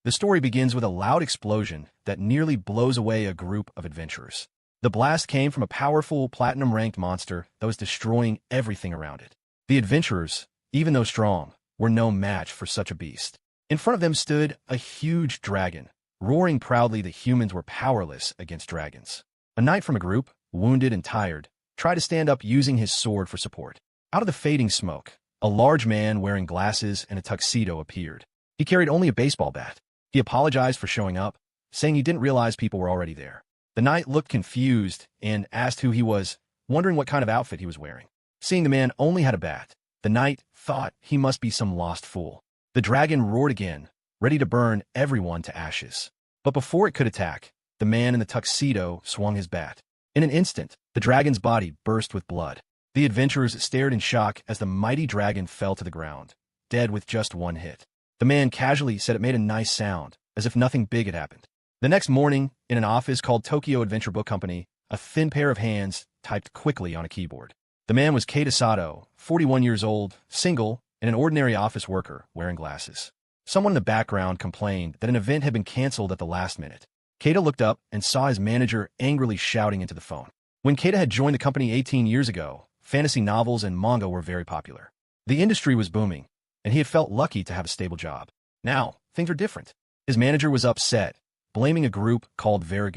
The story begins with a loud explosion that nearly blows away a group of adventurers. The blast came from a powerful, platinum-ranked monster that was destroying everything around it. The adventurers, even though strong, were no match for such a beast. In front of them stood a huge dragon, roaring proudly that humans were powerless against dragons. A knight from a group, wounded and tired, tried to stand up using his sword for support. Out of the fading smoke, a large man wearing glasses and a tuxedo appeared. He carried only a baseball bat. He apologized for showing up, saying he didn't realize people were already there. The knight looked confused and asked who he was, wondering what kind of outfit he was wearing. Seeing the man only had a bat, the knight thought he must be some lost fool. The dragon roared again, ready to burn everyone to ashes. But before it could attack, the man in the tuxedo swung his bat. In an instant, the dragon's body burst with blood. The adventurers stared in shock as the mighty dragon fell to the ground, dead with just one hit. The man casually said it made a nice sound, as if nothing big had happened. The next morning, in an office called Tokyo Adventure Book Company, a thin pair of hands typed quickly on a keyboard. The man was Keita Sato, 41 years old, single, and an ordinary office worker wearing glasses. Someone in the background complained that an event had been canceled at the last minute. Keita looked up and saw his manager angrily shouting into the phone. When Keita had joined the company 18 years ago, fantasy novels and manga were very popular. The industry was booming, and he had felt lucky to have a stable job. Now, things were different. His manager was upset, blaming a group called Very,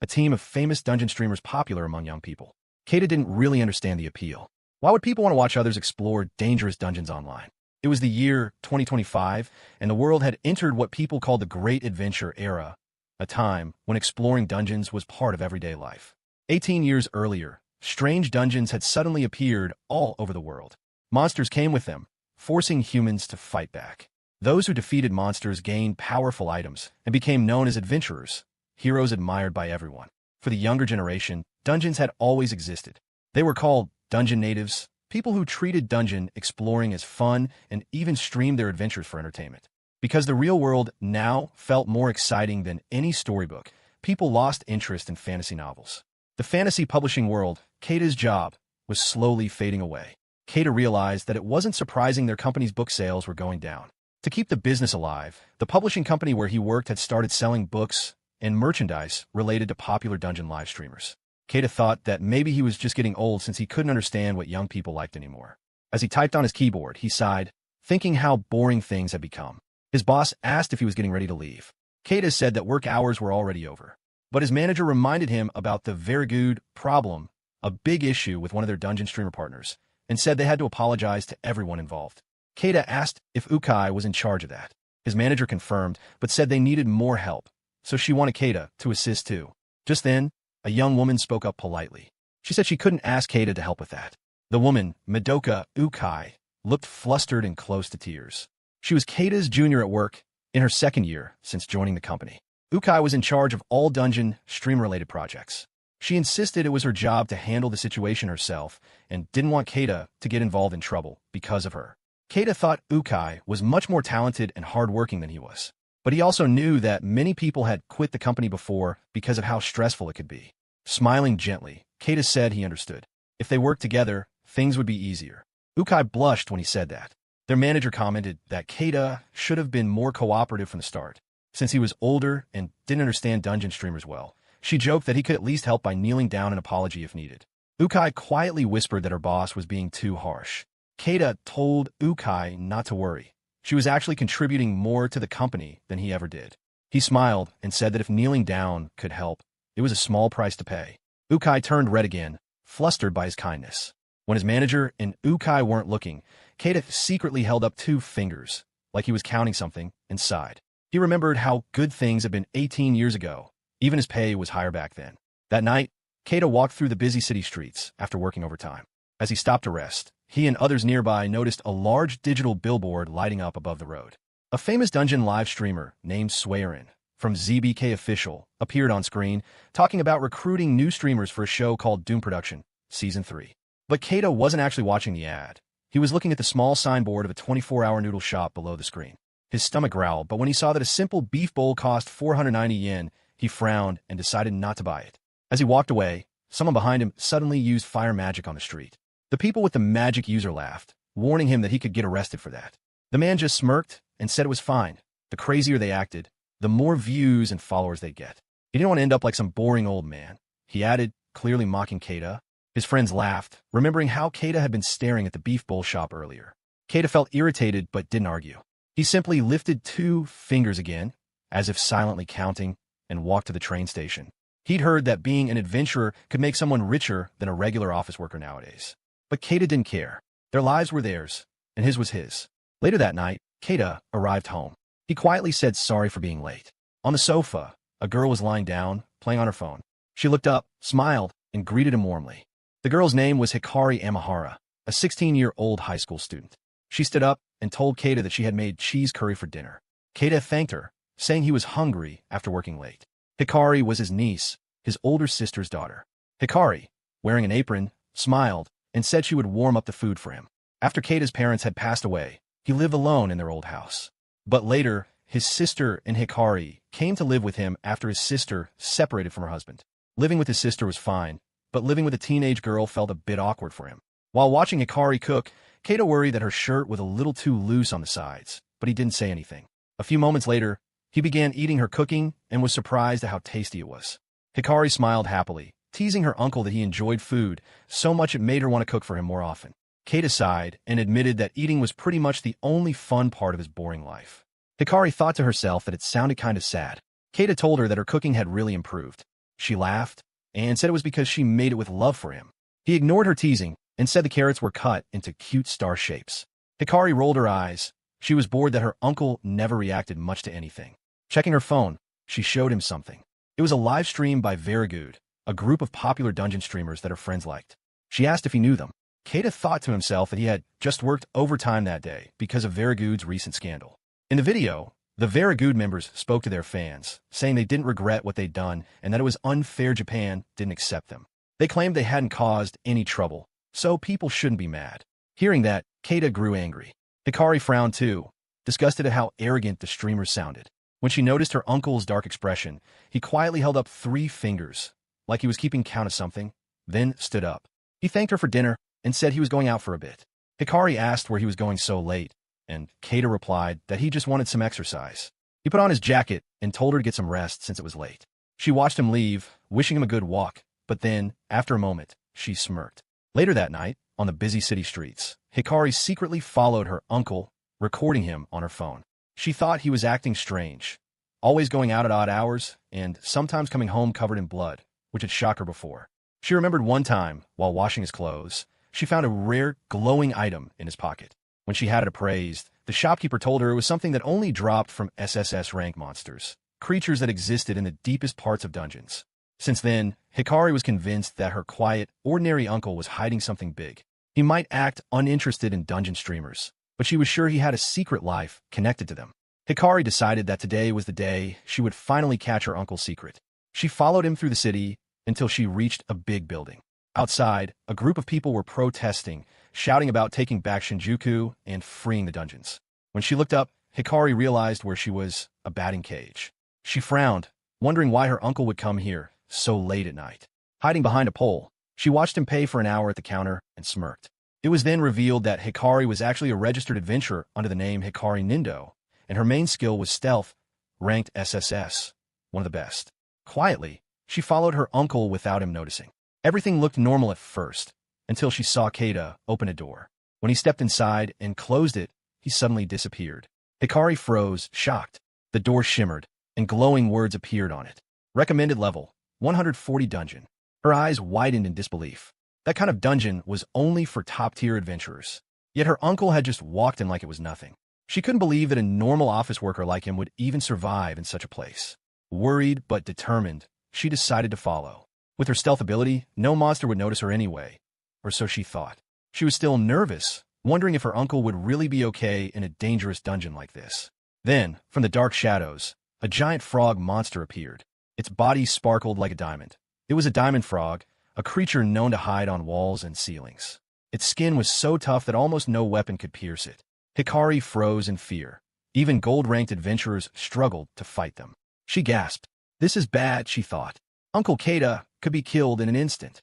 a team of famous dungeon streamers popular among young people. Keita didn't really understand the appeal. Why would people want to watch others explore dangerous dungeons online? It was the year 2025, and the world had entered what people called the Great Adventure Era, a time when exploring dungeons was part of everyday life. 18 years earlier, strange dungeons had suddenly appeared all over the world. Monsters came with them, forcing humans to fight back. Those who defeated monsters gained powerful items and became known as adventurers, heroes admired by everyone. For the younger generation, dungeons had always existed. They were called dungeon natives, people who treated dungeon exploring as fun and even streamed their adventures for entertainment. Because the real world now felt more exciting than any storybook, people lost interest in fantasy novels. The fantasy publishing world, Keita's job, was slowly fading away. Keita realized that it wasn't surprising their company's book sales were going down. To keep the business alive, the publishing company where he worked had started selling books and merchandise related to popular dungeon live streamers. Keita thought that maybe he was just getting old since he couldn't understand what young people liked anymore. As he typed on his keyboard, he sighed, thinking how boring things had become. His boss asked if he was getting ready to leave. Keita said that work hours were already over. But his manager reminded him about the very good problem, a big issue with one of their dungeon streamer partners, and said they had to apologize to everyone involved. Keita asked if Ukai was in charge of that. His manager confirmed, but said they needed more help, so she wanted Keita to assist too. Just then, a young woman spoke up politely. She said she couldn't ask Keita to help with that. The woman, Madoka Ukai, looked flustered and close to tears. She was Keita's junior at work, in her second year since joining the company. Ukai was in charge of all dungeon, stream-related projects. She insisted it was her job to handle the situation herself and didn't want Keita to get involved in trouble because of her. Keita thought Ukai was much more talented and hardworking than he was. But he also knew that many people had quit the company before because of how stressful it could be. Smiling gently, Keita said he understood. If they worked together, things would be easier. Ukai blushed when he said that. Their manager commented that Keita should have been more cooperative from the start. Since he was older and didn't understand dungeon streamers well, she joked that he could at least help by kneeling down an apology if needed. Ukai quietly whispered that her boss was being too harsh. Keita told Ukai not to worry. She was actually contributing more to the company than he ever did. He smiled and said that if kneeling down could help, it was a small price to pay. Ukai turned red again, flustered by his kindness. When his manager and Ukai weren't looking, Keita secretly held up 2 fingers, like he was counting something, and sighed. He remembered how good things had been 18 years ago. Even his pay was higher back then. That night, Keita walked through the busy city streets after working overtime. As he stopped to rest, he and others nearby noticed a large digital billboard lighting up above the road. A famous dungeon live streamer named Swearin from ZBK Official appeared on screen, talking about recruiting new streamers for a show called Doom Production, Season 3. But Keita wasn't actually watching the ad. He was looking at the small signboard of a 24-hour noodle shop below the screen. His stomach growled, but when he saw that a simple beef bowl cost 490 yen, he frowned and decided not to buy it. As he walked away, someone behind him suddenly used fire magic on the street. The people with the magic user laughed, warning him that he could get arrested for that. The man just smirked and said it was fine. The crazier they acted, the more views and followers they get. He didn't want to end up like some boring old man. He added, clearly mocking Keita. His friends laughed, remembering how Keita had been staring at the beef bowl shop earlier. Keita felt irritated but didn't argue. He simply lifted 2 fingers again, as if silently counting, and walked to the train station. He'd heard that being an adventurer could make someone richer than a regular office worker nowadays. But Keita didn't care. Their lives were theirs, and his was his. Later that night, Keita arrived home. He quietly said sorry for being late. On the sofa, a girl was lying down, playing on her phone. She looked up, smiled, and greeted him warmly. The girl's name was Hikari Amahara, a 16-year-old high school student. She stood up and told Keita that she had made cheese curry for dinner. Keita thanked her, saying he was hungry after working late. Hikari was his niece, his older sister's daughter. Hikari, wearing an apron, smiled and said she would warm up the food for him. After Keita's parents had passed away, he lived alone in their old house. But later, his sister and Hikari came to live with him after his sister separated from her husband. Living with his sister was fine, but living with a teenage girl felt a bit awkward for him. While watching Hikari cook, Keita worried that her shirt was a little too loose on the sides, but he didn't say anything. A few moments later, he began eating her cooking and was surprised at how tasty it was. Hikari smiled happily, teasing her uncle that he enjoyed food so much it made her want to cook for him more often. Keita sighed and admitted that eating was pretty much the only fun part of his boring life. Hikari thought to herself that it sounded kind of sad. Keita told her that her cooking had really improved. She laughed and said it was because she made it with love for him. He ignored her teasing and said the carrots were cut into cute star shapes. Hikari rolled her eyes. She was bored that her uncle never reacted much to anything. Checking her phone, she showed him something. It was a live stream by Verigood, a group of popular dungeon streamers that her friends liked. She asked if he knew them. Keita thought to himself that he had just worked overtime that day because of Verigood's recent scandal. In the video, the Verigood members spoke to their fans, saying they didn't regret what they'd done and that it was unfair Japan didn't accept them. They claimed they hadn't caused any trouble, so people shouldn't be mad. Hearing that, Keita grew angry. Hikari frowned too, disgusted at how arrogant the streamers sounded. When she noticed her uncle's dark expression, he quietly held up 3 fingers, like he was keeping count of something, then stood up. He thanked her for dinner and said he was going out for a bit. Hikari asked where he was going so late, and Keita replied that he just wanted some exercise. He put on his jacket and told her to get some rest since it was late. She watched him leave, wishing him a good walk, but then, after a moment, she smirked. Later that night, on the busy city streets, Hikari secretly followed her uncle, recording him on her phone. She thought he was acting strange, always going out at odd hours, and sometimes coming home covered in blood, which had shocked her before. She remembered one time, while washing his clothes, she found a rare, glowing item in his pocket. When she had it appraised, the shopkeeper told her it was something that only dropped from SSS rank monsters, creatures that existed in the deepest parts of dungeons. Since then, Hikari was convinced that her quiet, ordinary uncle was hiding something big. He might act uninterested in dungeon streamers, but she was sure he had a secret life connected to them. Hikari decided that today was the day she would finally catch her uncle's secret. She followed him through the city until she reached a big building. Outside, a group of people were protesting, shouting about taking back Shinjuku and freeing the dungeons. When she looked up, Hikari realized where she was, a batting cage. She frowned, wondering why her uncle would come here so late at night. Hiding behind a pole, she watched him pay for an hour at the counter and smirked. It was then revealed that Hikari was actually a registered adventurer under the name Hikari Nindo, and her main skill was stealth, ranked SSS, one of the best. Quietly, she followed her uncle without him noticing. Everything looked normal at first, until she saw Keita open a door. When he stepped inside and closed it, he suddenly disappeared. Hikari froze, shocked. The door shimmered, and glowing words appeared on it. Recommended level, 140 dungeon. Her eyes widened in disbelief. That kind of dungeon was only for top-tier adventurers. Yet her uncle had just walked in like it was nothing. She couldn't believe that a normal office worker like him would even survive in such a place. Worried but determined, she decided to follow. With her stealth ability, no monster would notice her anyway, or so she thought. She was still nervous, wondering if her uncle would really be okay in a dangerous dungeon like this. Then, from the dark shadows, a giant frog monster appeared. Its body sparkled like a diamond. It was a diamond frog, a creature known to hide on walls and ceilings. Its skin was so tough that almost no weapon could pierce it. Hikari froze in fear. Even gold-ranked adventurers struggled to fight them. She gasped. This is bad, she thought. Uncle Keita could be killed in an instant.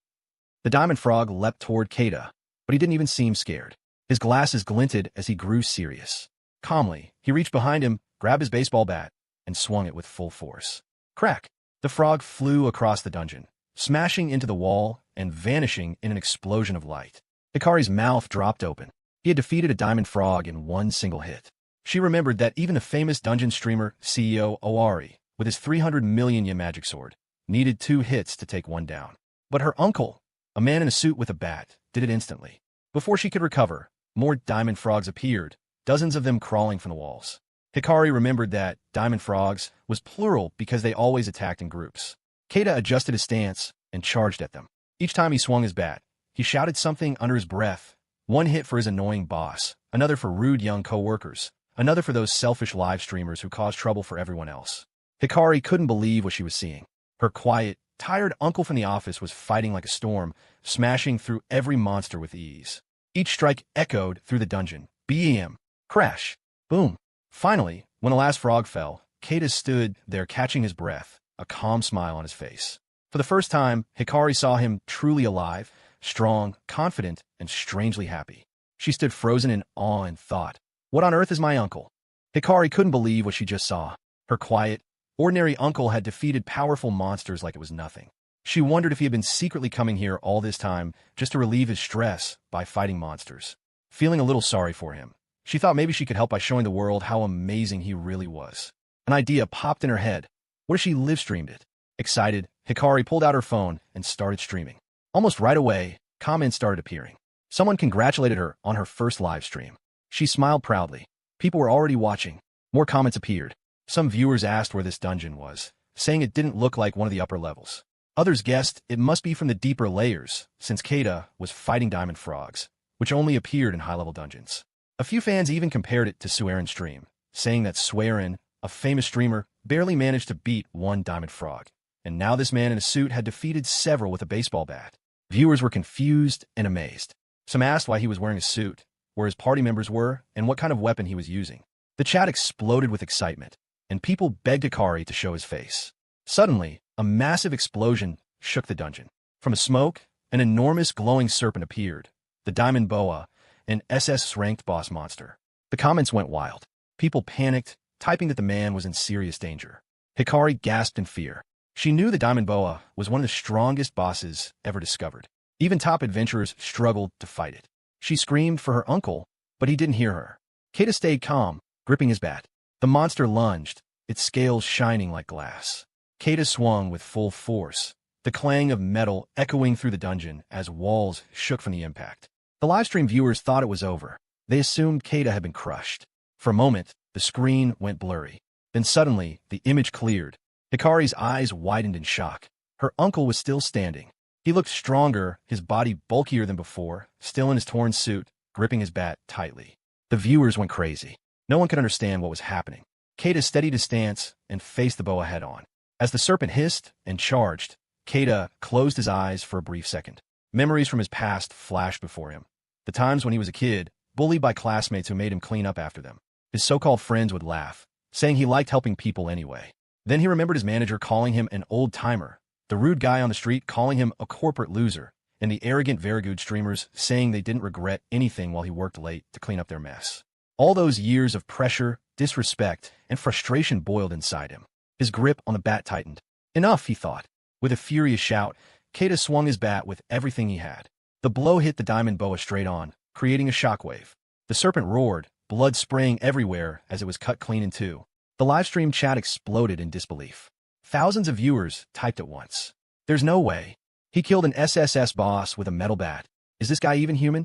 The diamond frog leapt toward Keita, but he didn't even seem scared. His glasses glinted as he grew serious. Calmly, he reached behind him, grabbed his baseball bat, and swung it with full force. Crack! The frog flew across the dungeon, smashing into the wall and vanishing in an explosion of light. Hikari's mouth dropped open. He had defeated a diamond frog in one single hit. She remembered that even the famous dungeon streamer CEO Owari, with his 300 million yen magic sword, needed 2 hits to take one down. But her uncle, a man in a suit with a bat, did it instantly. Before she could recover, more diamond frogs appeared, dozens of them crawling from the walls. Hikari remembered that diamond frogs was plural because they always attacked in groups. Keita adjusted his stance and charged at them. Each time he swung his bat, he shouted something under his breath. One hit for his annoying boss, another for rude young co-workers, another for those selfish live streamers who caused trouble for everyone else. Hikari couldn't believe what she was seeing. Her quiet, tired uncle from the office was fighting like a storm, smashing through every monster with ease. Each strike echoed through the dungeon. BAM! Crash! Boom! Finally, when the last frog fell, Keita stood there catching his breath, a calm smile on his face. For the first time, Hikari saw him truly alive, strong, confident, and strangely happy. She stood frozen in awe and thought, "What on earth is my uncle?" Hikari couldn't believe what she just saw. Her quiet, ordinary uncle had defeated powerful monsters like it was nothing. She wondered if he had been secretly coming here all this time just to relieve his stress by fighting monsters. Feeling a little sorry for him, she thought maybe she could help by showing the world how amazing he really was. An idea popped in her head. What if she live-streamed it? Excited, Hikari pulled out her phone and started streaming. Almost right away, comments started appearing. Someone congratulated her on her first live stream. She smiled proudly. People were already watching. More comments appeared. Some viewers asked where this dungeon was, saying it didn't look like one of the upper levels. Others guessed it must be from the deeper layers, since Keita was fighting diamond frogs, which only appeared in high-level dungeons. A few fans even compared it to Sueren's stream, saying that Sueren, a famous streamer, barely managed to beat one diamond frog, and now this man in a suit had defeated several with a baseball bat. Viewers were confused and amazed. Some asked why he was wearing a suit, where his party members were, and what kind of weapon he was using. The chat exploded with excitement, and people begged Hikari to show his face. Suddenly, a massive explosion shook the dungeon. From the smoke, an enormous glowing serpent appeared, the Diamond Boa, an SS-ranked boss monster. The comments went wild. People panicked, typing that the man was in serious danger. Hikari gasped in fear. She knew the Diamond Boa was one of the strongest bosses ever discovered. Even top adventurers struggled to fight it. She screamed for her uncle, but he didn't hear her. Keita stayed calm, gripping his bat. The monster lunged, its scales shining like glass. Keita swung with full force, the clang of metal echoing through the dungeon as walls shook from the impact. The livestream viewers thought it was over. They assumed Keita had been crushed. For a moment, the screen went blurry. Then suddenly, the image cleared. Hikari's eyes widened in shock. Her uncle was still standing. He looked stronger, his body bulkier than before, still in his torn suit, gripping his bat tightly. The viewers went crazy. No one could understand what was happening. Keita steadied his stance and faced the boa head-on. As the serpent hissed and charged, Keita closed his eyes for a brief second. Memories from his past flashed before him. The times when he was a kid, bullied by classmates who made him clean up after them. His so-called friends would laugh, saying he liked helping people anyway. Then he remembered his manager calling him an old-timer, the rude guy on the street calling him a corporate loser, and the arrogant very good streamers saying they didn't regret anything while he worked late to clean up their mess. All those years of pressure, disrespect, and frustration boiled inside him. His grip on the bat tightened. Enough, he thought. With a furious shout, Keita swung his bat with everything he had. The blow hit the diamond boa straight on, creating a shockwave. The serpent roared, blood spraying everywhere as it was cut clean in two. The livestream chat exploded in disbelief. Thousands of viewers typed at once. There's no way. He killed an SSS boss with a metal bat. Is this guy even human?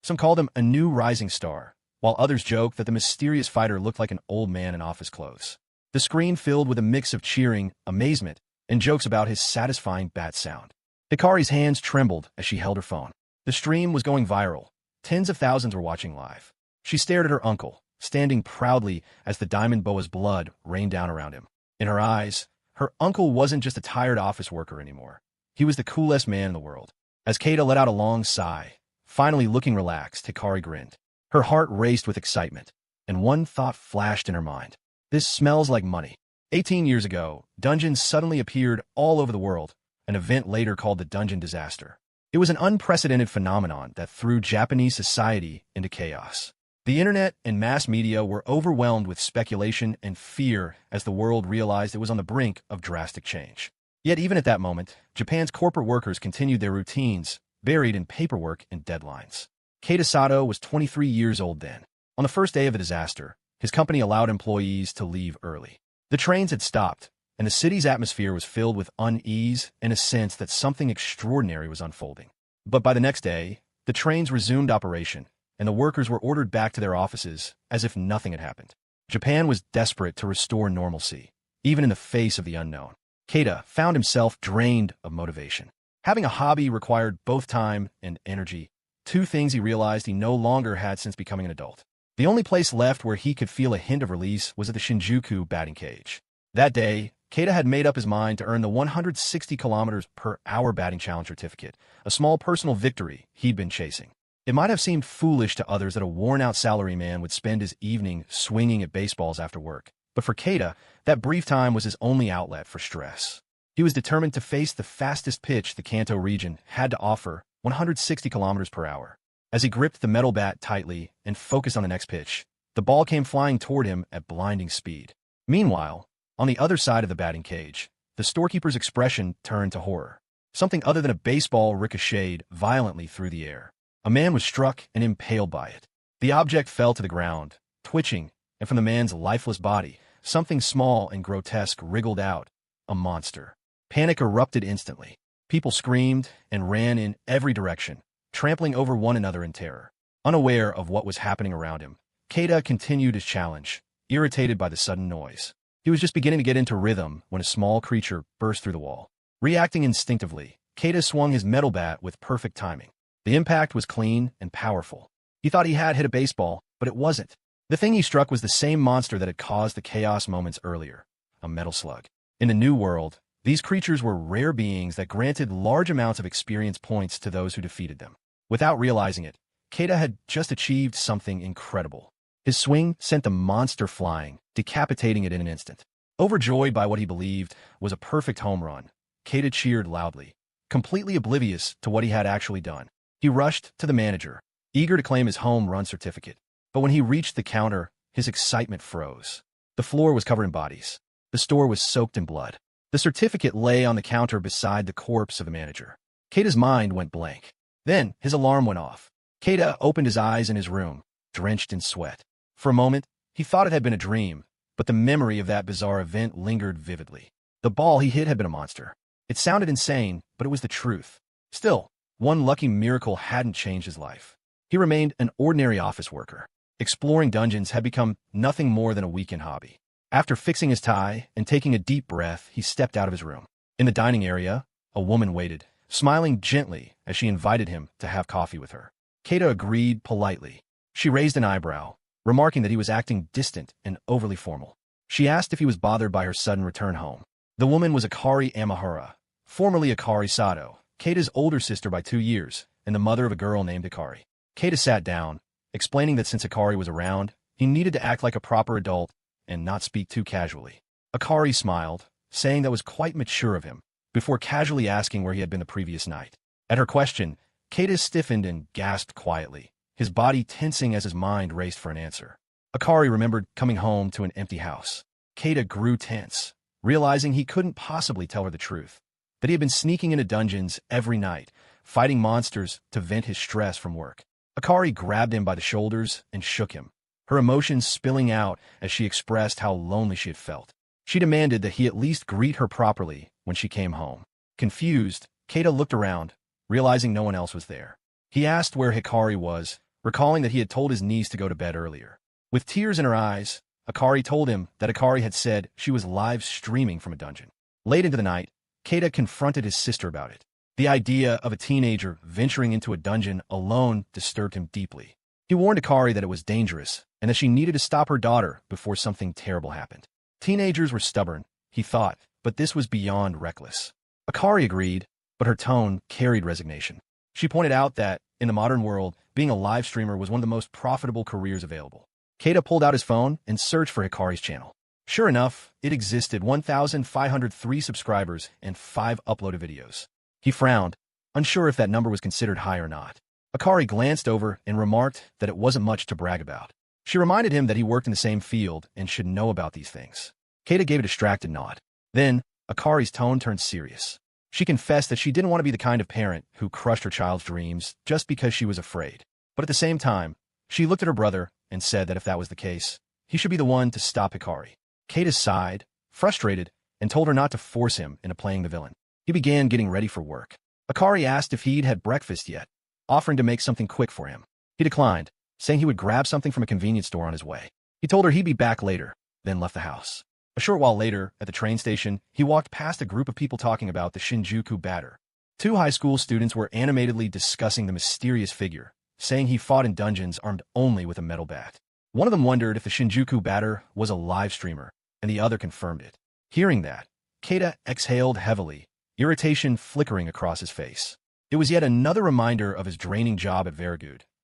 Some called him a new rising star, while others joked that the mysterious fighter looked like an old man in office clothes. The screen filled with a mix of cheering, amazement, and jokes about his satisfying bat sound. Hikari's hands trembled as she held her phone. The stream was going viral. Tens of thousands were watching live. She stared at her uncle, standing proudly as the diamond boa's blood rained down around him. In her eyes, her uncle wasn't just a tired office worker anymore. He was the coolest man in the world. As Keita let out a long sigh, finally looking relaxed, Hikari grinned. Her heart raced with excitement, and one thought flashed in her mind. This smells like money. 18 years ago, dungeons suddenly appeared all over the world, an event later called the Dungeon Disaster. It was an unprecedented phenomenon that threw Japanese society into chaos. The internet and mass media were overwhelmed with speculation and fear as the world realized it was on the brink of drastic change. Yet even at that moment, Japan's corporate workers continued their routines, buried in paperwork and deadlines. Keita Sato was 23 years old then. On the first day of the disaster, his company allowed employees to leave early. The trains had stopped, and the city's atmosphere was filled with unease and a sense that something extraordinary was unfolding. But by the next day, the trains resumed operation, and the workers were ordered back to their offices as if nothing had happened. Japan was desperate to restore normalcy, even in the face of the unknown. Keita found himself drained of motivation. Having a hobby required both time and energy, two things he realized he no longer had since becoming an adult. The only place left where he could feel a hint of release was at the Shinjuku batting cage. That day, Keita had made up his mind to earn the 160 kilometers per hour batting challenge certificate, a small personal victory he'd been chasing. It might have seemed foolish to others that a worn-out salaryman would spend his evening swinging at baseballs after work, but for Keita, that brief time was his only outlet for stress. He was determined to face the fastest pitch the Kanto region had to offer, 160 kilometers per hour. As he gripped the metal bat tightly and focused on the next pitch, the ball came flying toward him at blinding speed. Meanwhile, on the other side of the batting cage, the storekeeper's expression turned to horror. Something other than a baseball ricocheted violently through the air. A man was struck and impaled by it. The object fell to the ground, twitching, and from the man's lifeless body, something small and grotesque wriggled out, a monster. Panic erupted instantly. People screamed and ran in every direction, trampling over one another in terror. Unaware of what was happening around him, Keita continued his challenge, irritated by the sudden noise. He was just beginning to get into rhythm when a small creature burst through the wall. Reacting instinctively, Keita swung his metal bat with perfect timing. The impact was clean and powerful. He thought he had hit a baseball, but it wasn't. The thing he struck was the same monster that had caused the chaos moments earlier, a metal slug. In the New World, these creatures were rare beings that granted large amounts of experience points to those who defeated them. Without realizing it, Keita had just achieved something incredible. His swing sent the monster flying, decapitating it in an instant. Overjoyed by what he believed was a perfect home run, Keita cheered loudly, completely oblivious to what he had actually done. He rushed to the manager, eager to claim his home run certificate. But when he reached the counter, his excitement froze. The floor was covered in bodies. The store was soaked in blood. The certificate lay on the counter beside the corpse of the manager. Keita's mind went blank. Then his alarm went off. Keita opened his eyes in his room, drenched in sweat. For a moment, he thought it had been a dream, but the memory of that bizarre event lingered vividly. The ball he hit had been a monster. It sounded insane, but it was the truth. Still, one lucky miracle hadn't changed his life. He remained an ordinary office worker. Exploring dungeons had become nothing more than a weekend hobby. After fixing his tie and taking a deep breath, he stepped out of his room. In the dining area, a woman waited, smiling gently as she invited him to have coffee with her. Keita agreed politely. She raised an eyebrow, remarking that he was acting distant and overly formal. She asked if he was bothered by her sudden return home. The woman was Akari Amahara, formerly Akari Sato, Keita's older sister by 2 years, and the mother of a girl named Akari. Keita sat down, explaining that since Akari was around, he needed to act like a proper adult and not speak too casually. Akari smiled, saying that was quite mature of him, before casually asking where he had been the previous night. At her question, Keita stiffened and gasped quietly, his body tensing as his mind raced for an answer. Akari remembered coming home to an empty house. Keita grew tense, realizing he couldn't possibly tell her the truth, that he had been sneaking into dungeons every night, fighting monsters to vent his stress from work. Akari grabbed him by the shoulders and shook him, her emotions spilling out as she expressed how lonely she had felt. She demanded that he at least greet her properly when she came home. Confused, Keita looked around, realizing no one else was there. He asked where Hikari was, recalling that he had told his niece to go to bed earlier. With tears in her eyes, Akari told him that Hikari had said she was live streaming from a dungeon. Late into the night, Keita confronted his sister about it. The idea of a teenager venturing into a dungeon alone disturbed him deeply. He warned Akari that it was dangerous and that she needed to stop her daughter before something terrible happened. Teenagers were stubborn, he thought, but this was beyond reckless. Akari agreed, but her tone carried resignation. She pointed out that, in the modern world, being a live streamer was one of the most profitable careers available. Keita pulled out his phone and searched for Hikari's channel. Sure enough, it existed 1,503 subscribers and 5 uploaded videos. He frowned, unsure if that number was considered high or not. Akari glanced over and remarked that it wasn't much to brag about. She reminded him that he worked in the same field and should know about these things. Keita gave a distracted nod. Then, Akari's tone turned serious. She confessed that she didn't want to be the kind of parent who crushed her child's dreams just because she was afraid. But at the same time, she looked at her brother and said that if that was the case, he should be the one to stop Hikari. Keita sighed, frustrated, and told her not to force him into playing the villain. He began getting ready for work. Akari asked if he'd had breakfast yet, offering to make something quick for him. He declined, saying he would grab something from a convenience store on his way. He told her he'd be back later, then left the house. A short while later, at the train station, he walked past a group of people talking about the Shinjuku batter. Two high school students were animatedly discussing the mysterious figure, saying he fought in dungeons armed only with a metal bat. One of them wondered if the Shinjuku batter was a live streamer, and the other confirmed it. Hearing that, Keita exhaled heavily, irritation flickering across his face. It was yet another reminder of his draining job at Very,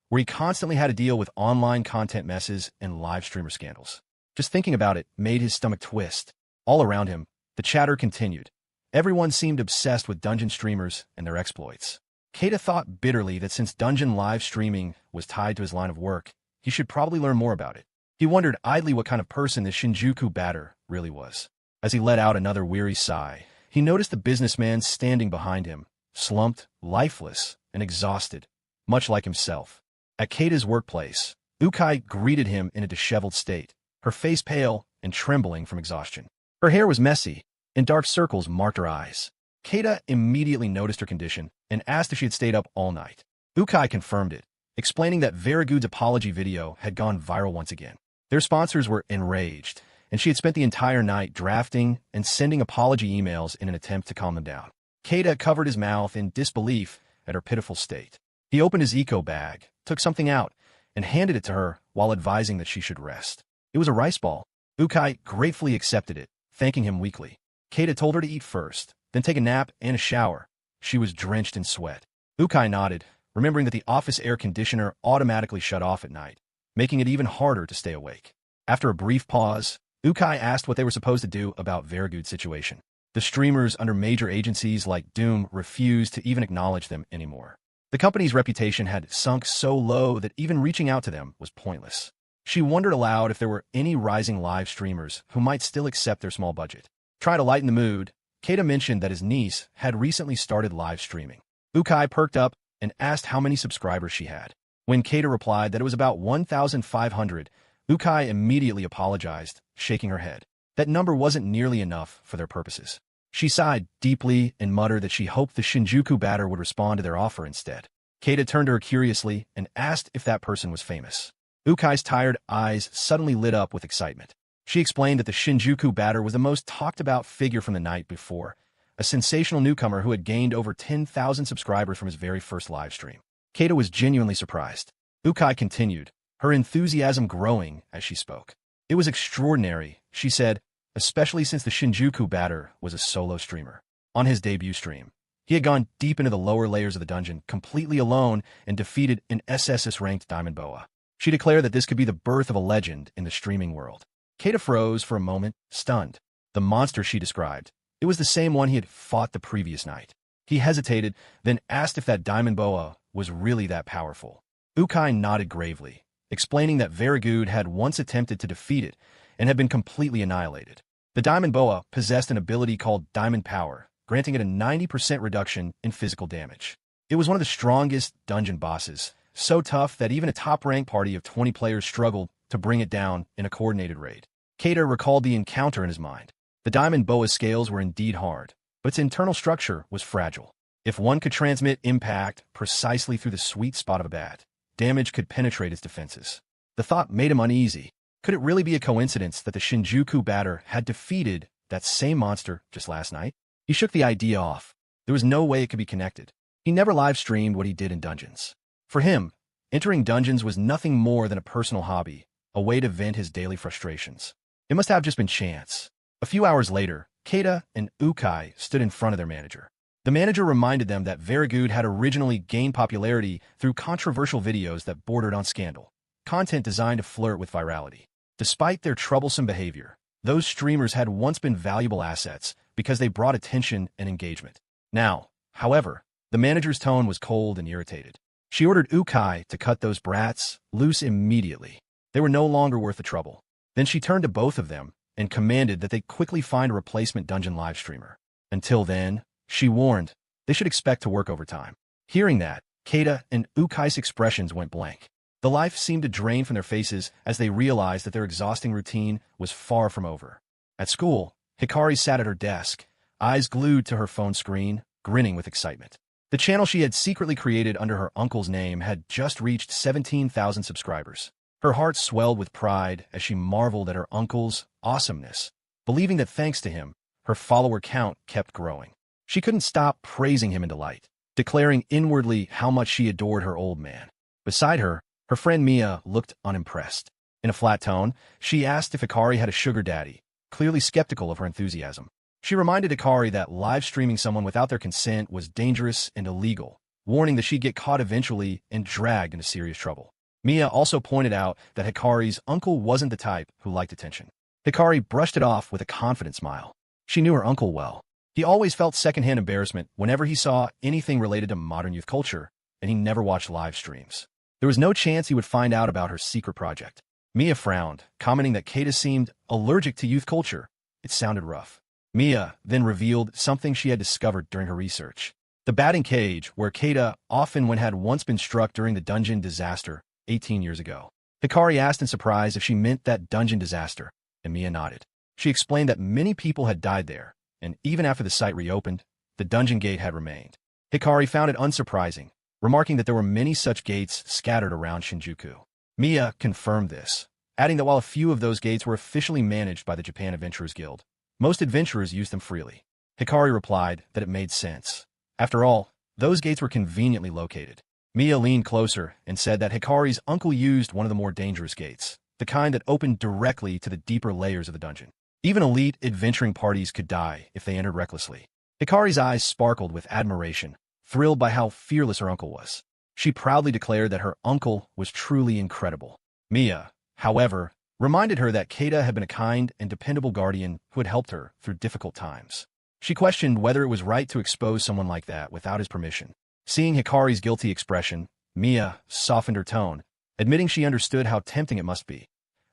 where he constantly had to deal with online content messes and live streamer scandals. Just thinking about it made his stomach twist. All around him, the chatter continued. Everyone seemed obsessed with dungeon streamers and their exploits. Keita thought bitterly that since dungeon live streaming was tied to his line of work, he should probably learn more about it. He wondered idly what kind of person this Shinjuku batter really was. As he let out another weary sigh, he noticed the businessman standing behind him, slumped, lifeless, and exhausted, much like himself. At Keita's workplace, Ukai greeted him in a disheveled state, her face pale and trembling from exhaustion. Her hair was messy, and dark circles marked her eyes. Keita immediately noticed her condition and asked if she had stayed up all night. Ukai confirmed it, explaining that Very apology video had gone viral once again. Their sponsors were enraged, and she had spent the entire night drafting and sending apology emails in an attempt to calm them down. Keita covered his mouth in disbelief at her pitiful state. He opened his eco bag, took something out, and handed it to her while advising that she should rest. It was a rice ball. Ukai gratefully accepted it, thanking him weakly. Keita told her to eat first, then take a nap and a shower. She was drenched in sweat. Ukai nodded, remembering that the office air conditioner automatically shut off at night, making it even harder to stay awake. After a brief pause, Ukai asked what they were supposed to do about Very situation. The streamers under major agencies like Doom refused to even acknowledge them anymore. The company's reputation had sunk so low that even reaching out to them was pointless. She wondered aloud if there were any rising live streamers who might still accept their small budget. Trying to lighten the mood, Keita mentioned that his niece had recently started live streaming. Ukai perked up and asked how many subscribers she had. When Keita replied that it was about 1,500, Ukai immediately apologized, shaking her head. That number wasn't nearly enough for their purposes. She sighed deeply and muttered that she hoped the Shinjuku batter would respond to their offer instead. Keita turned to her curiously and asked if that person was famous. Ukai's tired eyes suddenly lit up with excitement. She explained that the Shinjuku batter was the most talked-about figure from the night before, a sensational newcomer who had gained over 10,000 subscribers from his very first live stream. Keita was genuinely surprised. Ukai continued, her enthusiasm growing as she spoke. It was extraordinary, she said, especially since the Shinjuku batter was a solo streamer. On his debut stream, he had gone deep into the lower layers of the dungeon completely alone and defeated an SSS-ranked Diamond Boa. She declared that this could be the birth of a legend in the streaming world. Keita froze for a moment, stunned. The monster she described, it was the same one he had fought the previous night. He hesitated, then asked if that Diamond Boa was really that powerful. Ukai nodded gravely, explaining that Very had once attempted to defeat it and had been completely annihilated. The Diamond Boa possessed an ability called Diamond Power, granting it a 90% reduction in physical damage. It was one of the strongest dungeon bosses, so tough that even a top-ranked party of 20 players struggled to bring it down in a coordinated raid. Keita recalled the encounter in his mind. The Diamond Boa's scales were indeed hard, but its internal structure was fragile. If one could transmit impact precisely through the sweet spot of a bat, damage could penetrate its defenses. The thought made him uneasy. Could it really be a coincidence that the Shinjuku batter had defeated that same monster just last night? He shook the idea off. There was no way it could be connected. He never live-streamed what he did in dungeons. For him, entering dungeons was nothing more than a personal hobby, a way to vent his daily frustrations. It must have just been chance. A few hours later, Keita and Ukai stood in front of their manager. The manager reminded them that Very had originally gained popularity through controversial videos that bordered on scandal, content designed to flirt with virality. Despite their troublesome behavior, those streamers had once been valuable assets because they brought attention and engagement. Now, however, the manager's tone was cold and irritated. She ordered Ukai to cut those brats loose immediately. They were no longer worth the trouble. Then she turned to both of them and commanded that they quickly find a replacement dungeon live streamer. Until then, she warned, they should expect to work overtime. Hearing that, Keita and Ukai's expressions went blank. The life seemed to drain from their faces as they realized that their exhausting routine was far from over. At school, Hikari sat at her desk, eyes glued to her phone screen, grinning with excitement. The channel she had secretly created under her uncle's name had just reached 17,000 subscribers. Her heart swelled with pride as she marveled at her uncle's awesomeness, believing that thanks to him, her follower count kept growing. She couldn't stop praising him in delight, declaring inwardly how much she adored her old man. Beside her, her friend Mia looked unimpressed. In a flat tone, she asked if Hikari had a sugar daddy, clearly skeptical of her enthusiasm. She reminded Hikari that live streaming someone without their consent was dangerous and illegal, warning that she'd get caught eventually and dragged into serious trouble. Mia also pointed out that Hikari's uncle wasn't the type who liked attention. Hikari brushed it off with a confident smile. She knew her uncle well. He always felt secondhand embarrassment whenever he saw anything related to modern youth culture, and he never watched live streams. There was no chance he would find out about her secret project. Mia frowned, commenting that Keita seemed allergic to youth culture. It sounded rough. Mia then revealed something she had discovered during her research. The batting cage, where Keita often had once been struck during the dungeon disaster 18 years ago. Hikari asked in surprise if she meant that dungeon disaster, and Mia nodded. She explained that many people had died there, and even after the site reopened, the dungeon gate had remained. Hikari found it unsurprising, remarking that there were many such gates scattered around Shinjuku. Mia confirmed this, adding that while a few of those gates were officially managed by the Japan Adventurers Guild, most adventurers used them freely. Hikari replied that it made sense. After all, those gates were conveniently located. Mia leaned closer and said that Hikari's uncle used one of the more dangerous gates, the kind that opened directly to the deeper layers of the dungeon. Even elite adventuring parties could die if they entered recklessly. Hikari's eyes sparkled with admiration, thrilled by how fearless her uncle was. She proudly declared that her uncle was truly incredible. Mia, however, reminded her that Keita had been a kind and dependable guardian who had helped her through difficult times. She questioned whether it was right to expose someone like that without his permission. Seeing Hikari's guilty expression, Mia softened her tone, admitting she understood how tempting it must be,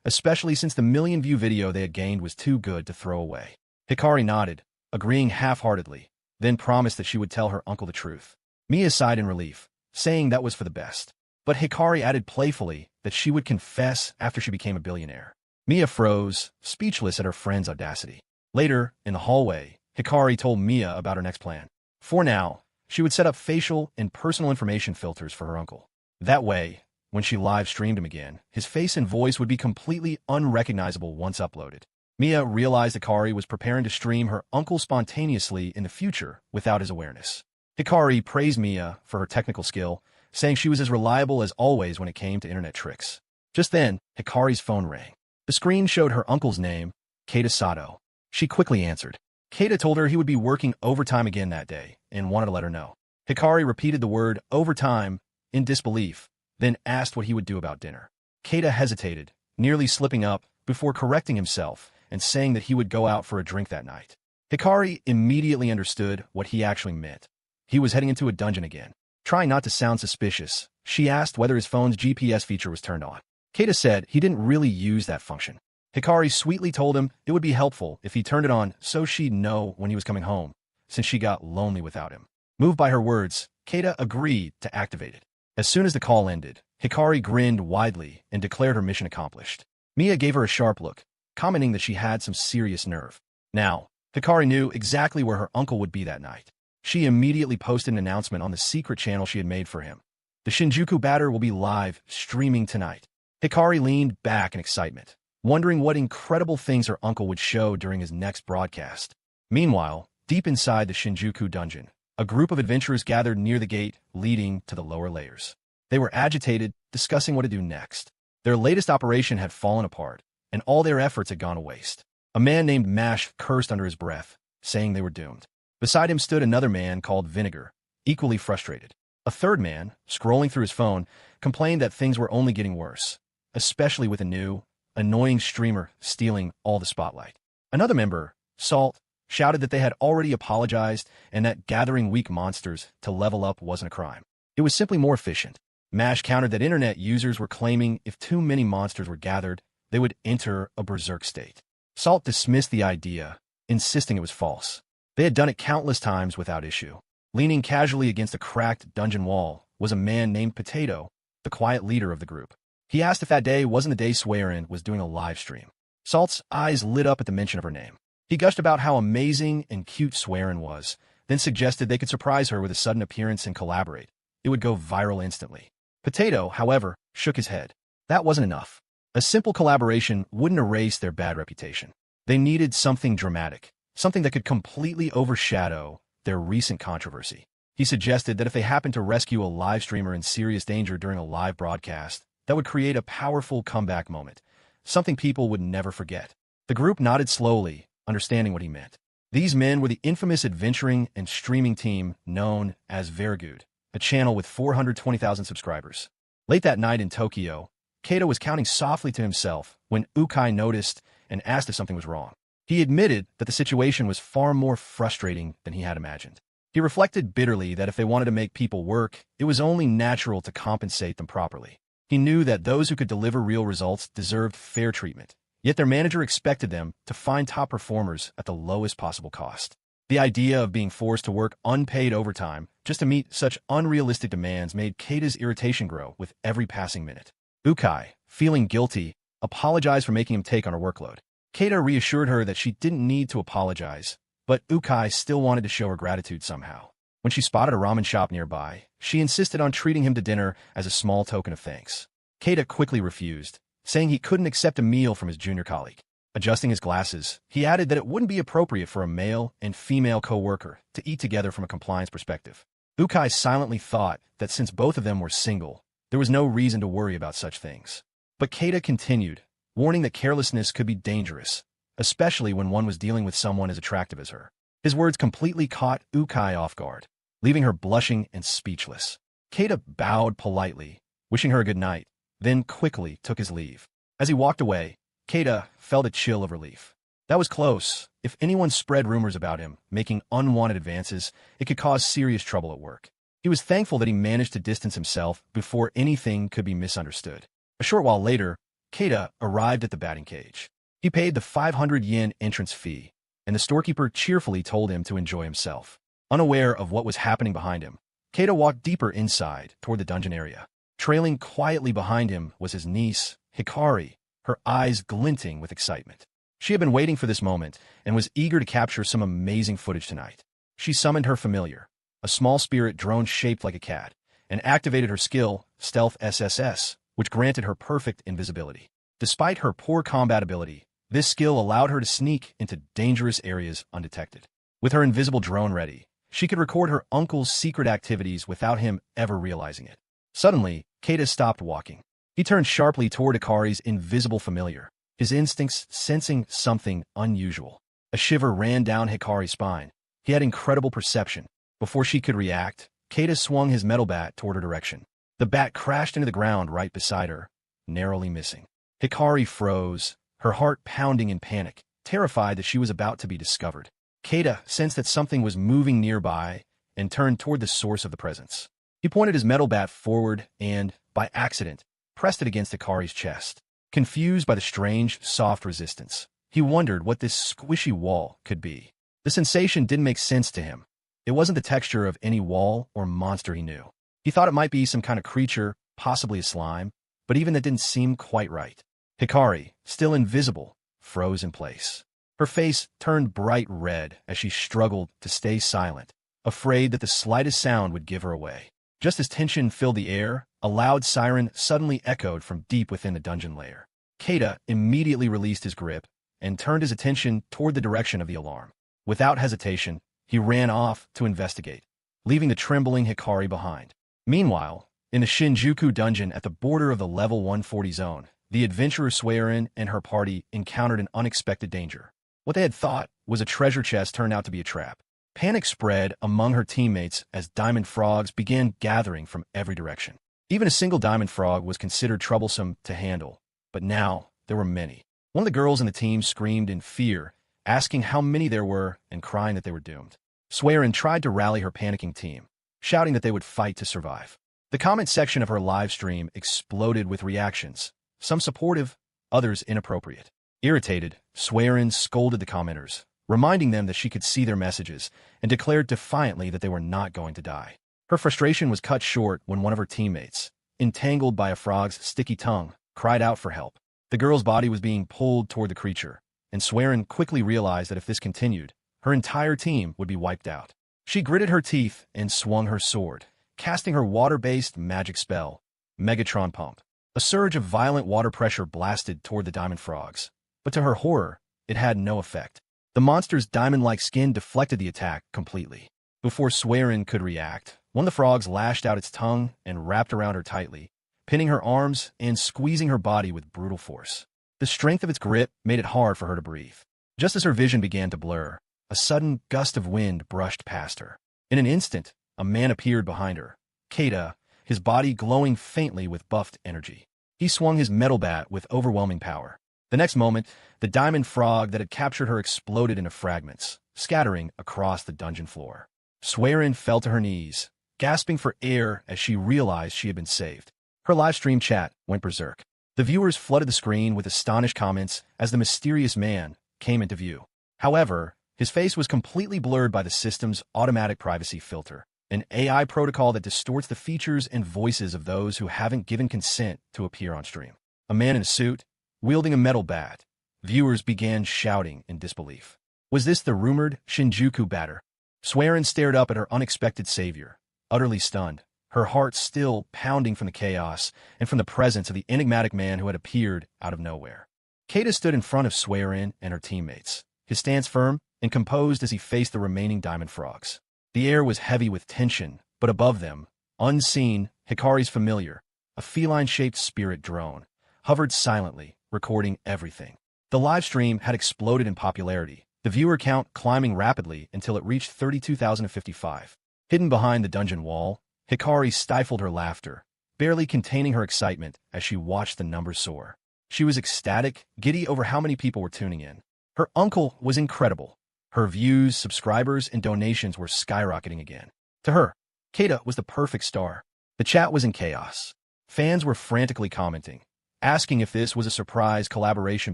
especially since the million-view video they had gained was too good to throw away. Hikari nodded, agreeing half-heartedly, then promised that she would tell her uncle the truth. Mia sighed in relief, saying that was for the best. But Hikari added playfully that she would confess after she became a billionaire. Mia froze, speechless at her friend's audacity. Later, in the hallway, Hikari told Mia about her next plan. For now, she would set up facial and personal information filters for her uncle. That way, when she live-streamed him again, his face and voice would be completely unrecognizable once uploaded. Mia realized Hikari was preparing to stream her uncle spontaneously in the future without his awareness. Hikari praised Mia for her technical skill, saying she was as reliable as always when it came to internet tricks. Just then, Hikari's phone rang. The screen showed her uncle's name, Keita Sato. She quickly answered. Keita told her he would be working overtime again that day and wanted to let her know. Hikari repeated the word overtime in disbelief, then asked what he would do about dinner. Keita hesitated, nearly slipping up, before correcting himself and saying that he would go out for a drink that night. Hikari immediately understood what he actually meant. He was heading into a dungeon again. Trying not to sound suspicious, she asked whether his phone's GPS feature was turned on. Keita said he didn't really use that function. Hikari sweetly told him it would be helpful if he turned it on so she'd know when he was coming home, since she got lonely without him. Moved by her words, Keita agreed to activate it. As soon as the call ended, Hikari grinned widely and declared her mission accomplished. Mia gave her a sharp look, commenting that she had some serious nerve. Now, Hikari knew exactly where her uncle would be that night. She immediately posted an announcement on the secret channel she had made for him. The Shinjuku batter will be live streaming tonight. Hikari leaned back in excitement, wondering what incredible things her uncle would show during his next broadcast. Meanwhile, deep inside the Shinjuku dungeon, a group of adventurers gathered near the gate leading to the lower layers. They were agitated, discussing what to do next. Their latest operation had fallen apart, and all their efforts had gone to waste. A man named Mash cursed under his breath, saying they were doomed. Beside him stood another man called Vinegar, equally frustrated. A third man, scrolling through his phone, complained that things were only getting worse, especially with a new, annoying streamer stealing all the spotlight. Another member, Salt, shouted that they had already apologized and that gathering weak monsters to level up wasn't a crime. It was simply more efficient. Mash countered that internet users were claiming if too many monsters were gathered, they would enter a berserk state. Salt dismissed the idea, insisting it was false. They had done it countless times without issue. Leaning casually against a cracked dungeon wall was a man named Potato, the quiet leader of the group. He asked if that day wasn't the day Swearin was doing a live stream. Salt's eyes lit up at the mention of her name. He gushed about how amazing and cute Swearin was, then suggested they could surprise her with a sudden appearance and collaborate. It would go viral instantly. Potato, however, shook his head. That wasn't enough. A simple collaboration wouldn't erase their bad reputation. They needed something dramatic, something that could completely overshadow their recent controversy. He suggested that if they happened to rescue a live streamer in serious danger during a live broadcast, that would create a powerful comeback moment, something people would never forget. The group nodded slowly, understanding what he meant. These men were the infamous adventuring and streaming team known as Vergood, a channel with 420,000 subscribers. Late that night in Tokyo, Kato was counting softly to himself when Ukai noticed and asked if something was wrong. He admitted that the situation was far more frustrating than he had imagined. He reflected bitterly that if they wanted to make people work, it was only natural to compensate them properly. He knew that those who could deliver real results deserved fair treatment, yet their manager expected them to find top performers at the lowest possible cost. The idea of being forced to work unpaid overtime just to meet such unrealistic demands made Kata's irritation grow with every passing minute. Ukai, feeling guilty, apologized for making him take on her workload. Kata reassured her that she didn't need to apologize, but Ukai still wanted to show her gratitude somehow. When she spotted a ramen shop nearby, she insisted on treating him to dinner as a small token of thanks. Kata quickly refused, saying he couldn't accept a meal from his junior colleague. Adjusting his glasses, he added that it wouldn't be appropriate for a male and female co-worker to eat together from a compliance perspective. Ukai silently thought that since both of them were single, there was no reason to worry about such things. But Kata continued, warning that carelessness could be dangerous, especially when one was dealing with someone as attractive as her. His words completely caught Ukai off guard, leaving her blushing and speechless. Kata bowed politely, wishing her a good night, then quickly took his leave. As he walked away, Kata felt a chill of relief. That was close. If anyone spread rumors about him, making unwanted advances, it could cause serious trouble at work. He was thankful that he managed to distance himself before anything could be misunderstood. A short while later, Kata arrived at the batting cage. He paid the 500 yen entrance fee, and the storekeeper cheerfully told him to enjoy himself. Unaware of what was happening behind him, Kata walked deeper inside toward the dungeon area. Trailing quietly behind him was his niece, Hikari, her eyes glinting with excitement. She had been waiting for this moment and was eager to capture some amazing footage tonight. She summoned her familiar, a small spirit drone shaped like a cat, and activated her skill, Stealth SSS, which granted her perfect invisibility. Despite her poor combat ability, this skill allowed her to sneak into dangerous areas undetected. With her invisible drone ready, she could record her uncle's secret activities without him ever realizing it. Suddenly, Kata stopped walking. He turned sharply toward Ikari's invisible familiar, his instincts sensing something unusual. A shiver ran down Hikari's spine. He had incredible perception. Before she could react, Kata swung his metal bat toward her direction. The bat crashed into the ground right beside her, narrowly missing. Hikari froze, her heart pounding in panic, terrified that she was about to be discovered. Kata sensed that something was moving nearby and turned toward the source of the presence. He pointed his metal bat forward and, by accident, pressed it against Hikari's chest. Confused by the strange, soft resistance, he wondered what this squishy wall could be. The sensation didn't make sense to him. It wasn't the texture of any wall or monster he knew. He thought it might be some kind of creature, possibly a slime, but even that didn't seem quite right. Hikari, still invisible, froze in place. Her face turned bright red as she struggled to stay silent, afraid that the slightest sound would give her away. Just as tension filled the air, a loud siren suddenly echoed from deep within the dungeon lair. Kata immediately released his grip and turned his attention toward the direction of the alarm. Without hesitation, he ran off to investigate, leaving the trembling Hikari behind. Meanwhile, in the Shinjuku dungeon at the border of the level 140 zone, the adventurer Swearin and her party encountered an unexpected danger. What they had thought was a treasure chest turned out to be a trap. Panic spread among her teammates as diamond frogs began gathering from every direction. Even a single diamond frog was considered troublesome to handle, but now there were many. One of the girls in the team screamed in fear, asking how many there were and crying that they were doomed. Swearin tried to rally her panicking team, shouting that they would fight to survive. The comment section of her live stream exploded with reactions, some supportive, others inappropriate. Irritated, Swearin scolded the commenters, reminding them that she could see their messages, and declared defiantly that they were not going to die. Her frustration was cut short when one of her teammates, entangled by a frog's sticky tongue, cried out for help. The girl's body was being pulled toward the creature, and Swearin quickly realized that if this continued, her entire team would be wiped out. She gritted her teeth and swung her sword, casting her water-based magic spell, Megatron Pump. A surge of violent water pressure blasted toward the diamond frogs, but to her horror, it had no effect. The monster's diamond-like skin deflected the attack completely. Before Swearin could react, one of the frogs lashed out its tongue and wrapped around her tightly, pinning her arms and squeezing her body with brutal force. The strength of its grip made it hard for her to breathe. Just as her vision began to blur, a sudden gust of wind brushed past her. In an instant, a man appeared behind her, Keita, his body glowing faintly with buffed energy. He swung his metal bat with overwhelming power. The next moment, the diamond frog that had captured her exploded into fragments, scattering across the dungeon floor. Swearin fell to her knees, gasping for air as she realized she had been saved. Her live stream chat went berserk. The viewers flooded the screen with astonished comments as the mysterious man came into view. However, his face was completely blurred by the system's automatic privacy filter, an AI protocol that distorts the features and voices of those who haven't given consent to appear on stream. A man in a suit, wielding a metal bat. Viewers began shouting in disbelief. Was this the rumored Shinjuku batter? Swearin stared up at her unexpected savior, utterly stunned, her heart still pounding from the chaos and from the presence of the enigmatic man who had appeared out of nowhere. Keita stood in front of Swearin and her teammates, his stance firm and composed as he faced the remaining diamond frogs. The air was heavy with tension, but above them, unseen, Hikari's familiar, a feline-shaped spirit drone, hovered silently, recording everything. The live stream had exploded in popularity, the viewer count climbing rapidly until it reached 32,055. Hidden behind the dungeon wall, Hikari stifled her laughter, barely containing her excitement as she watched the numbers soar. She was ecstatic, giddy over how many people were tuning in. Her uncle was incredible. Her views, subscribers, and donations were skyrocketing again. To her, Keita was the perfect star. The chat was in chaos. Fans were frantically commenting, asking if this was a surprise collaboration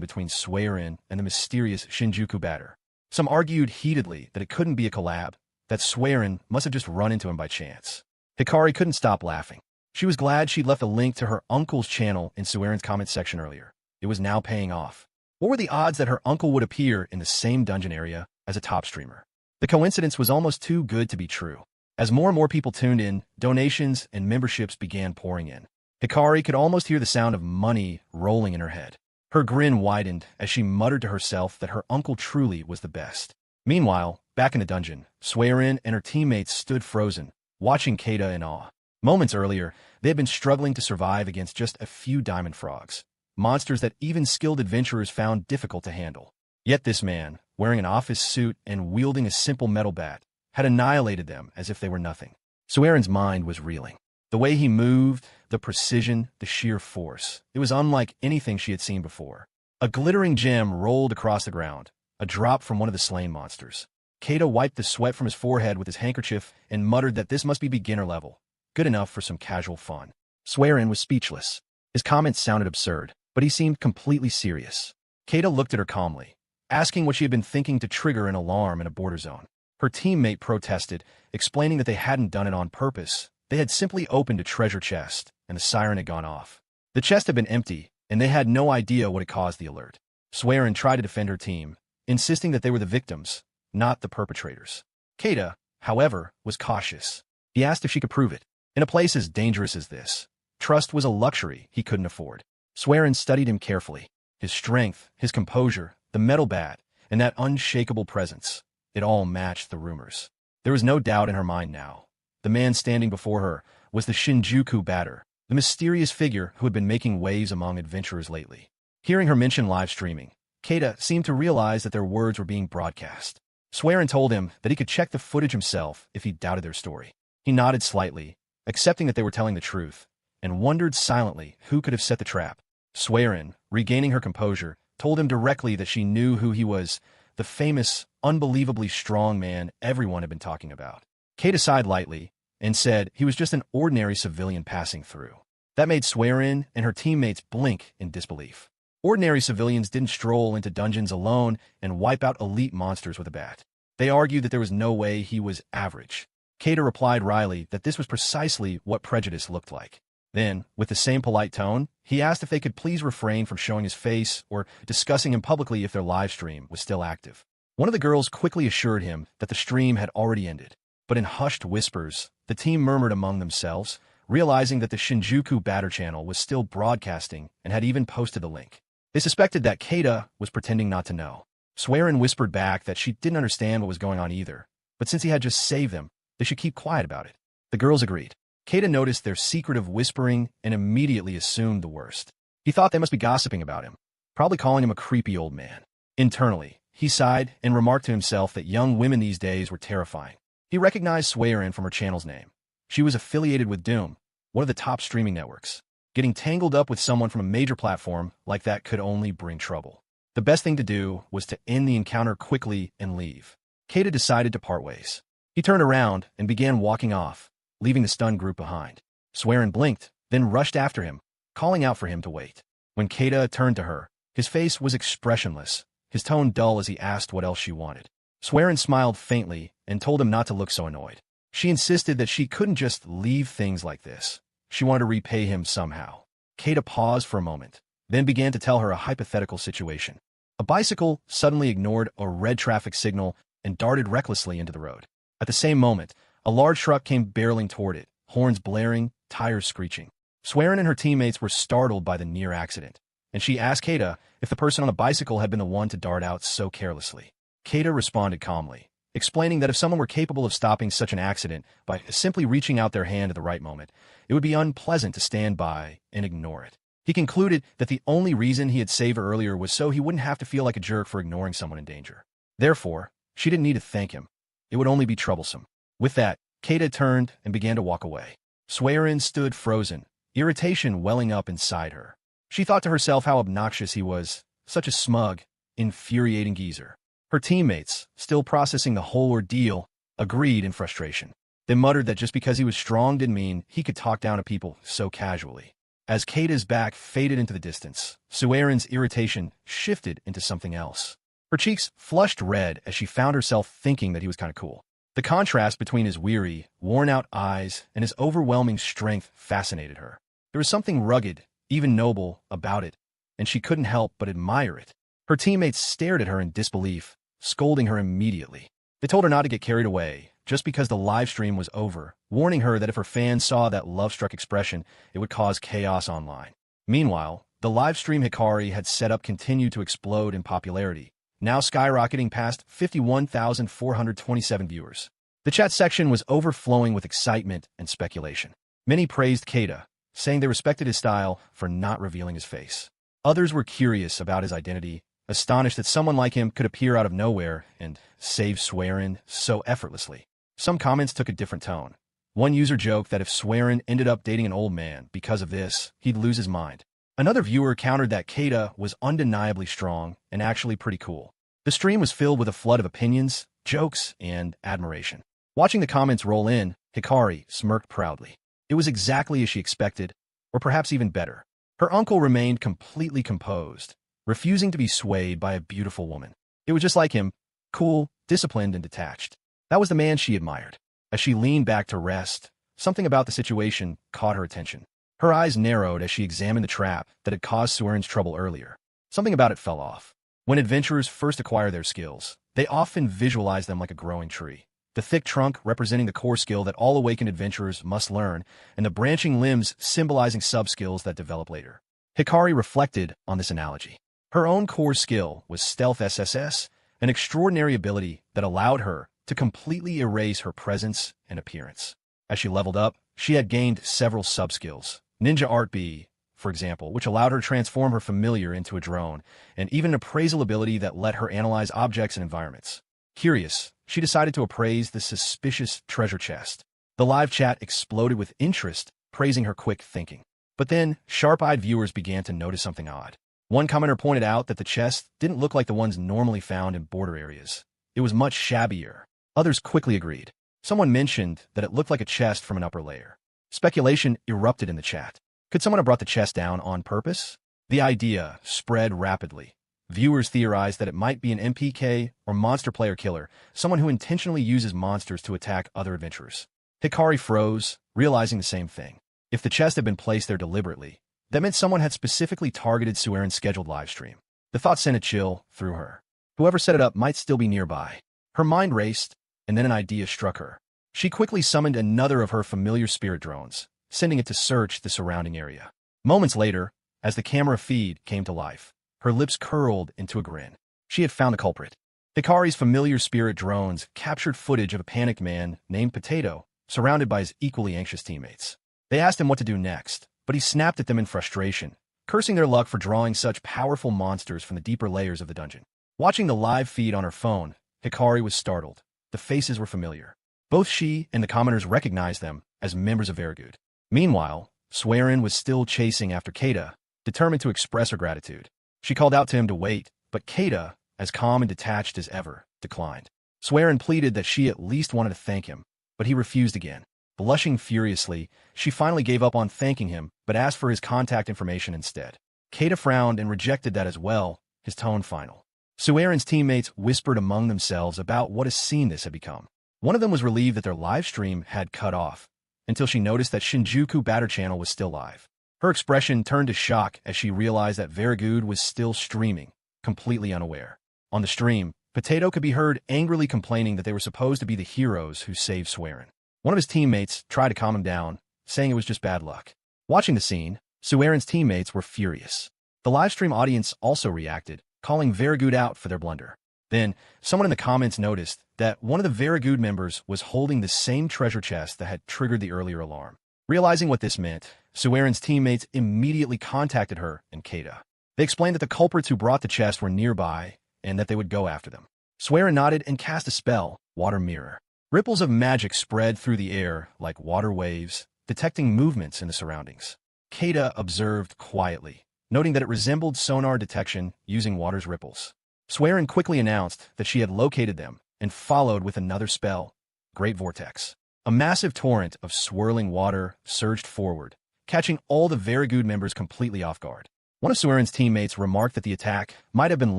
between Swearin and the mysterious Shinjuku batter. Some argued heatedly that it couldn't be a collab, that Swearin must have just run into him by chance. Hikari couldn't stop laughing. She was glad she'd left a link to her uncle's channel in Swearin's comment section earlier. It was now paying off. What were the odds that her uncle would appear in the same dungeon area as a top streamer? The coincidence was almost too good to be true. As more and more people tuned in, donations and memberships began pouring in. Hikari could almost hear the sound of money rolling in her head. Her grin widened as she muttered to herself that her uncle truly was the best. Meanwhile, back in the dungeon, Swearin and her teammates stood frozen, watching Keita in awe. Moments earlier, they had been struggling to survive against just a few diamond frogs, monsters that even skilled adventurers found difficult to handle. Yet this man, wearing an office suit and wielding a simple metal bat, had annihilated them as if they were nothing. Swearin's mind was reeling. The way he moved, the precision, the sheer force. It was unlike anything she had seen before. A glittering gem rolled across the ground, a drop from one of the slain monsters. Keita wiped the sweat from his forehead with his handkerchief and muttered that this must be beginner level, good enough for some casual fun. Swearin was speechless. His comments sounded absurd, but he seemed completely serious. Keita looked at her calmly, asking what she had been thinking to trigger an alarm in a border zone. Her teammate protested, explaining that they hadn't done it on purpose. They had simply opened a treasure chest, and the siren had gone off. The chest had been empty, and they had no idea what had caused the alert. Swearin tried to defend her team, insisting that they were the victims, not the perpetrators. Keita, however, was cautious. He asked if she could prove it. In a place as dangerous as this, trust was a luxury he couldn't afford. Swearin studied him carefully. His strength, his composure, the metal bat, and that unshakable presence. It all matched the rumors. There was no doubt in her mind now. The man standing before her was the Shinjuku batter, the mysterious figure who had been making waves among adventurers lately. Hearing her mention live streaming, Keita seemed to realize that their words were being broadcast. Swearin told him that he could check the footage himself if he doubted their story. He nodded slightly, accepting that they were telling the truth, and wondered silently who could have set the trap. Swearin, regaining her composure, told him directly that she knew who he was, the famous, unbelievably strong man everyone had been talking about. Keita sighed lightly, and said he was just an ordinary civilian passing through. That made Swearin and her teammates blink in disbelief. Ordinary civilians didn't stroll into dungeons alone and wipe out elite monsters with a bat. They argued that there was no way he was average. Keita replied wryly that this was precisely what prejudice looked like. Then, with the same polite tone, he asked if they could please refrain from showing his face or discussing him publicly if their live stream was still active. One of the girls quickly assured him that the stream had already ended. But in hushed whispers, the team murmured among themselves, realizing that the Shinjuku Batter channel was still broadcasting and had even posted the link. They suspected that Keita was pretending not to know. Swearin whispered back that she didn't understand what was going on either, but since he had just saved them, they should keep quiet about it. The girls agreed. Keita noticed their secretive whispering and immediately assumed the worst. He thought they must be gossiping about him, probably calling him a creepy old man. Internally, he sighed and remarked to himself that young women these days were terrifying. He recognized Swearin from her channel's name. She was affiliated with Doom, one of the top streaming networks. Getting tangled up with someone from a major platform like that could only bring trouble. The best thing to do was to end the encounter quickly and leave. Keita decided to part ways. He turned around and began walking off, leaving the stunned group behind. Swearin blinked, then rushed after him, calling out for him to wait. When Keita turned to her, his face was expressionless, his tone dull as he asked what else she wanted. Swearin smiled faintly and told him not to look so annoyed. She insisted that she couldn't just leave things like this. She wanted to repay him somehow. Keita paused for a moment, then began to tell her a hypothetical situation. A bicycle suddenly ignored a red traffic signal and darted recklessly into the road. At the same moment, a large truck came barreling toward it, horns blaring, tires screeching. Swearin and her teammates were startled by the near accident, and she asked Keita if the person on the bicycle had been the one to dart out so carelessly. Keita responded calmly, explaining that if someone were capable of stopping such an accident by simply reaching out their hand at the right moment, it would be unpleasant to stand by and ignore it. He concluded that the only reason he had saved her earlier was so he wouldn't have to feel like a jerk for ignoring someone in danger. Therefore, she didn't need to thank him. It would only be troublesome. With that, Keita turned and began to walk away. Swearin stood frozen, irritation welling up inside her. She thought to herself how obnoxious he was, such a smug, infuriating geezer. Her teammates, still processing the whole ordeal, agreed in frustration. They muttered that just because he was strong didn't mean he could talk down to people so casually. As Keita's back faded into the distance, Swearin's irritation shifted into something else. Her cheeks flushed red as she found herself thinking that he was kind of cool. The contrast between his weary, worn-out eyes and his overwhelming strength fascinated her. There was something rugged, even noble, about it, and she couldn't help but admire it. Her teammates stared at her in disbelief, scolding her immediately. They told her not to get carried away, just because the live stream was over, warning her that if her fans saw that love-struck expression, it would cause chaos online. Meanwhile, the live stream Hikari had set up continued to explode in popularity, now skyrocketing past 51,427 viewers. The chat section was overflowing with excitement and speculation. Many praised Keita, saying they respected his style for not revealing his face. Others were curious about his identity, astonished that someone like him could appear out of nowhere and save Swearin so effortlessly. Some comments took a different tone. One user joked that if Swearin ended up dating an old man because of this, he'd lose his mind. Another viewer countered that Keita was undeniably strong and actually pretty cool. The stream was filled with a flood of opinions, jokes, and admiration. Watching the comments roll in, Hikari smirked proudly. It was exactly as she expected, or perhaps even better. Her uncle remained completely composed, refusing to be swayed by a beautiful woman. It was just like him, cool, disciplined, and detached. That was the man she admired. As she leaned back to rest, something about the situation caught her attention. Her eyes narrowed as she examined the trap that had caused Swearin's trouble earlier. Something about it fell off. When adventurers first acquire their skills, they often visualize them like a growing tree. The thick trunk representing the core skill that all awakened adventurers must learn, and the branching limbs symbolizing sub-skills that develop later. Hikari reflected on this analogy. Her own core skill was Stealth SSS, an extraordinary ability that allowed her to completely erase her presence and appearance. As she leveled up, she had gained several sub-skills. Ninja Art B, for example, which allowed her to transform her familiar into a drone, and even an appraisal ability that let her analyze objects and environments. Curious, she decided to appraise the suspicious treasure chest. The live chat exploded with interest, praising her quick thinking. But then, sharp-eyed viewers began to notice something odd. One commenter pointed out that the chest didn't look like the ones normally found in border areas. It was much shabbier. Others quickly agreed. Someone mentioned that it looked like a chest from an upper layer. Speculation erupted in the chat. Could someone have brought the chest down on purpose? The idea spread rapidly. Viewers theorized that it might be an MPK or monster player killer, someone who intentionally uses monsters to attack other adventurers. Hikari froze, realizing the same thing. If the chest had been placed there deliberately, that meant someone had specifically targeted Sueren's scheduled livestream. The thought sent a chill through her. Whoever set it up might still be nearby. Her mind raced, and then an idea struck her. She quickly summoned another of her familiar spirit drones, sending it to search the surrounding area. Moments later, as the camera feed came to life, her lips curled into a grin. She had found the culprit. Hikari's familiar spirit drones captured footage of a panicked man named Potato, surrounded by his equally anxious teammates. They asked him what to do next, but he snapped at them in frustration, cursing their luck for drawing such powerful monsters from the deeper layers of the dungeon. Watching the live feed on her phone, Hikari was startled. The faces were familiar. Both she and the commoners recognized them as members of Vergood. Meanwhile, Sueren was still chasing after Keita, determined to express her gratitude. She called out to him to wait, but Keita, as calm and detached as ever, declined. Sueren pleaded that she at least wanted to thank him, but he refused again. Blushing furiously, she finally gave up on thanking him, but asked for his contact information instead. Keita frowned and rejected that as well, his tone final. Sueren's teammates whispered among themselves about what a scene this had become. One of them was relieved that their live stream had cut off, until she noticed that Shinjuku Batter Channel was still live. Her expression turned to shock as she realized that Vergood was still streaming, completely unaware. On the stream, Potato could be heard angrily complaining that they were supposed to be the heroes who saved Sueren. One of his teammates tried to calm him down, saying it was just bad luck. Watching the scene, Sueren's teammates were furious. The livestream audience also reacted, calling Vergood out for their blunder. Then, someone in the comments noticed that one of the Vergood members was holding the same treasure chest that had triggered the earlier alarm. Realizing what this meant, Sueren's teammates immediately contacted her and Keita. They explained that the culprits who brought the chest were nearby and that they would go after them. Sueren nodded and cast a spell, Water Mirror. Ripples of magic spread through the air like water waves, detecting movements in the surroundings. Keita observed quietly, noting that it resembled sonar detection using water's ripples. Sueren quickly announced that she had located them and followed with another spell, Great Vortex. A massive torrent of swirling water surged forward, catching all the Vergood members completely off guard. One of Sueren's teammates remarked that the attack might have been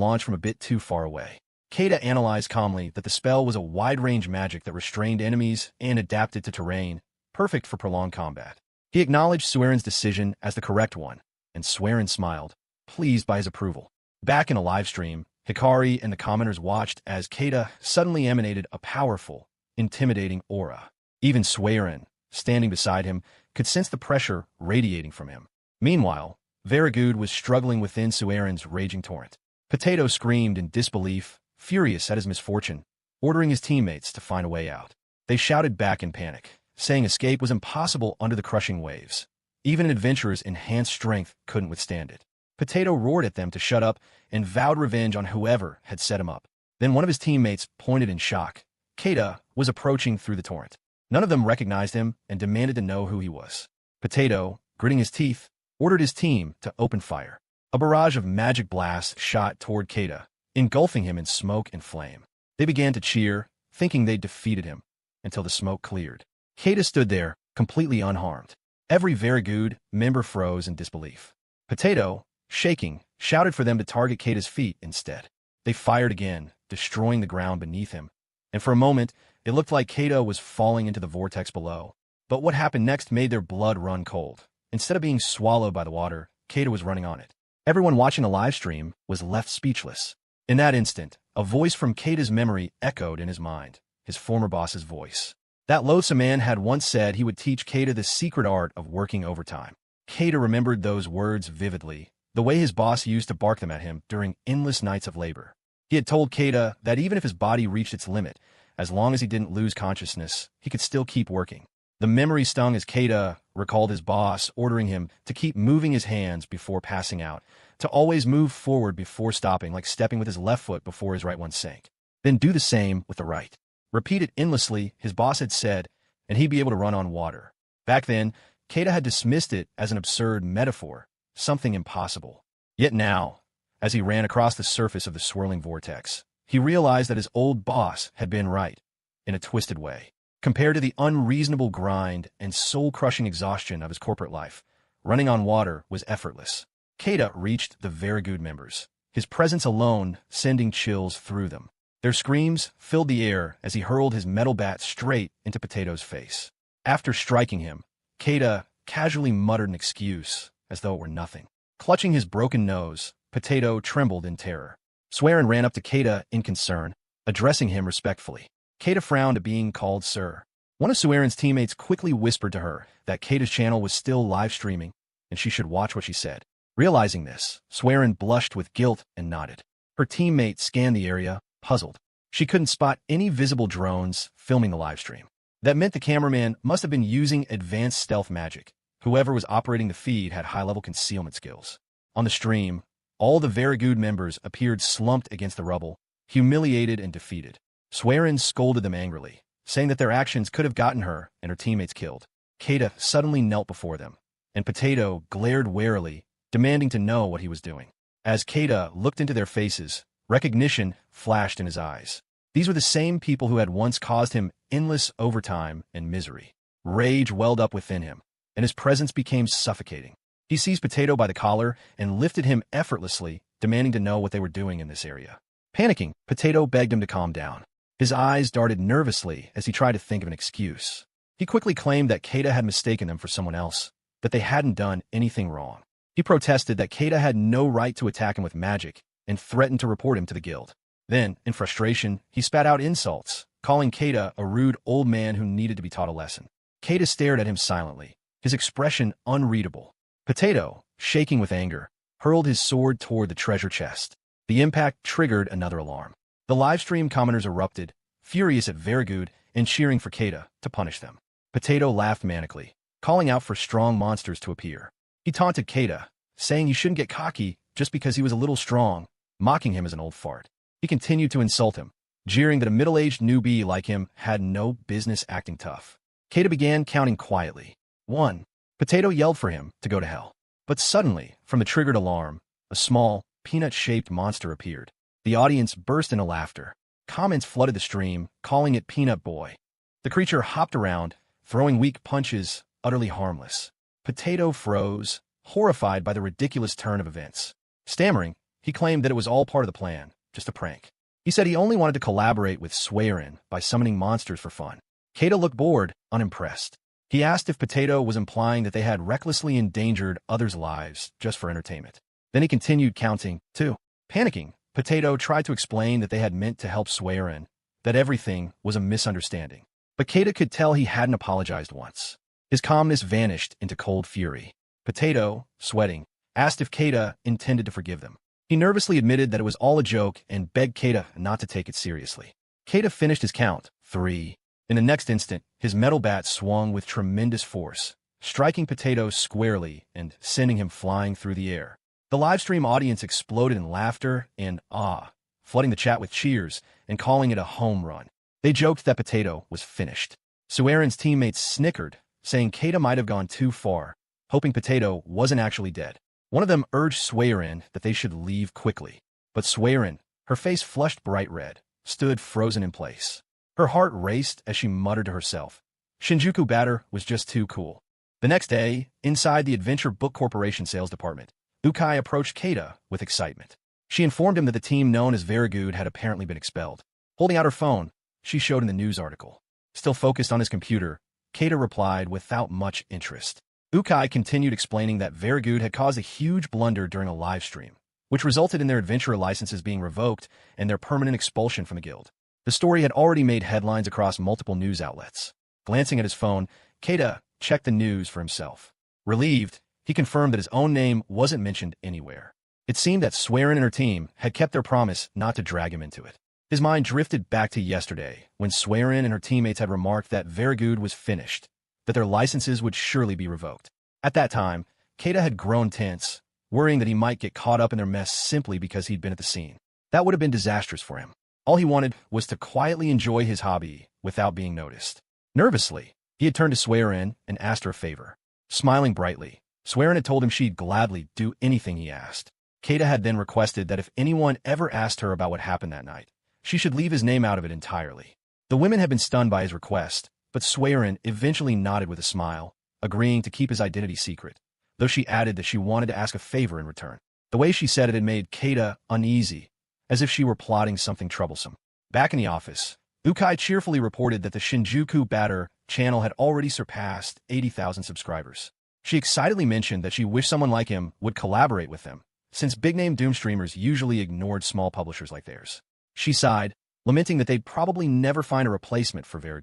launched from a bit too far away. Keita analyzed calmly that the spell was a wide-range magic that restrained enemies and adapted to terrain, perfect for prolonged combat. He acknowledged Sueren's decision as the correct one, and Sueren smiled, pleased by his approval. Back in a live stream, Hikari and the commoners watched as Keita suddenly emanated a powerful, intimidating aura. Even Sueren, standing beside him, could sense the pressure radiating from him. Meanwhile, Vergood was struggling within Sueren's raging torrent. Potato screamed in disbelief, furious at his misfortune, ordering his teammates to find a way out. They shouted back in panic, saying escape was impossible under the crushing waves. Even an adventurer's enhanced strength couldn't withstand it. Potato roared at them to shut up and vowed revenge on whoever had set him up. Then one of his teammates pointed in shock. Keita was approaching through the torrent. None of them recognized him and demanded to know who he was. Potato, gritting his teeth, ordered his team to open fire. A barrage of magic blasts shot toward Keita, engulfing him in smoke and flame. They began to cheer, thinking they'd defeated him, until the smoke cleared. Keita stood there, completely unharmed. Every Vergood member froze in disbelief. Potato, shaking, shouted for them to target Keita's feet instead. They fired again, destroying the ground beneath him, and for a moment, it looked like Keita was falling into the vortex below. But what happened next made their blood run cold. Instead of being swallowed by the water, Keita was running on it. Everyone watching the live stream was left speechless. In that instant, a voice from Keita's memory echoed in his mind, his former boss's voice. That loathsome man had once said he would teach Keita the secret art of working overtime. Keita remembered those words vividly, the way his boss used to bark them at him during endless nights of labor. He had told Keita that even if his body reached its limit, as long as he didn't lose consciousness, he could still keep working. The memory stung as Keita recalled his boss ordering him to keep moving his hands before passing out, to always move forward before stopping, like stepping with his left foot before his right one sank. Then do the same with the right. Repeat it endlessly, his boss had said, and he'd be able to run on water. Back then, Keita had dismissed it as an absurd metaphor, something impossible. Yet now, as he ran across the surface of the swirling vortex, he realized that his old boss had been right, in a twisted way. Compared to the unreasonable grind and soul-crushing exhaustion of his corporate life, running on water was effortless. Keita reached the Verigud members, his presence alone sending chills through them. Their screams filled the air as he hurled his metal bat straight into Potato's face. After striking him, Keita casually muttered an excuse, as though it were nothing. Clutching his broken nose, Potato trembled in terror. Swearin ran up to Keita in concern, addressing him respectfully. Keita frowned at being called sir. One of Swearin's teammates quickly whispered to her that Keita's channel was still live streaming, and she should watch what she said. Realizing this, Swearin blushed with guilt and nodded. Her teammate scanned the area, puzzled. She couldn't spot any visible drones filming the livestream. That meant the cameraman must have been using advanced stealth magic. Whoever was operating the feed had high-level concealment skills. On the stream, all the Verigud members appeared slumped against the rubble, humiliated and defeated. Swearin scolded them angrily, saying that their actions could have gotten her and her teammates killed. Keita suddenly knelt before them, and Potato glared warily, demanding to know what he was doing. As Keita looked into their faces, recognition flashed in his eyes. These were the same people who had once caused him endless overtime and misery. Rage welled up within him, and his presence became suffocating. He seized Potato by the collar and lifted him effortlessly, demanding to know what they were doing in this area. Panicking, Potato begged him to calm down. His eyes darted nervously as he tried to think of an excuse. He quickly claimed that Keita had mistaken them for someone else, that they hadn't done anything wrong. He protested that Keita had no right to attack him with magic and threatened to report him to the guild. Then, in frustration, he spat out insults, calling Keita a rude old man who needed to be taught a lesson. Keita stared at him silently, his expression unreadable. Potato, shaking with anger, hurled his sword toward the treasure chest. The impact triggered another alarm. The livestream commenters erupted, furious at Verigud and cheering for Keita to punish them. Potato laughed manically, calling out for strong monsters to appear. He taunted Keita, saying he shouldn't get cocky just because he was a little strong, mocking him as an old fart. He continued to insult him, jeering that a middle-aged newbie like him had no business acting tough. Keita began counting quietly. 1. Potato yelled for him to go to hell. But suddenly, from the triggered alarm, a small, peanut-shaped monster appeared. The audience burst into laughter. Comments flooded the stream, calling it Peanut Boy. The creature hopped around, throwing weak punches, utterly harmless. Potato froze, horrified by the ridiculous turn of events. Stammering, he claimed that it was all part of the plan, just a prank. He said he only wanted to collaborate with Swearin by summoning monsters for fun. Keita looked bored, unimpressed. He asked if Potato was implying that they had recklessly endangered others' lives just for entertainment. Then he continued counting, 2. Panicking, Potato tried to explain that they had meant to help Swearin, that everything was a misunderstanding. But Keita could tell he hadn't apologized once. His calmness vanished into cold fury. Potato, sweating, asked if Keita intended to forgive them. He nervously admitted that it was all a joke and begged Keita not to take it seriously. Keita finished his count, 3. In the next instant, his metal bat swung with tremendous force, striking Potato squarely and sending him flying through the air. The livestream audience exploded in laughter and awe, flooding the chat with cheers and calling it a home run. They joked that Potato was finished. Swearin's teammates snickered, saying Keita might have gone too far, hoping Potato wasn't actually dead. One of them urged Swearin that they should leave quickly. But Swearin, her face flushed bright red, stood frozen in place. Her heart raced as she muttered to herself, Shinjuku batter was just too cool. The next day, inside the Adventure Book Corporation sales department, Ukai approached Keita with excitement. She informed him that the team known as Verigud had apparently been expelled. Holding out her phone, she showed him the news article. Still focused on his computer, Keita replied without much interest. Ukai continued explaining that Verigud had caused a huge blunder during a live stream, which resulted in their adventurer licenses being revoked and their permanent expulsion from the guild. The story had already made headlines across multiple news outlets. Glancing at his phone, Keita checked the news for himself. Relieved, he confirmed that his own name wasn't mentioned anywhere. It seemed that Swearin and her team had kept their promise not to drag him into it. His mind drifted back to yesterday, when Swearin and her teammates had remarked that Verigud was finished, that their licenses would surely be revoked. At that time, Keita had grown tense, worrying that he might get caught up in their mess simply because he'd been at the scene. That would have been disastrous for him. All he wanted was to quietly enjoy his hobby without being noticed. Nervously, he had turned to Swearin and asked her a favor. Smiling brightly, Swearin had told him she'd gladly do anything he asked. Keita had then requested that if anyone ever asked her about what happened that night, she should leave his name out of it entirely. The women had been stunned by his request, but Swearin eventually nodded with a smile, agreeing to keep his identity secret, though she added that she wanted to ask a favor in return. The way she said it had made Keita uneasy, as if she were plotting something troublesome. Back in the office, Ukai cheerfully reported that the Shinjuku Batter channel had already surpassed 80,000 subscribers. She excitedly mentioned that she wished someone like him would collaborate with them, since big-name Doom streamers usually ignored small publishers like theirs. She sighed, lamenting that they'd probably never find a replacement for Very.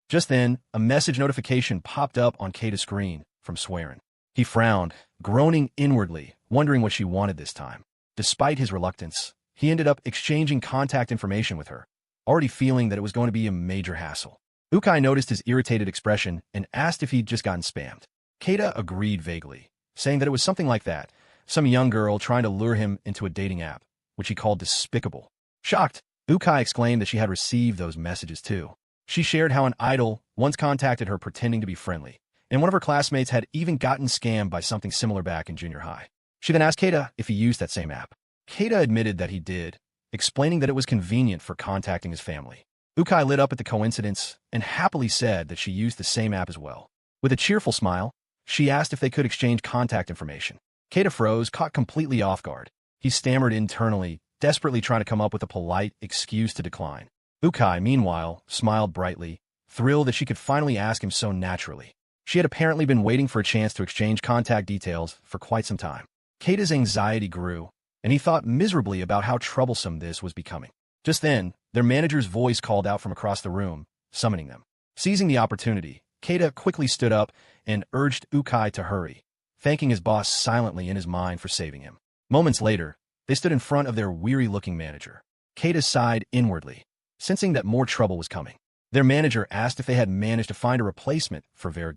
Just then, a message notification popped up on Keita's screen from Swearin. He frowned, groaning inwardly, wondering what she wanted this time. Despite his reluctance, he ended up exchanging contact information with her, already feeling that it was going to be a major hassle. Ukai noticed his irritated expression and asked if he'd just gotten spammed. Keita agreed vaguely, saying that it was something like that, some young girl trying to lure him into a dating app, which he called despicable. Shocked, Ukai exclaimed that she had received those messages too. She shared how an idol once contacted her pretending to be friendly, and one of her classmates had even gotten scammed by something similar back in junior high. She then asked Keita if he used that same app. Keita admitted that he did, explaining that it was convenient for contacting his family. Ukai lit up at the coincidence and happily said that she used the same app as well. With a cheerful smile, she asked if they could exchange contact information. Keita froze, caught completely off guard. He stammered internally, desperately trying to come up with a polite excuse to decline. Ukai, meanwhile, smiled brightly, thrilled that she could finally ask him so naturally. She had apparently been waiting for a chance to exchange contact details for quite some time. Keita's anxiety grew, and he thought miserably about how troublesome this was becoming. Just then, their manager's voice called out from across the room, summoning them. Seizing the opportunity, Keita quickly stood up and urged Ukai to hurry, thanking his boss silently in his mind for saving him. Moments later, they stood in front of their weary-looking manager. Keita sighed inwardly, sensing that more trouble was coming. Their manager asked if they had managed to find a replacement for Very.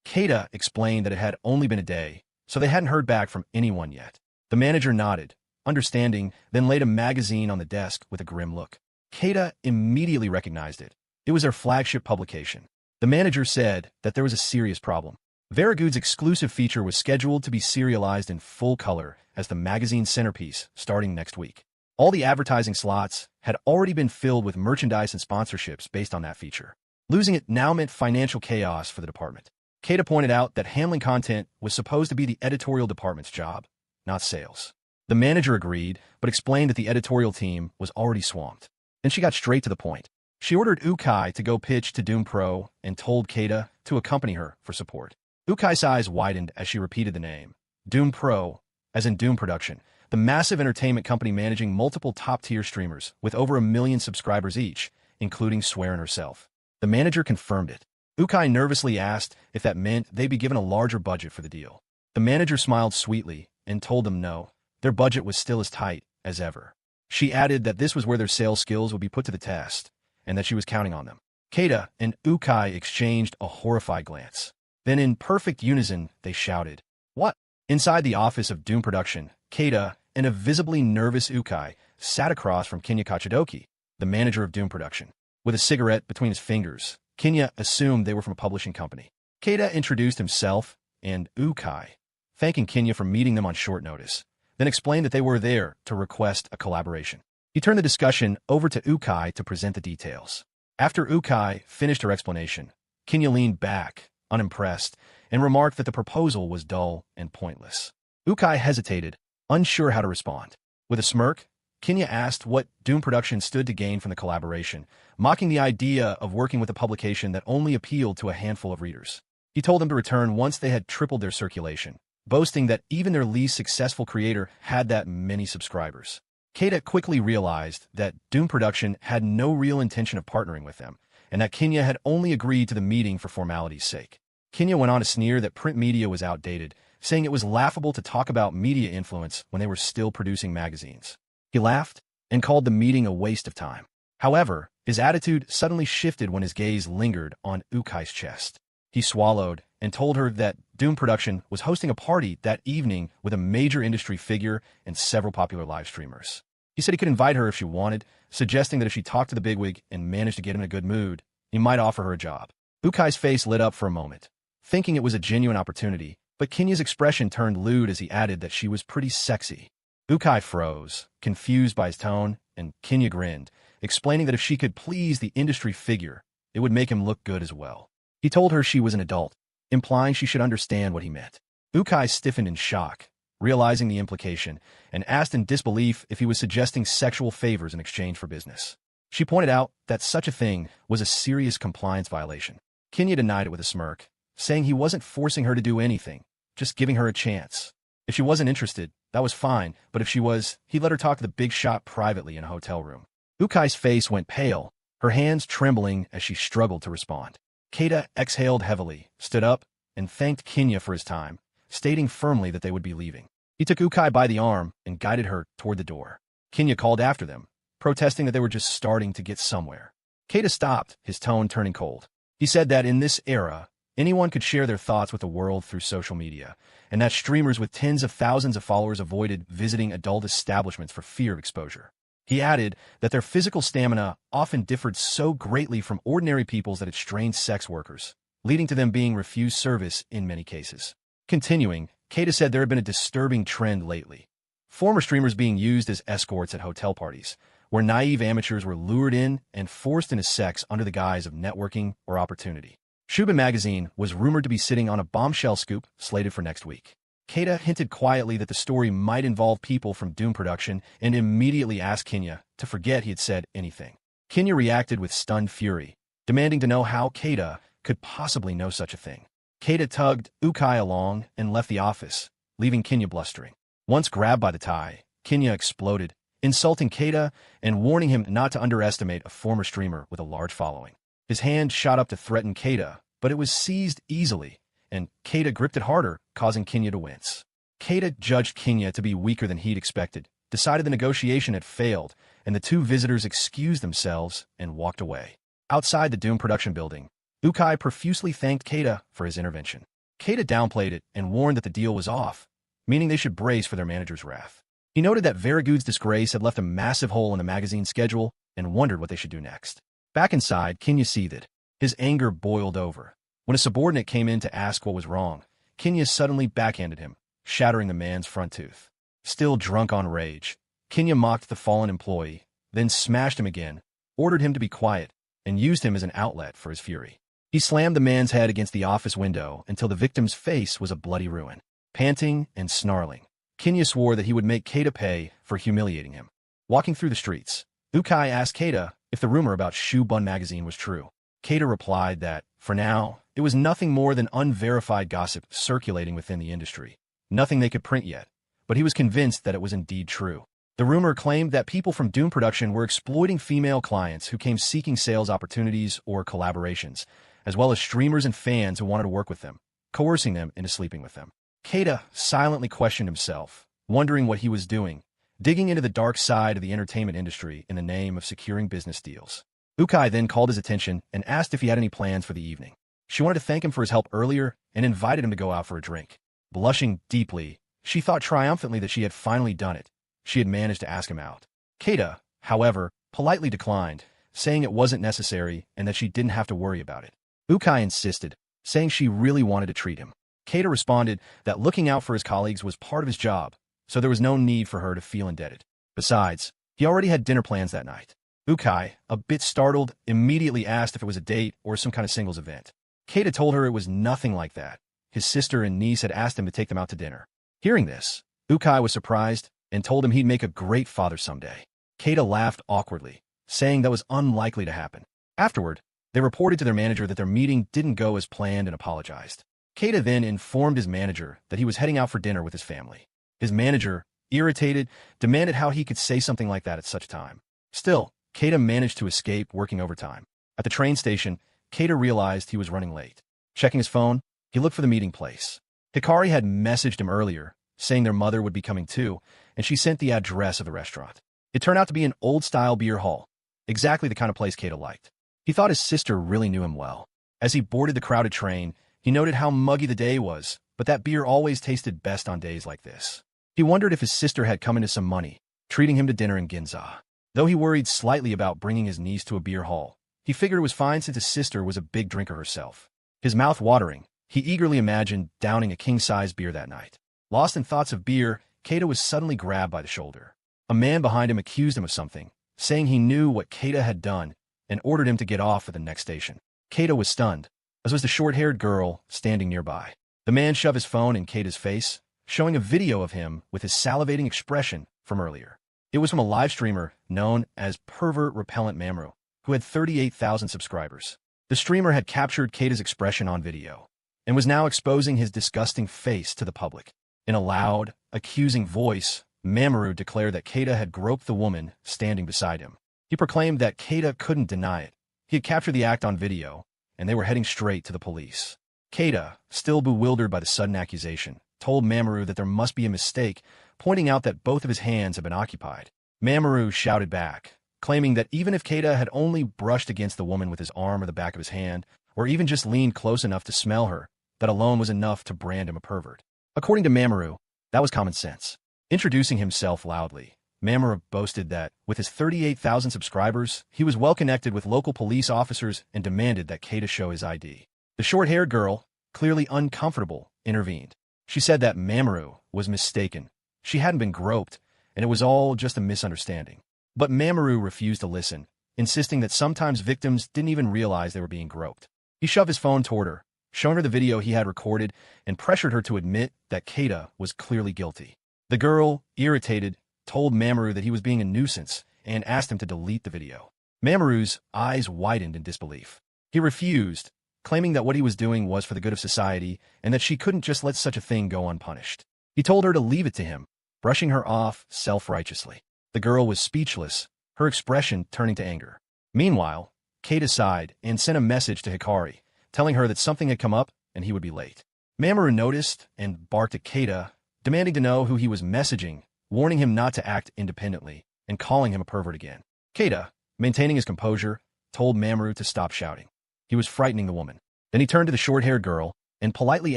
Keita explained that it had only been a day, so they hadn't heard back from anyone yet. The manager nodded, understanding, then laid a magazine on the desk with a grim look. Keita immediately recognized it. It was their flagship publication. The manager said that there was a serious problem. Very exclusive feature was scheduled to be serialized in full color as the magazine's centerpiece starting next week. All the advertising slots had already been filled with merchandise and sponsorships based on that feature. Losing it now meant financial chaos for the department. Keita pointed out that handling content was supposed to be the editorial department's job, not sales. The manager agreed, but explained that the editorial team was already swamped. Then she got straight to the point. She ordered Ukai to go pitch to Doom Pro and told Keita to accompany her for support. Ukai's eyes widened as she repeated the name. Doom Pro, as in Doom Production, the massive entertainment company managing multiple top-tier streamers with over 1 million subscribers each, including Swearin herself. The manager confirmed it. Ukai nervously asked if that meant they'd be given a larger budget for the deal. The manager smiled sweetly and told them no, their budget was still as tight as ever. She added that this was where their sales skills would be put to the test, and that she was counting on them. Keita and Ukai exchanged a horrified glance. Then in perfect unison, they shouted, "What?" Inside the office of Doom Production, Keita and a visibly nervous Ukai sat across from Kinya Kachidoki, the manager of Doom Production. With a cigarette between his fingers, Kinya assumed they were from a publishing company. Keita introduced himself and Ukai, thanking Kinya for meeting them on short notice, then explained that they were there to request a collaboration. He turned the discussion over to Ukai to present the details. After Ukai finished her explanation, Kinya leaned back, unimpressed, and remarked that the proposal was dull and pointless. Ukai hesitated, unsure how to respond. With a smirk, Kinya asked what Doom Production stood to gain from the collaboration, mocking the idea of working with a publication that only appealed to a handful of readers. He told them to return once they had tripled their circulation, boasting that even their least successful creator had that many subscribers. Keita quickly realized that Doom Production had no real intention of partnering with them, and that Kinya had only agreed to the meeting for formality's sake. Kinya went on to sneer that print media was outdated, saying it was laughable to talk about media influence when they were still producing magazines. He laughed and called the meeting a waste of time. However, his attitude suddenly shifted when his gaze lingered on Ukai's chest. He swallowed and told her that Doom Production was hosting a party that evening with a major industry figure and several popular live streamers. He said he could invite her if she wanted, suggesting that if she talked to the bigwig and managed to get him in a good mood, he might offer her a job. Ukai's face lit up for a moment, thinking it was a genuine opportunity, but Kinya's expression turned lewd as he added that she was pretty sexy. Ukai froze, confused by his tone, and Kinya grinned, explaining that if she could please the industry figure, it would make him look good as well. He told her she was an adult, implying she should understand what he meant. Ukai stiffened in shock, realizing the implication, and asked in disbelief if he was suggesting sexual favors in exchange for business. She pointed out that such a thing was a serious compliance violation. Kinya denied it with a smirk, saying he wasn't forcing her to do anything, just giving her a chance. If she wasn't interested, that was fine, but if she was, he'd let her talk to the big shot privately in a hotel room. Ukai's face went pale, her hands trembling as she struggled to respond. Keita exhaled heavily, stood up, and thanked Kinya for his time, stating firmly that they would be leaving. He took Ukai by the arm and guided her toward the door. Kinya called after them, protesting that they were just starting to get somewhere. Keita stopped, his tone turning cold. He said that in this era, anyone could share their thoughts with the world through social media, and that streamers with tens of thousands of followers avoided visiting adult establishments for fear of exposure. He added that their physical stamina often differed so greatly from ordinary people's that it strained sex workers, leading to them being refused service in many cases. Continuing, Keita said there had been a disturbing trend lately. Former streamers being used as escorts at hotel parties, where naive amateurs were lured in and forced into sex under the guise of networking or opportunity. Shubin magazine was rumored to be sitting on a bombshell scoop slated for next week. Keita hinted quietly that the story might involve people from Doom Production and immediately asked Kinya to forget he had said anything. Kinya reacted with stunned fury, demanding to know how Keita could possibly know such a thing. Keita tugged Ukai along and left the office, leaving Kinya blustering. Once grabbed by the tie, Kinya exploded, insulting Keita and warning him not to underestimate a former streamer with a large following. His hand shot up to threaten Keita, but it was seized easily, and Keita gripped it harder, causing Kinya to wince. Keita judged Kinya to be weaker than he'd expected, decided the negotiation had failed, and the two visitors excused themselves and walked away. Outside the Doom production building, Ukai profusely thanked Keita for his intervention. Keita downplayed it and warned that the deal was off, meaning they should brace for their manager's wrath. He noted that Veragud's disgrace had left a massive hole in the magazine's schedule and wondered what they should do next. Back inside, Kinya seethed. His anger boiled over. When a subordinate came in to ask what was wrong, Kinya suddenly backhanded him, shattering the man's front tooth. Still drunk on rage, Kinya mocked the fallen employee, then smashed him again, ordered him to be quiet, and used him as an outlet for his fury. He slammed the man's head against the office window until the victim's face was a bloody ruin. Panting and snarling, Kinya swore that he would make Keita pay for humiliating him. Walking through the streets, Ukai asked Keita if the rumor about Shubun magazine was true. Keita replied that, for now, it was nothing more than unverified gossip circulating within the industry. Nothing they could print yet, but he was convinced that it was indeed true. The rumor claimed that people from Doom Production were exploiting female clients who came seeking sales opportunities or collaborations, as well as streamers and fans who wanted to work with them, coercing them into sleeping with them. Keita silently questioned himself, wondering what he was doing, digging into the dark side of the entertainment industry in the name of securing business deals. Ukai then called his attention and asked if he had any plans for the evening. She wanted to thank him for his help earlier and invited him to go out for a drink. Blushing deeply, she thought triumphantly that she had finally done it. She had managed to ask him out. Keita, however, politely declined, saying it wasn't necessary and that she didn't have to worry about it. Ukai insisted, saying she really wanted to treat him. Keita responded that looking out for his colleagues was part of his job, so there was no need for her to feel indebted. Besides, he already had dinner plans that night. Ukai, a bit startled, immediately asked if it was a date or some kind of singles event. Keita told her it was nothing like that. His sister and niece had asked him to take them out to dinner. Hearing this, Ukai was surprised and told him he'd make a great father someday. Keita laughed awkwardly, saying that was unlikely to happen. Afterward, they reported to their manager that their meeting didn't go as planned and apologized. Keita then informed his manager that he was heading out for dinner with his family. His manager, irritated, demanded how he could say something like that at such a time. Still, Keita managed to escape working overtime. At the train station, Keita realized he was running late. Checking his phone, he looked for the meeting place. Hikari had messaged him earlier, saying their mother would be coming too, and she sent the address of the restaurant. It turned out to be an old-style beer hall, exactly the kind of place Keita liked. He thought his sister really knew him well. As he boarded the crowded train, he noted how muggy the day was, but that beer always tasted best on days like this. He wondered if his sister had come into some money, treating him to dinner in Ginza. Though he worried slightly about bringing his niece to a beer hall, he figured it was fine since his sister was a big drinker herself. His mouth watering, he eagerly imagined downing a king-size beer that night. Lost in thoughts of beer, Keita was suddenly grabbed by the shoulder. A man behind him accused him of something, saying he knew what Keita had done, and ordered him to get off at the next station. Keita was stunned, as was the short-haired girl standing nearby. The man shoved his phone in Keita's face, showing a video of him with his salivating expression from earlier. It was from a live streamer known as Pervert Repellent Mamru, who had 38,000 subscribers. The streamer had captured Keita's expression on video and was now exposing his disgusting face to the public. In a loud, accusing voice, Mamoru declared that Keita had groped the woman standing beside him. He proclaimed that Keita couldn't deny it. He had captured the act on video, and they were heading straight to the police. Keita, still bewildered by the sudden accusation, told Mamoru that there must be a mistake, pointing out that both of his hands had been occupied. Mamoru shouted back, claiming that even if Keita had only brushed against the woman with his arm or the back of his hand, or even just leaned close enough to smell her, that alone was enough to brand him a pervert. According to Mamoru, that was common sense. Introducing himself loudly, Mamoru boasted that, with his 38,000 subscribers, he was well connected with local police officers and demanded that Keita show his ID. The short-haired girl, clearly uncomfortable, intervened. She said that Mamoru was mistaken. She hadn't been groped, and it was all just a misunderstanding. But Mamoru refused to listen, insisting that sometimes victims didn't even realize they were being groped. He shoved his phone toward her, showing her the video he had recorded, and pressured her to admit that Keita was clearly guilty. The girl, irritated, told Mamoru that he was being a nuisance and asked him to delete the video. Mamoru's eyes widened in disbelief. He refused, claiming that what he was doing was for the good of society and that she couldn't just let such a thing go unpunished. He told her to leave it to him, brushing her off self-righteously. The girl was speechless, her expression turning to anger. Meanwhile, Keita sighed and sent a message to Hikari, telling her that something had come up and he would be late. Mamoru noticed and barked at Keita, demanding to know who he was messaging, warning him not to act independently, and calling him a pervert again. Keita, maintaining his composure, told Mamoru to stop shouting. He was frightening the woman. Then he turned to the short-haired girl and politely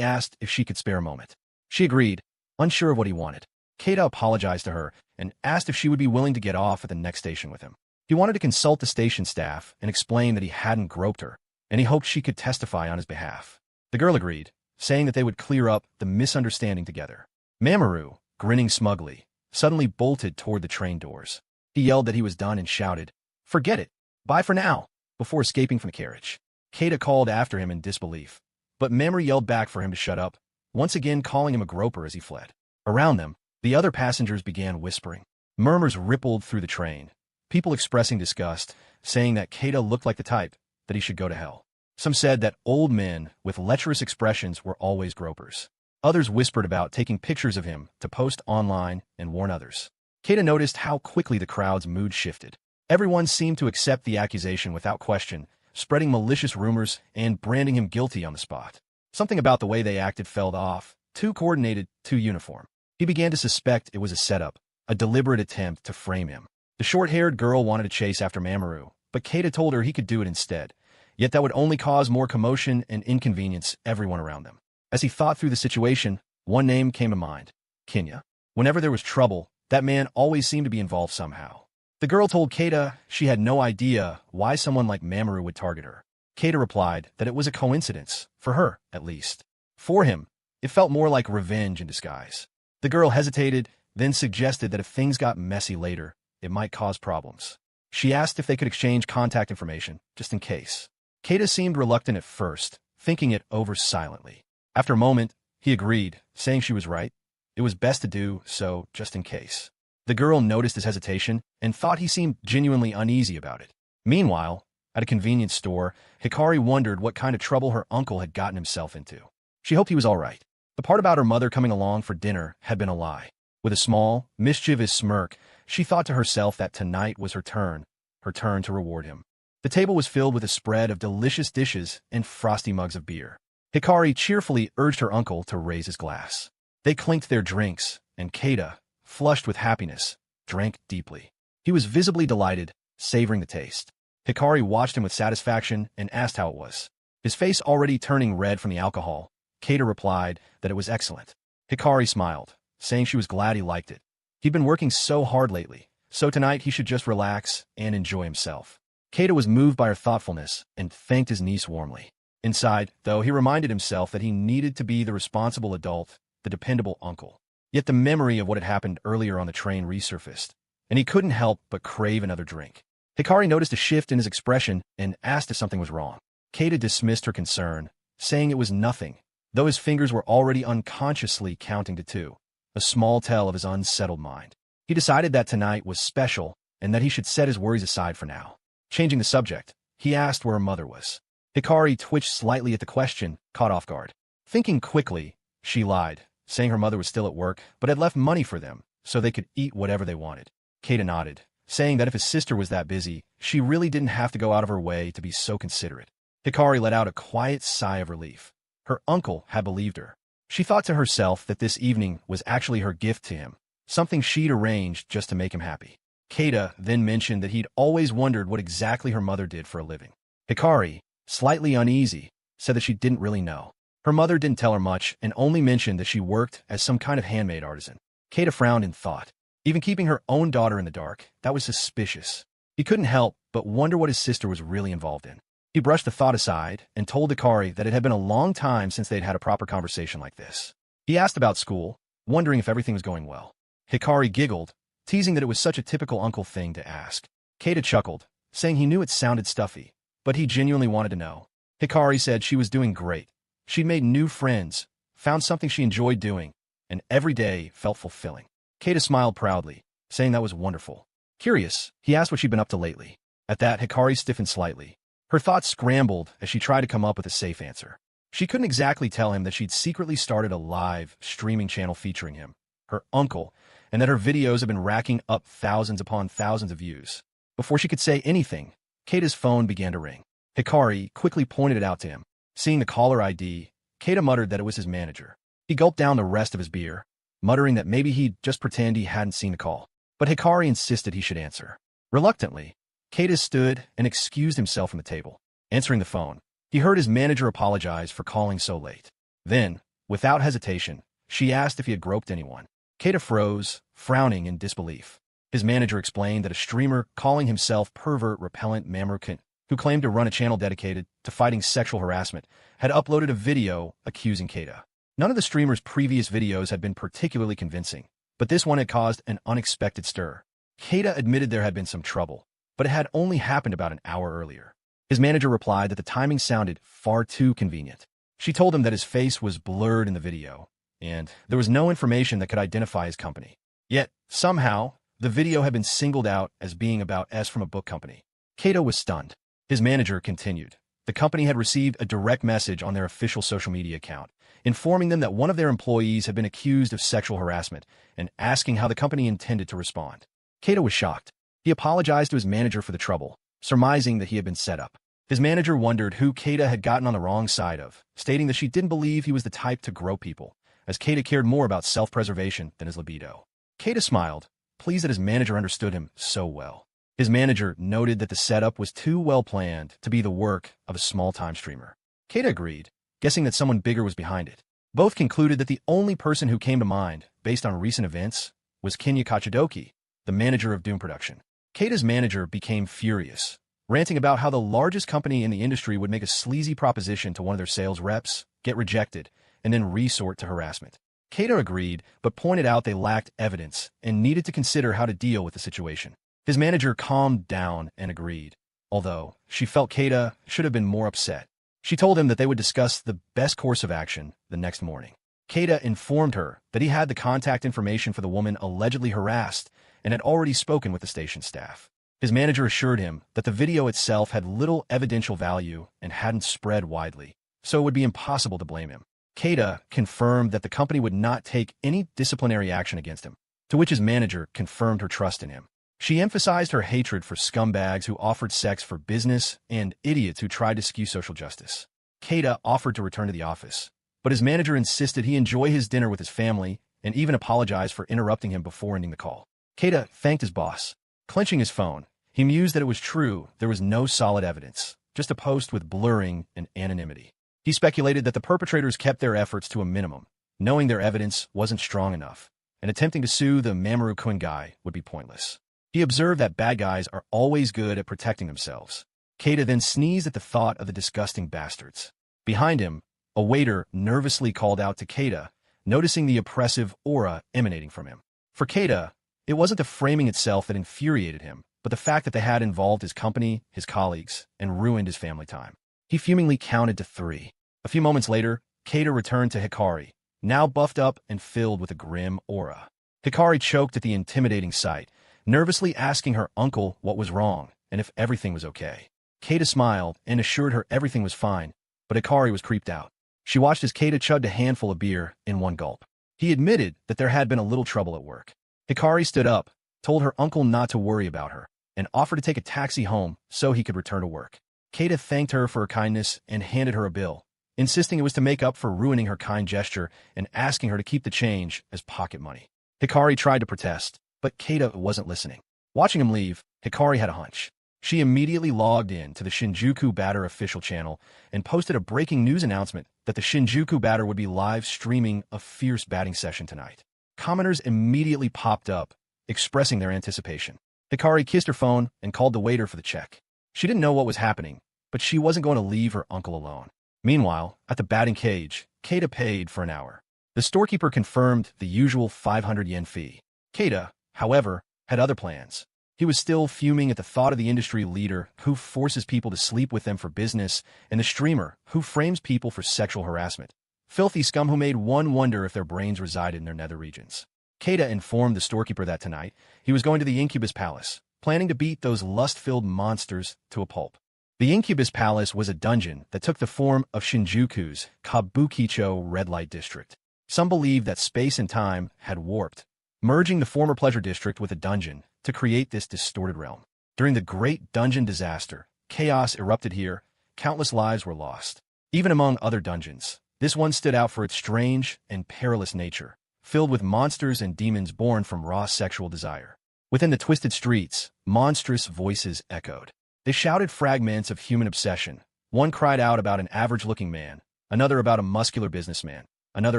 asked if she could spare a moment. She agreed, unsure of what he wanted. Keita apologized to her and asked if she would be willing to get off at the next station with him. He wanted to consult the station staff and explain that he hadn't groped her, and he hoped she could testify on his behalf. The girl agreed, saying that they would clear up the misunderstanding together. Mamoru, grinning smugly, suddenly bolted toward the train doors. He yelled that he was done and shouted, "Forget it! Bye for now!" before escaping from the carriage. Keita called after him in disbelief, but Mamoru yelled back for him to shut up, once again calling him a groper as he fled. Around them, the other passengers began whispering. Murmurs rippled through the train, people expressing disgust, saying that Keita looked like the type that he should go to hell. Some said that old men with lecherous expressions were always gropers. Others whispered about taking pictures of him to post online and warn others. Keita noticed how quickly the crowd's mood shifted. Everyone seemed to accept the accusation without question, spreading malicious rumors and branding him guilty on the spot. Something about the way they acted felt off, too coordinated, too uniform. He began to suspect it was a setup, a deliberate attempt to frame him. The short-haired girl wanted to chase after Mamoru, but Keita told her he could do it instead, yet that would only cause more commotion and inconvenience everyone around them. As he thought through the situation, one name came to mind: Kenya. Whenever there was trouble, that man always seemed to be involved somehow. The girl told Keita she had no idea why someone like Mamoru would target her. Keita replied that it was a coincidence, for her, at least. For him, it felt more like revenge in disguise. The girl hesitated, then suggested that if things got messy later, it might cause problems. She asked if they could exchange contact information, just in case. Keita seemed reluctant at first, thinking it over silently. After a moment, he agreed, saying she was right. It was best to do so just in case. The girl noticed his hesitation and thought he seemed genuinely uneasy about it. Meanwhile, at a convenience store, Hikari wondered what kind of trouble her uncle had gotten himself into. She hoped he was all right. The part about her mother coming along for dinner had been a lie. With a small, mischievous smirk, she thought to herself that tonight was her turn to reward him. The table was filled with a spread of delicious dishes and frosty mugs of beer. Hikari cheerfully urged her uncle to raise his glass. They clinked their drinks, and Keita, flushed with happiness, drank deeply. He was visibly delighted, savoring the taste. Hikari watched him with satisfaction and asked how it was. His face already turning red from the alcohol, Keita replied that it was excellent. Hikari smiled, saying she was glad he liked it. He'd been working so hard lately, so tonight he should just relax and enjoy himself. Keita was moved by her thoughtfulness and thanked his niece warmly. Inside, though, he reminded himself that he needed to be the responsible adult, the dependable uncle. Yet the memory of what had happened earlier on the train resurfaced, and he couldn't help but crave another drink. Hikari noticed a shift in his expression and asked if something was wrong. Keita dismissed her concern, saying it was nothing, though his fingers were already unconsciously counting to 2, a small tell of his unsettled mind. He decided that tonight was special and that he should set his worries aside for now. Changing the subject, he asked where her mother was. Hikari twitched slightly at the question, caught off guard. Thinking quickly, she lied, saying her mother was still at work but had left money for them so they could eat whatever they wanted. Keita nodded, saying that if his sister was that busy, she really didn't have to go out of her way to be so considerate. Hikari let out a quiet sigh of relief. Her uncle had believed her. She thought to herself that this evening was actually her gift to him, something she'd arranged just to make him happy. Keita then mentioned that he'd always wondered what exactly her mother did for a living. Hikari, slightly uneasy, said that she didn't really know. Her mother didn't tell her much and only mentioned that she worked as some kind of handmade artisan. Keita frowned in thought. Even keeping her own daughter in the dark, that was suspicious. He couldn't help but wonder what his sister was really involved in. He brushed the thought aside and told Hikari that it had been a long time since they'd had a proper conversation like this. He asked about school, wondering if everything was going well. Hikari giggled, teasing that it was such a typical uncle thing to ask. Keita chuckled, saying he knew it sounded stuffy, but he genuinely wanted to know. Hikari said she was doing great. She'd made new friends, found something she enjoyed doing, and every day felt fulfilling. Keita smiled proudly, saying that was wonderful. Curious, he asked what she'd been up to lately. At that, Hikari stiffened slightly. Her thoughts scrambled as she tried to come up with a safe answer. She couldn't exactly tell him that she'd secretly started a live streaming channel featuring him, her uncle, and that her videos had been racking up thousands upon thousands of views. Before she could say anything, Keita's phone began to ring. Hikari quickly pointed it out to him. Seeing the caller ID, Keita muttered that it was his manager. He gulped down the rest of his beer, muttering that maybe he'd just pretend he hadn't seen the call. But Hikari insisted he should answer. Reluctantly, Keita stood and excused himself from the table. Answering the phone, he heard his manager apologize for calling so late. Then, without hesitation, she asked if he had groped anyone. Keita froze, frowning in disbelief. His manager explained that a streamer calling himself Pervert Repellent Mamrukin, who claimed to run a channel dedicated to fighting sexual harassment, had uploaded a video accusing Keita. None of the streamer's previous videos had been particularly convincing, but this one had caused an unexpected stir. Keita admitted there had been some trouble, but it had only happened about an hour earlier. His manager replied that the timing sounded far too convenient. She told him that his face was blurred in the video, and there was no information that could identify his company. Yet, somehow, the video had been singled out as being about S from a book company. Keita was stunned. His manager continued. The company had received a direct message on their official social media account, informing them that one of their employees had been accused of sexual harassment and asking how the company intended to respond. Keita was shocked. He apologized to his manager for the trouble, surmising that he had been set up. His manager wondered who Keita had gotten on the wrong side of, stating that she didn't believe he was the type to grow people, as Keita cared more about self-preservation than his libido. Keita smiled, pleased that his manager understood him so well. His manager noted that the setup was too well planned to be the work of a small-time streamer. Keita agreed, guessing that someone bigger was behind it. Both concluded that the only person who came to mind, based on recent events, was Kinya Kachidoki, the manager of Doom Production. Keita's manager became furious, ranting about how the largest company in the industry would make a sleazy proposition to one of their sales reps, get rejected, and then resort to harassment. Keita agreed, but pointed out they lacked evidence and needed to consider how to deal with the situation. His manager calmed down and agreed, although she felt Keita should have been more upset. She told him that they would discuss the best course of action the next morning. Keita informed her that he had the contact information for the woman allegedly harassed and had already spoken with the station staff. His manager assured him that the video itself had little evidential value and hadn't spread widely, so it would be impossible to blame him. Keita confirmed that the company would not take any disciplinary action against him, to which his manager confirmed her trust in him. She emphasized her hatred for scumbags who offered sex for business and idiots who tried to skew social justice. Keita offered to return to the office, but his manager insisted he enjoy his dinner with his family and even apologized for interrupting him before ending the call. Keita thanked his boss. Clenching his phone, he mused that it was true there was no solid evidence, just a post with blurring and anonymity. He speculated that the perpetrators kept their efforts to a minimum, knowing their evidence wasn't strong enough, and attempting to sue the Mamoru-kun guy would be pointless. He observed that bad guys are always good at protecting themselves. Keita then sneezed at the thought of the disgusting bastards. Behind him, a waiter nervously called out to Keita, noticing the oppressive aura emanating from him. For Keita, it wasn't the framing itself that infuriated him, but the fact that they had involved his company, his colleagues, and ruined his family time. He fumingly counted to 3. A few moments later, Keita returned to Hikari, now buffed up and filled with a grim aura. Hikari choked at the intimidating sight, nervously asking her uncle what was wrong and if everything was okay. Keita smiled and assured her everything was fine, but Hikari was creeped out. She watched as Keita chugged a handful of beer in one gulp. He admitted that there had been a little trouble at work. Hikari stood up, told her uncle not to worry about her, and offered to take a taxi home so he could return to work. Keita thanked her for her kindness and handed her a bill, insisting it was to make up for ruining her kind gesture and asking her to keep the change as pocket money. Hikari tried to protest, but Keita wasn't listening. Watching him leave, Hikari had a hunch. She immediately logged in to the Shinjuku Batter official channel and posted a breaking news announcement that the Shinjuku Batter would be live streaming a fierce batting session tonight. Commenters immediately popped up, expressing their anticipation. Hikari kissed her phone and called the waiter for the check. She didn't know what was happening, but she wasn't going to leave her uncle alone. Meanwhile, at the batting cage, Keita paid for an hour. The storekeeper confirmed the usual 500 yen fee. Keita, however, had other plans. He was still fuming at the thought of the industry leader who forces people to sleep with them for business and the streamer who frames people for sexual harassment. Filthy scum who made one wonder if their brains resided in their nether regions. Keita informed the storekeeper that tonight he was going to the Incubus Palace, planning to beat those lust-filled monsters to a pulp. The Incubus Palace was a dungeon that took the form of Shinjuku's Kabukicho red light district. Some believed that space and time had warped, merging the former pleasure district with a dungeon to create this distorted realm. During the Great Dungeon Disaster, chaos erupted here, countless lives were lost. Even among other dungeons, this one stood out for its strange and perilous nature, filled with monsters and demons born from raw sexual desire. Within the twisted streets, monstrous voices echoed. They shouted fragments of human obsession. One cried out about an average-looking man, another about a muscular businessman, another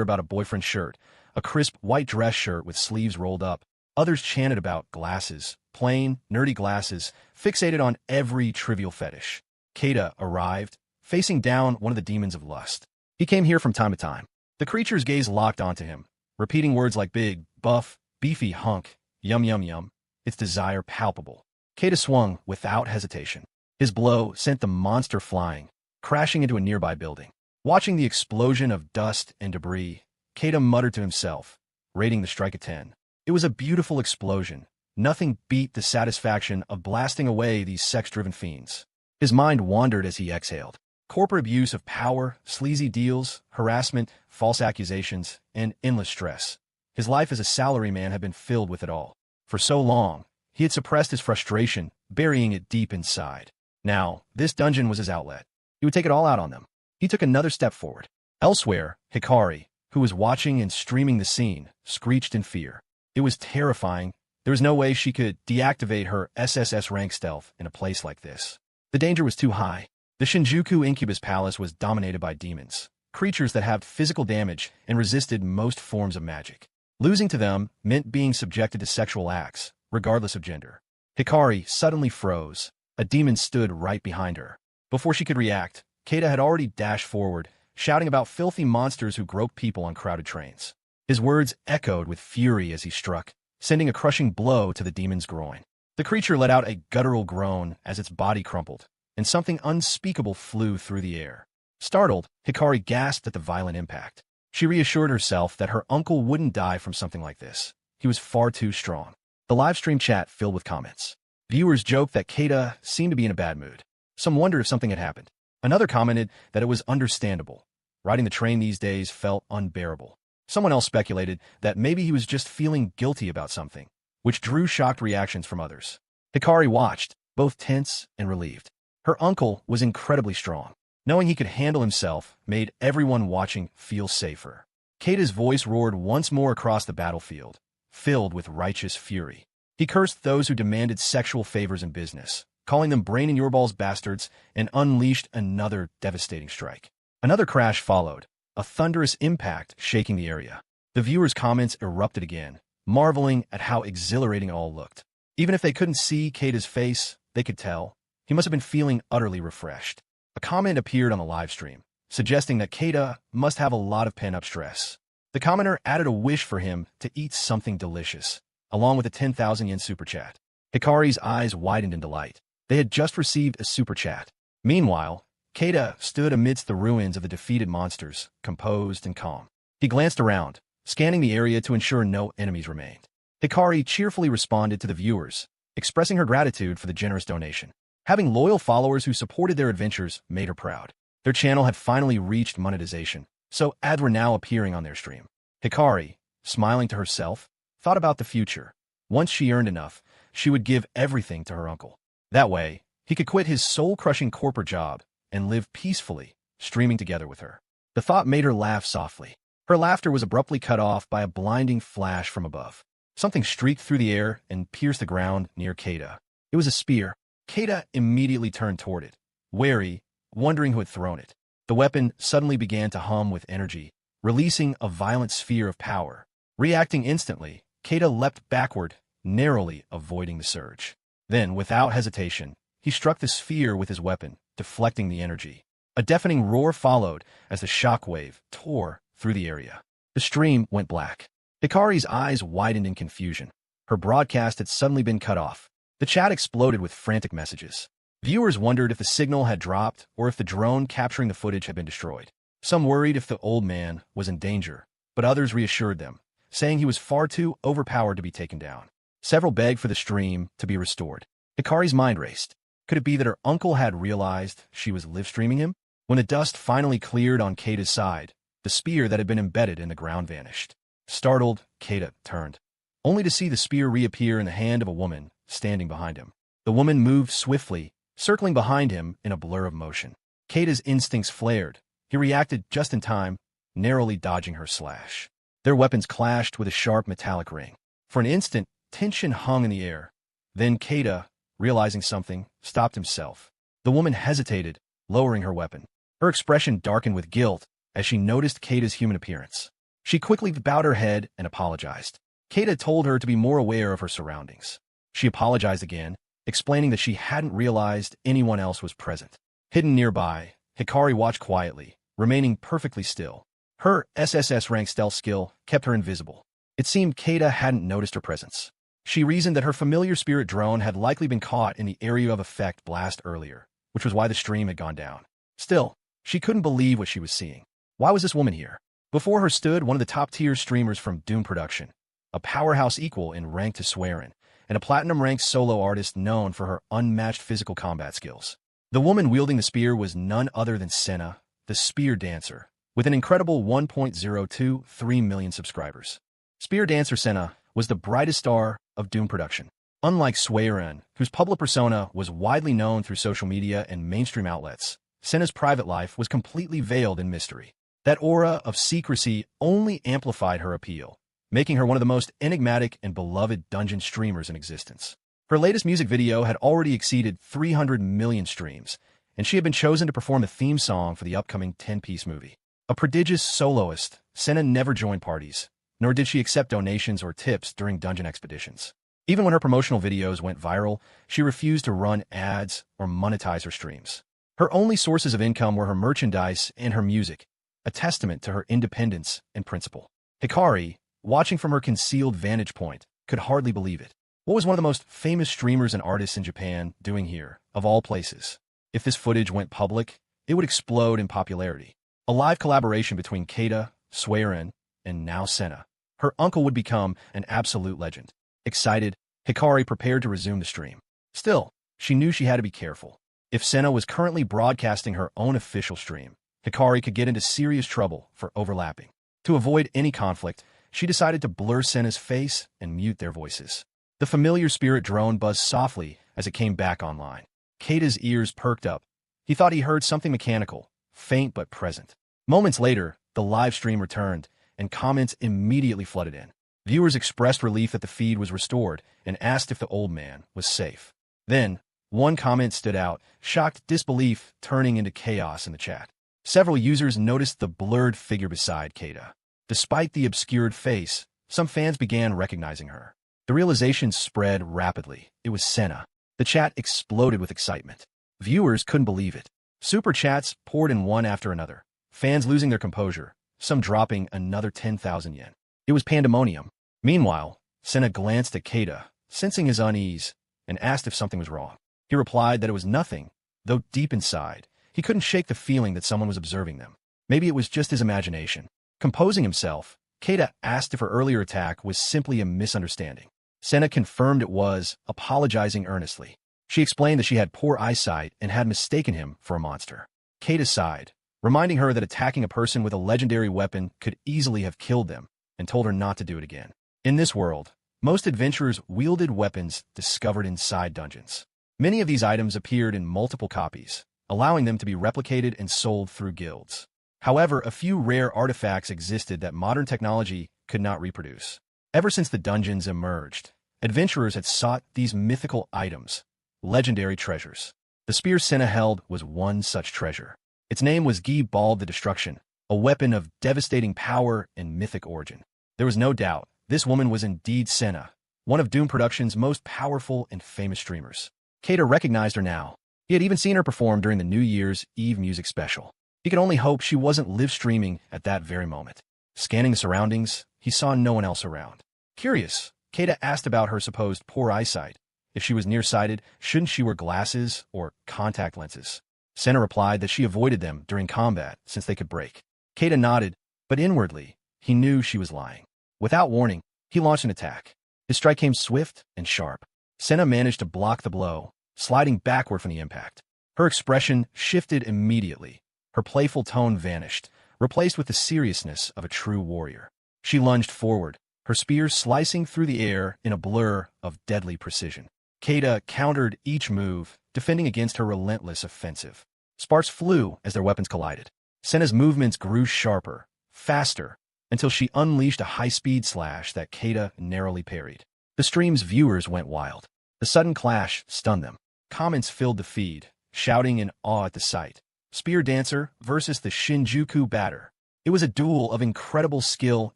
about a boyfriend shirt, a crisp white dress shirt with sleeves rolled up. Others chanted about glasses, plain, nerdy glasses, fixated on every trivial fetish. Keita arrived, facing down one of the demons of lust. He came here from time to time. The creature's gaze locked onto him, repeating words like big, buff, beefy hunk, yum yum yum, its desire palpable. Keita swung without hesitation. His blow sent the monster flying, crashing into a nearby building. Watching the explosion of dust and debris, Keita muttered to himself, rating the strike a 10. It was a beautiful explosion. Nothing beat the satisfaction of blasting away these sex-driven fiends. His mind wandered as he exhaled. Corporate abuse of power, sleazy deals, harassment, false accusations, and endless stress. His life as a salaryman had been filled with it all. For so long, he had suppressed his frustration, burying it deep inside. Now, this dungeon was his outlet. He would take it all out on them. He took another step forward. Elsewhere, Hikari, who was watching and streaming the scene, screeched in fear. It was terrifying. There was no way she could deactivate her SSS rank stealth in a place like this. The danger was too high. The Shinjuku Incubus Palace was dominated by demons, creatures that had physical damage and resisted most forms of magic. Losing to them meant being subjected to sexual acts, regardless of gender. Hikari suddenly froze. A demon stood right behind her. Before she could react, Keita had already dashed forward, shouting about filthy monsters who groped people on crowded trains. His words echoed with fury as he struck, sending a crushing blow to the demon's groin. The creature let out a guttural groan as its body crumpled, and something unspeakable flew through the air. Startled, Hikari gasped at the violent impact. She reassured herself that her uncle wouldn't die from something like this. He was far too strong. The livestream chat filled with comments. Viewers joked that Keita seemed to be in a bad mood. Some wondered if something had happened. Another commented that it was understandable. Riding the train these days felt unbearable. Someone else speculated that maybe he was just feeling guilty about something, which drew shocked reactions from others. Hikari watched, both tense and relieved. Her uncle was incredibly strong. Knowing he could handle himself made everyone watching feel safer. Keita's voice roared once more across the battlefield, filled with righteous fury. He cursed those who demanded sexual favors in business, calling them brain in your balls bastards, and unleashed another devastating strike. Another crash followed, a thunderous impact shaking the area. The viewers' comments erupted again, marveling at how exhilarating it all looked. Even if they couldn't see Keita's face, they could tell. He must have been feeling utterly refreshed. A comment appeared on the live stream, suggesting that Keita must have a lot of pent-up stress. The commenter added a wish for him to eat something delicious, along with a 10,000 yen super chat. Hikari's eyes widened in delight. They had just received a super chat. Meanwhile, Keita stood amidst the ruins of the defeated monsters, composed and calm. He glanced around, scanning the area to ensure no enemies remained. Hikari cheerfully responded to the viewers, expressing her gratitude for the generous donation. Having loyal followers who supported their adventures made her proud. Their channel had finally reached monetization, so ads were now appearing on their stream. Hikari, smiling to herself, thought about the future. Once she earned enough, she would give everything to her uncle. That way, he could quit his soul-crushing corporate job and live peacefully, streaming together with her. The thought made her laugh softly. Her laughter was abruptly cut off by a blinding flash from above. Something streaked through the air and pierced the ground near Keita. It was a spear. Keita immediately turned toward it, wary, wondering who had thrown it. The weapon suddenly began to hum with energy, releasing a violent sphere of power. Reacting instantly, Keita leapt backward, narrowly avoiding the surge. Then, without hesitation, he struck the sphere with his weapon, deflecting the energy. A deafening roar followed as the shockwave tore through the area. The stream went black. Hikari's eyes widened in confusion. Her broadcast had suddenly been cut off. The chat exploded with frantic messages. Viewers wondered if the signal had dropped or if the drone capturing the footage had been destroyed. Some worried if the old man was in danger, but others reassured them, saying he was far too overpowered to be taken down. Several begged for the stream to be restored. Hikari's mind raced. Could it be that her uncle had realized she was live-streaming him? When the dust finally cleared on Keita's side, the spear that had been embedded in the ground vanished. Startled, Keita turned, only to see the spear reappear in the hand of a woman standing behind him. The woman moved swiftly, circling behind him in a blur of motion. Keita's instincts flared. He reacted just in time, narrowly dodging her slash. Their weapons clashed with a sharp metallic ring. For an instant, tension hung in the air. Then Keita, realizing something, stopped himself. The woman hesitated, lowering her weapon. Her expression darkened with guilt as she noticed Keita's human appearance. She quickly bowed her head and apologized. Keita told her to be more aware of her surroundings. She apologized again, explaining that she hadn't realized anyone else was present. Hidden nearby, Hikari watched quietly, remaining perfectly still. Her SSS rank stealth skill kept her invisible. It seemed Keita hadn't noticed her presence. She reasoned that her familiar spirit drone had likely been caught in the area of effect blast earlier, which was why the stream had gone down. Still, she couldn't believe what she was seeing. Why was this woman here? Before her stood one of the top-tier streamers from Doom Production, a powerhouse equal in rank to Swearin, and a platinum-ranked solo artist known for her unmatched physical combat skills. The woman wielding the spear was none other than Senna, the Spear Dancer, with an incredible 1.023 million subscribers. Spear Dancer Senna was the brightest star of Doom Production. Unlike Swearin, whose public persona was widely known through social media and mainstream outlets, Senna's private life was completely veiled in mystery. That aura of secrecy only amplified her appeal, making her one of the most enigmatic and beloved dungeon streamers in existence. Her latest music video had already exceeded 300 million streams, and she had been chosen to perform the theme song for the upcoming 10-piece movie. A prodigious soloist, Senna never joined parties, nor did she accept donations or tips during dungeon expeditions. Even when her promotional videos went viral, she refused to run ads or monetize her streams. Her only sources of income were her merchandise and her music, a testament to her independence and principle. Hikari, watching from her concealed vantage point, could hardly believe it. What was one of the most famous streamers and artists in Japan doing here, of all places? If this footage went public, it would explode in popularity. A live collaboration between Keita, Swearin, and now Senna. Her uncle would become an absolute legend. Excited, Hikari prepared to resume the stream. Still, she knew she had to be careful. If Senna was currently broadcasting her own official stream, Hikari could get into serious trouble for overlapping. To avoid any conflict, she decided to blur Senna's face and mute their voices. The familiar spirit drone buzzed softly as it came back online. Keita's ears perked up. He thought he heard something mechanical, faint but present. Moments later, the live stream returned, and comments immediately flooded in. Viewers expressed relief that the feed was restored and asked if the old man was safe. Then, one comment stood out, shocked disbelief turning into chaos in the chat. Several users noticed the blurred figure beside Keita. Despite the obscured face, some fans began recognizing her. The realization spread rapidly. It was Senna. The chat exploded with excitement. Viewers couldn't believe it. Super chats poured in one after another, fans losing their composure, some dropping another 10,000 yen. It was pandemonium. Meanwhile, Senna glanced at Keita, sensing his unease. and asked if something was wrong. He replied that it was nothing, though deep inside, he couldn't shake the feeling that someone was observing them. Maybe it was just his imagination. Composing himself, Keita asked if her earlier attack was simply a misunderstanding. Senna confirmed it was, apologizing earnestly. She explained that she had poor eyesight and had mistaken him for a monster. Keita sighed, reminding her that attacking a person with a legendary weapon could easily have killed them, and told her not to do it again. In this world, most adventurers wielded weapons discovered inside dungeons. Many of these items appeared in multiple copies, allowing them to be replicated and sold through guilds. However, a few rare artifacts existed that modern technology could not reproduce. Ever since the dungeons emerged, adventurers had sought these mythical items, legendary treasures. The spear Senna held was one such treasure. Its name was Gi Bald the Destruction, a weapon of devastating power and mythic origin. There was no doubt, this woman was indeed Senna, one of Doom Productions' most powerful and famous streamers. Keita recognized her now. He had even seen her perform during the New Year's Eve music special. He could only hope she wasn't live streaming at that very moment. Scanning the surroundings, he saw no one else around. Curious, Keita asked about her supposed poor eyesight. If she was nearsighted, shouldn't she wear glasses or contact lenses? Senna replied that she avoided them during combat since they could break. Keita nodded, but inwardly, he knew she was lying. Without warning, he launched an attack. His strike came swift and sharp. Senna managed to block the blow, sliding backward from the impact. Her expression shifted immediately. Her playful tone vanished, replaced with the seriousness of a true warrior. She lunged forward, her spear slicing through the air in a blur of deadly precision. Keita countered each move, defending against her relentless offensive. Sparks flew as their weapons collided. Senna's movements grew sharper, faster, until she unleashed a high-speed slash that Keita narrowly parried. The stream's viewers went wild. The sudden clash stunned them. Comments filled the feed, shouting in awe at the sight. Spear Dancer versus the Shinjuku Batter. It was a duel of incredible skill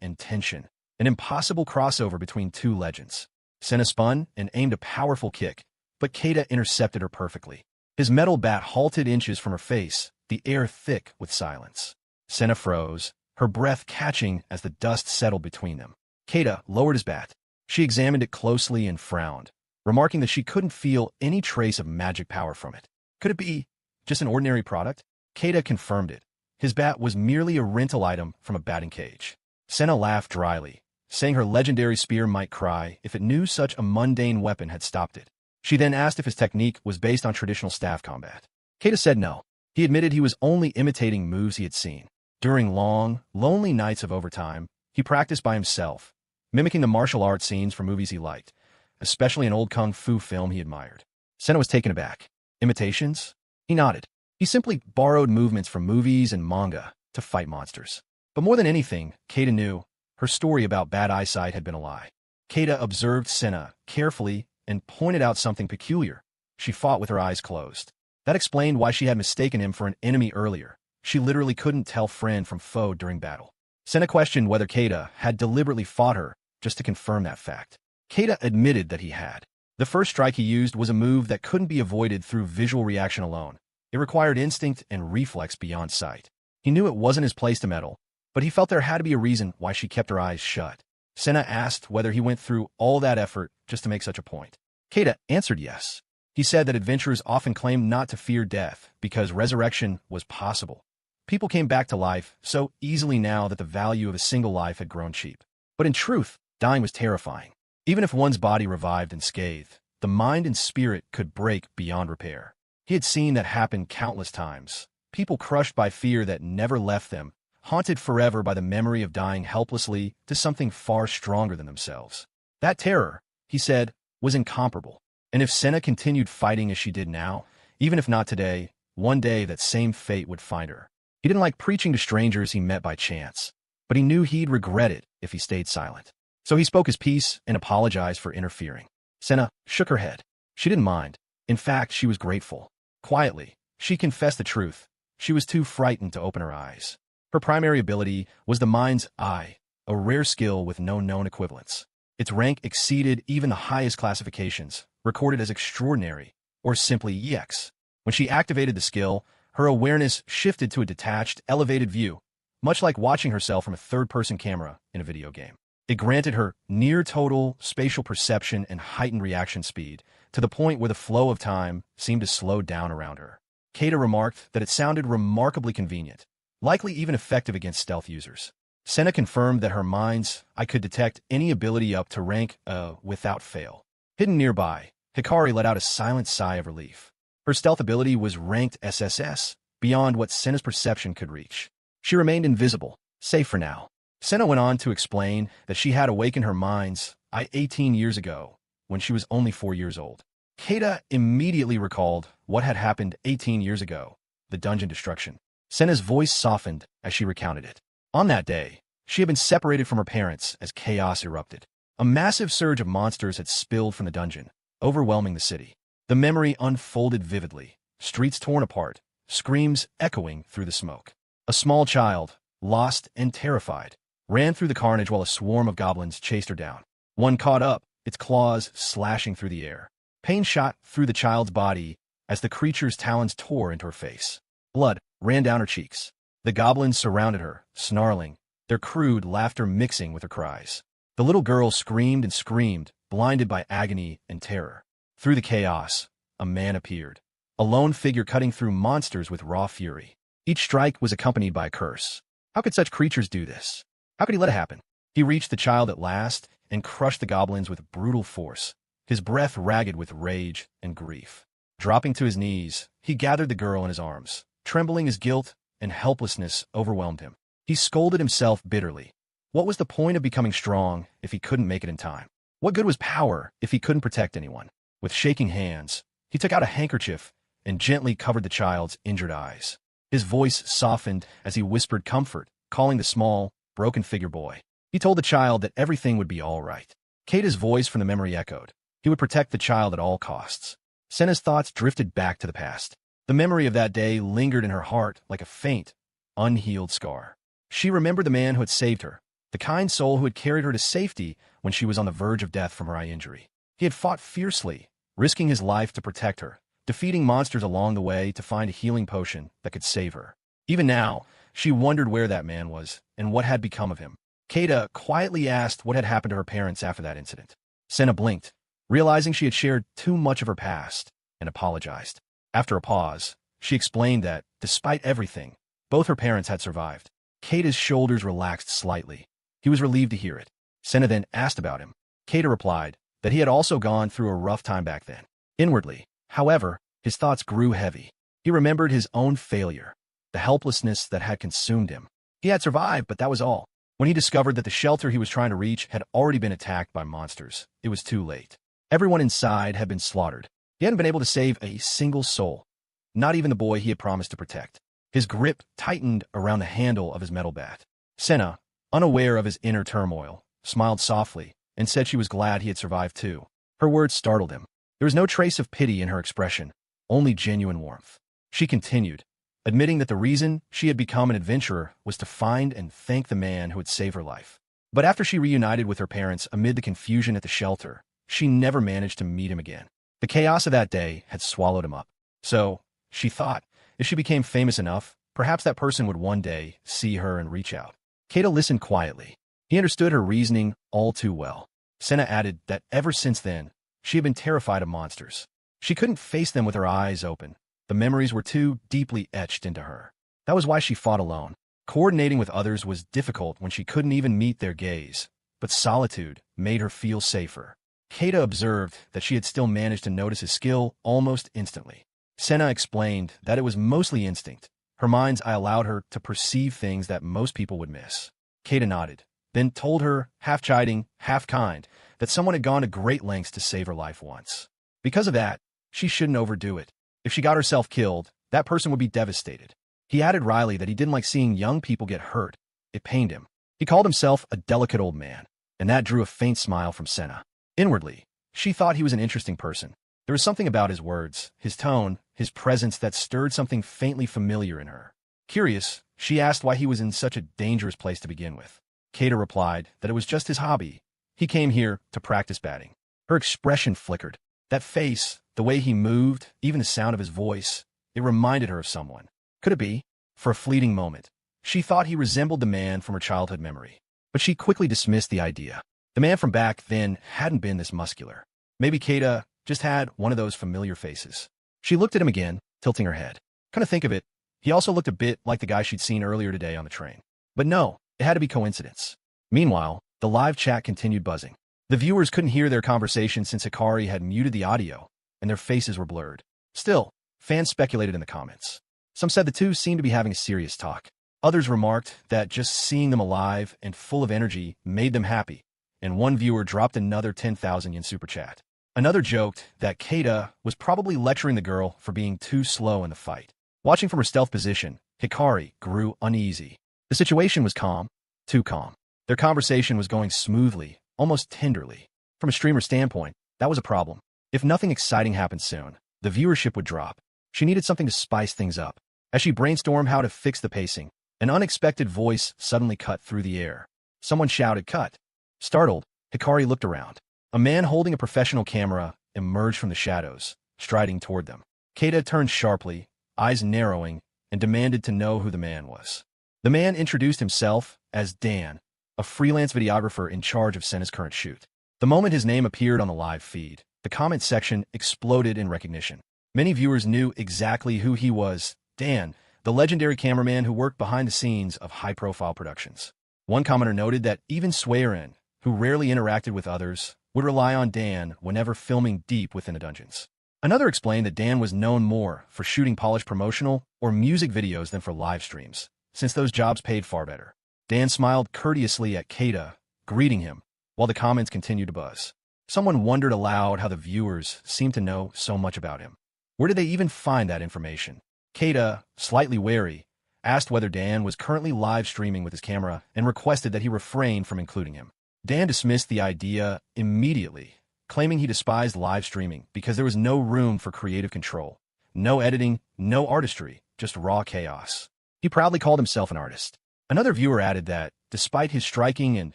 and tension, an impossible crossover between two legends. Senna spun and aimed a powerful kick, but Keita intercepted her perfectly. His metal bat halted inches from her face, the air thick with silence. Senna froze, her breath catching as the dust settled between them. Keita lowered his bat. She examined it closely and frowned, remarking that she couldn't feel any trace of magic power from it. Could it be just an ordinary product? Keita confirmed it. His bat was merely a rental item from a batting cage. Senna laughed dryly, saying her legendary spear might cry if it knew such a mundane weapon had stopped it. She then asked if his technique was based on traditional staff combat. Keita said no. He admitted he was only imitating moves he had seen. During long, lonely nights of overtime, he practiced by himself, mimicking the martial arts scenes from movies he liked, especially an old kung fu film he admired. Senna was taken aback. Imitations? He nodded. He simply borrowed movements from movies and manga to fight monsters. But more than anything, Keita knew, her story about bad eyesight had been a lie. Keita observed Senna carefully and pointed out something peculiar. She fought with her eyes closed. That explained why she had mistaken him for an enemy earlier. She literally couldn't tell friend from foe during battle. Senna questioned whether Keita had deliberately fought her just to confirm that fact. Keita admitted that he had. The first strike he used was a move that couldn't be avoided through visual reaction alone. It required instinct and reflex beyond sight. He knew it wasn't his place to meddle, but he felt there had to be a reason why she kept her eyes shut. Senna asked whether he went through all that effort just to make such a point. Keita answered yes. He said that adventurers often claimed not to fear death because resurrection was possible. People came back to life so easily now that the value of a single life had grown cheap. But in truth, dying was terrifying. Even if one's body revived unscathed, the mind and spirit could break beyond repair. He had seen that happen countless times. People crushed by fear that never left them, haunted forever by the memory of dying helplessly to something far stronger than themselves. That terror, he said, was incomparable. And if Senna continued fighting as she did now, even if not today, one day that same fate would find her. He didn't like preaching to strangers he met by chance, but he knew he'd regret it if he stayed silent. So he spoke his piece and apologized for interfering. Senna shook her head. She didn't mind. In fact, she was grateful. Quietly, she confessed the truth. She was too frightened to open her eyes. Her primary ability was the mind's eye, a rare skill with no known equivalents. Its rank exceeded even the highest classifications, recorded as extraordinary, or simply EX. When she activated the skill, her awareness shifted to a detached, elevated view, much like watching herself from a third-person camera in a video game. It granted her near-total spatial perception and heightened reaction speed, to the point where the flow of time seemed to slow down around her. Keita remarked that it sounded remarkably convenient, likely even effective against stealth users. Senna confirmed that her mind's eye could detect any ability up to rank without fail. Hidden nearby, Hikari let out a silent sigh of relief. Her stealth ability was ranked SSS, beyond what Senna's perception could reach. She remained invisible, safe for now. Senna went on to explain that she had awakened her mind's eye 18 years ago, when she was only 4 years old. Keita immediately recalled what had happened 18 years ago, the dungeon destruction. Senna's voice softened as she recounted it. On that day, she had been separated from her parents as chaos erupted. A massive surge of monsters had spilled from the dungeon, overwhelming the city. The memory unfolded vividly, streets torn apart, screams echoing through the smoke. A small child, lost and terrified, ran through the carnage while a swarm of goblins chased her down. One caught up, its claws slashing through the air. Pain shot through the child's body as the creature's talons tore into her face. Blood ran down her cheeks. The goblins surrounded her, snarling, their crude laughter mixing with her cries. The little girl screamed and screamed, blinded by agony and terror. Through the chaos, a man appeared, a lone figure cutting through monsters with raw fury. Each strike was accompanied by a curse. How could such creatures do this? How could he let it happen? He reached the child at last and crushed the goblins with brutal force, his breath ragged with rage and grief. Dropping to his knees, he gathered the girl in his arms. Trembling as guilt and helplessness overwhelmed him. He scolded himself bitterly. What was the point of becoming strong if he couldn't make it in time? What good was power if he couldn't protect anyone? With shaking hands, he took out a handkerchief and gently covered the child's injured eyes. His voice softened as he whispered comfort, calling the small, broken figure boy. He told the child that everything would be all right. Keita's voice from the memory echoed. He would protect the child at all costs. Senna's thoughts drifted back to the past. The memory of that day lingered in her heart like a faint, unhealed scar. She remembered the man who had saved her, the kind soul who had carried her to safety when she was on the verge of death from her eye injury. He had fought fiercely, risking his life to protect her, defeating monsters along the way to find a healing potion that could save her. Even now, she wondered where that man was and what had become of him. Keita quietly asked what had happened to her parents after that incident. Senna blinked, realizing she had shared too much of her past, and apologized. After a pause, she explained that, despite everything, both her parents had survived. Keita's shoulders relaxed slightly. He was relieved to hear it. Senna then asked about him. Keita replied that he had also gone through a rough time back then. Inwardly, however, his thoughts grew heavy. He remembered his own failure, the helplessness that had consumed him. He had survived, but that was all. When he discovered that the shelter he was trying to reach had already been attacked by monsters, it was too late. Everyone inside had been slaughtered. He hadn't been able to save a single soul, not even the boy he had promised to protect. His grip tightened around the handle of his metal bat. Senna, unaware of his inner turmoil, smiled softly and said she was glad he had survived too. Her words startled him. There was no trace of pity in her expression, only genuine warmth. She continued, admitting that the reason she had become an adventurer was to find and thank the man who had saved her life. But after she reunited with her parents amid the confusion at the shelter, she never managed to meet him again. The chaos of that day had swallowed him up. So, she thought, if she became famous enough, perhaps that person would one day see her and reach out. Keita listened quietly. He understood her reasoning all too well. Senna added that ever since then, she had been terrified of monsters. She couldn't face them with her eyes open. The memories were too deeply etched into her. That was why she fought alone. Coordinating with others was difficult when she couldn't even meet their gaze, but solitude made her feel safer. Keita observed that she had still managed to notice his skill almost instantly. Senna explained that it was mostly instinct. Her mind's eye allowed her to perceive things that most people would miss. Keita nodded, then told her, half chiding, half kind, that someone had gone to great lengths to save her life once. Because of that, she shouldn't overdo it. If she got herself killed, that person would be devastated. He added wryly that he didn't like seeing young people get hurt. It pained him. He called himself a delicate old man, and that drew a faint smile from Senna. Inwardly, she thought he was an interesting person. There was something about his words, his tone, his presence that stirred something faintly familiar in her. Curious, she asked why he was in such a dangerous place to begin with. Keita replied that it was just his hobby. He came here to practice batting. Her expression flickered. That face, the way he moved, even the sound of his voice, it reminded her of someone. Could it be? For a fleeting moment, she thought he resembled the man from her childhood memory. but she quickly dismissed the idea. The man from back then hadn't been this muscular. Maybe Keita just had one of those familiar faces. She looked at him again, tilting her head. Come to think of it, he also looked a bit like the guy she'd seen earlier today on the train. But no, it had to be coincidence. Meanwhile, the live chat continued buzzing. The viewers couldn't hear their conversation since Hikari had muted the audio, and their faces were blurred. Still, fans speculated in the comments. Some said the two seemed to be having a serious talk. Others remarked that just seeing them alive and full of energy made them happy, and one viewer dropped another 10,000 yen super chat. Another joked that Keita was probably lecturing the girl for being too slow in the fight. Watching from her stealth position, Hikari grew uneasy. The situation was calm, too calm. Their conversation was going smoothly, almost tenderly. From a streamer standpoint, that was a problem. If nothing exciting happened soon, the viewership would drop. She needed something to spice things up. As she brainstormed how to fix the pacing, an unexpected voice suddenly cut through the air. Someone shouted, "Cut!" Startled, Hikari looked around. A man holding a professional camera emerged from the shadows, striding toward them. Keita turned sharply, eyes narrowing, and demanded to know who the man was. The man introduced himself as Dan, a freelance videographer in charge of Senna's current shoot. The moment his name appeared on the live feed, the comment section exploded in recognition. Many viewers knew exactly who he was, Dan, the legendary cameraman who worked behind the scenes of high-profile productions. One commenter noted that even Swearin, who rarely interacted with others, would rely on Dan whenever filming deep within the dungeons. Another explained that Dan was known more for shooting polished promotional or music videos than for live streams, since those jobs paid far better. Dan smiled courteously at Keita, greeting him, while the comments continued to buzz. Someone wondered aloud how the viewers seemed to know so much about him. Where did they even find that information? Keita, slightly wary, asked whether Dan was currently live streaming with his camera and requested that he refrain from including him. Dan dismissed the idea immediately, claiming he despised live streaming because there was no room for creative control. No editing, no artistry, just raw chaos. He proudly called himself an artist. Another viewer added that, despite his striking and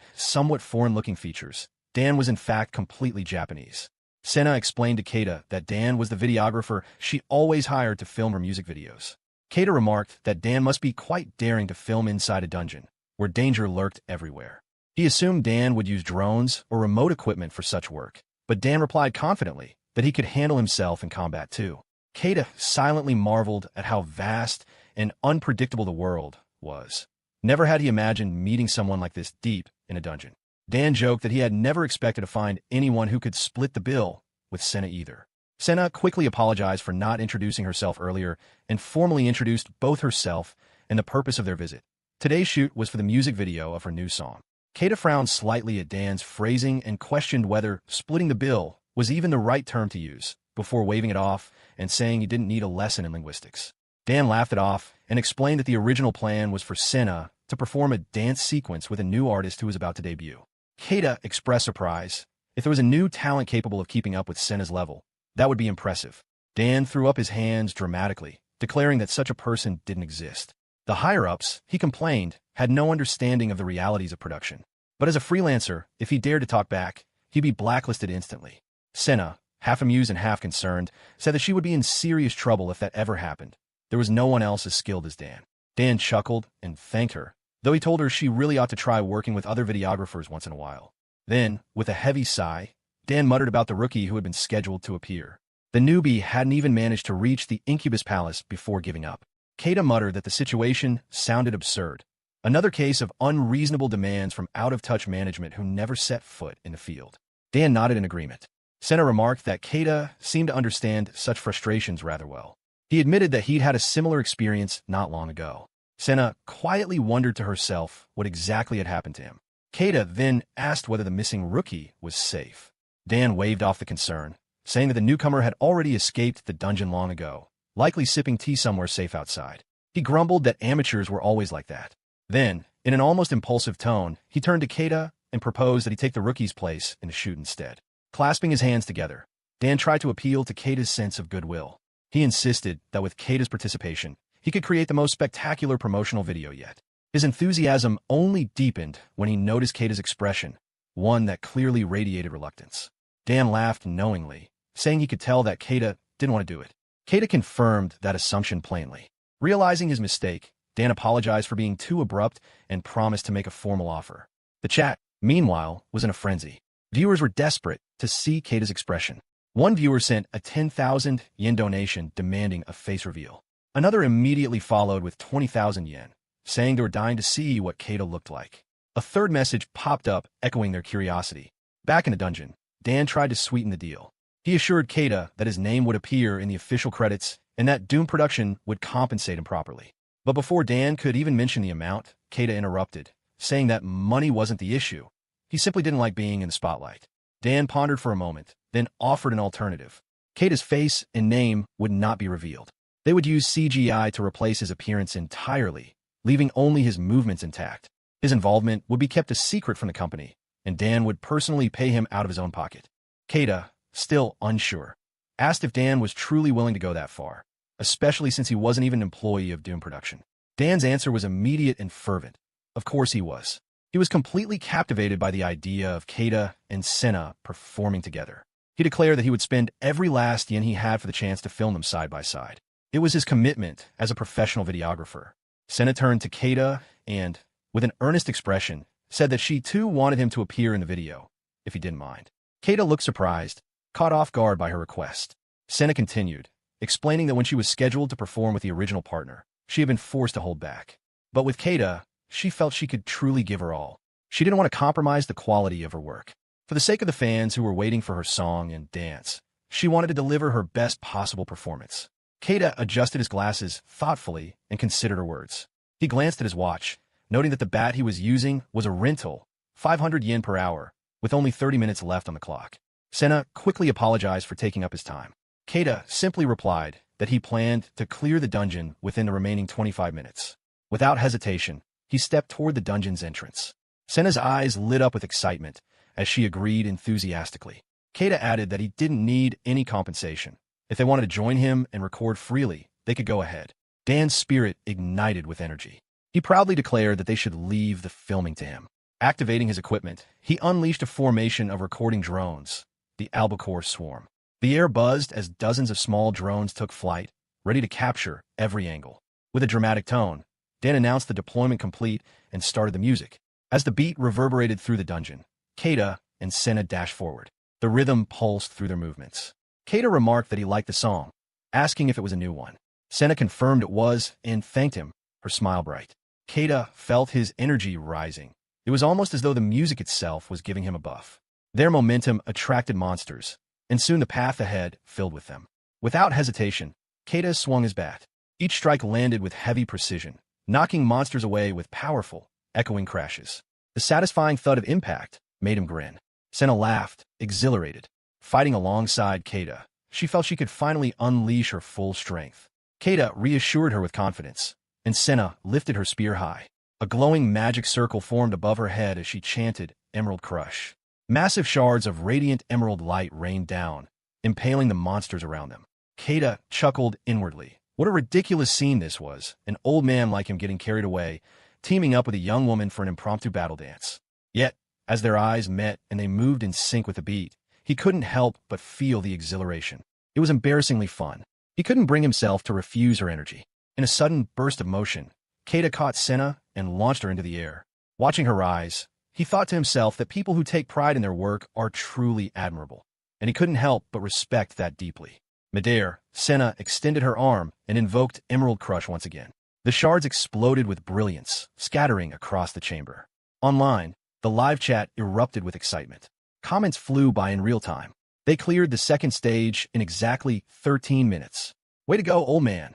somewhat foreign-looking features, Dan was in fact completely Japanese. Senna explained to Keita that Dan was the videographer she always hired to film her music videos. Keita remarked that Dan must be quite daring to film inside a dungeon, where danger lurked everywhere. He assumed Dan would use drones or remote equipment for such work, but Dan replied confidently that he could handle himself in combat too. Keita silently marveled at how vast and unpredictable the world was. Never had he imagined meeting someone like this deep in a dungeon. Dan joked that he had never expected to find anyone who could split the bill with Senna either. Senna quickly apologized for not introducing herself earlier and formally introduced both herself and the purpose of their visit. Today's shoot was for the music video of her new song. Keita frowned slightly at Dan's phrasing and questioned whether splitting the bill was even the right term to use, before waving it off and saying he didn't need a lesson in linguistics. Dan laughed it off and explained that the original plan was for Senna to perform a dance sequence with a new artist who was about to debut. Keita expressed surprise. If there was a new talent capable of keeping up with Senna's level, that would be impressive. Dan threw up his hands dramatically, declaring that such a person didn't exist. The higher-ups, he complained, had no understanding of the realities of production. But as a freelancer, if he dared to talk back, he'd be blacklisted instantly. Senna, half amused and half concerned, said that she would be in serious trouble if that ever happened. There was no one else as skilled as Dan. Dan chuckled and thanked her, though he told her she really ought to try working with other videographers once in a while. Then, with a heavy sigh, Dan muttered about the rookie who had been scheduled to appear. The newbie hadn't even managed to reach the Incubus Palace before giving up. Keita muttered that the situation sounded absurd. Another case of unreasonable demands from out-of-touch management who never set foot in the field. Dan nodded in agreement. Senna remarked that Keita seemed to understand such frustrations rather well. He admitted that he'd had a similar experience not long ago. Senna quietly wondered to herself what exactly had happened to him. Keita then asked whether the missing rookie was safe. Dan waved off the concern, saying that the newcomer had already escaped the dungeon long ago, likely sipping tea somewhere safe outside. He grumbled that amateurs were always like that. Then, in an almost impulsive tone, he turned to Keita and proposed that he take the rookie's place in the shoot instead. Clasping his hands together, Dan tried to appeal to Keita's sense of goodwill. He insisted that with Keita's participation, he could create the most spectacular promotional video yet. His enthusiasm only deepened when he noticed Keita's expression, one that clearly radiated reluctance. Dan laughed knowingly, saying he could tell that Keita didn't want to do it. Keita confirmed that assumption plainly. Realizing his mistake, Dan apologized for being too abrupt and promised to make a formal offer. The chat, meanwhile, was in a frenzy. Viewers were desperate to see Keita's expression. One viewer sent a 10,000 yen donation demanding a face reveal. Another immediately followed with 20,000 yen, saying they were dying to see what Keita looked like. A third message popped up echoing their curiosity. Back in the dungeon, Dan tried to sweeten the deal. He assured Keita that his name would appear in the official credits and that Doom Production would compensate him properly. But before Dan could even mention the amount, Keita interrupted, saying that money wasn't the issue. He simply didn't like being in the spotlight. Dan pondered for a moment, then offered an alternative. Keita's face and name would not be revealed. They would use CGI to replace his appearance entirely, leaving only his movements intact. His involvement would be kept a secret from the company, and Dan would personally pay him out of his own pocket. Keita, still unsure, asked if Dan was truly willing to go that far, especially since he wasn't even an employee of Doom Production. Dan's answer was immediate and fervent. Of course he was. He was completely captivated by the idea of Keita and Senna performing together. He declared that he would spend every last yen he had for the chance to film them side by side. It was his commitment as a professional videographer. Senna turned to Keita and, with an earnest expression, said that she too wanted him to appear in the video, if he didn't mind. Keita looked surprised, caught off guard by her request. Senna continued, explaining that when she was scheduled to perform with the original partner, she had been forced to hold back. But with Keita, she felt she could truly give her all. She didn't want to compromise the quality of her work. For the sake of the fans who were waiting for her song and dance, she wanted to deliver her best possible performance. Keita adjusted his glasses thoughtfully and considered her words. He glanced at his watch, noting that the bat he was using was a rental, 500 yen per hour, with only 30 minutes left on the clock. Senna quickly apologized for taking up his time. Keita simply replied that he planned to clear the dungeon within the remaining 25 minutes. Without hesitation, he stepped toward the dungeon's entrance. Senna's eyes lit up with excitement as she agreed enthusiastically. Keita added that he didn't need any compensation. If they wanted to join him and record freely, they could go ahead. Dan's spirit ignited with energy. He proudly declared that they should leave the filming to him. Activating his equipment, he unleashed a formation of recording drones, the albacore swarm. The air buzzed as dozens of small drones took flight, ready to capture every angle. With a dramatic tone, Dan announced the deployment complete and started the music. As the beat reverberated through the dungeon, Keita and Senna dashed forward. The rhythm pulsed through their movements. Keita remarked that he liked the song, asking if it was a new one. Senna confirmed it was and thanked him, her smile bright. Keita felt his energy rising. It was almost as though the music itself was giving him a buff. Their momentum attracted monsters, and soon the path ahead filled with them. Without hesitation, Keita swung his bat. Each strike landed with heavy precision, knocking monsters away with powerful, echoing crashes. The satisfying thud of impact made him grin. Senna laughed, exhilarated. Fighting alongside Keita, she felt she could finally unleash her full strength. Keita reassured her with confidence, and Senna lifted her spear high. A glowing magic circle formed above her head as she chanted Emerald Crush. Massive shards of radiant emerald light rained down, impaling the monsters around them. Keita chuckled inwardly. What a ridiculous scene this was, an old man like him getting carried away, teaming up with a young woman for an impromptu battle dance. Yet, as their eyes met and they moved in sync with the beat, he couldn't help but feel the exhilaration. It was embarrassingly fun. He couldn't bring himself to refuse her energy. In a sudden burst of motion, Keita caught Senna and launched her into the air. Watching her rise, he thought to himself that people who take pride in their work are truly admirable, and he couldn't help but respect that deeply. Midair, Senna extended her arm and invoked Emerald Crush once again. The shards exploded with brilliance, scattering across the chamber. Online, the live chat erupted with excitement. Comments flew by in real time. They cleared the second stage in exactly 13 minutes. Way to go, old man.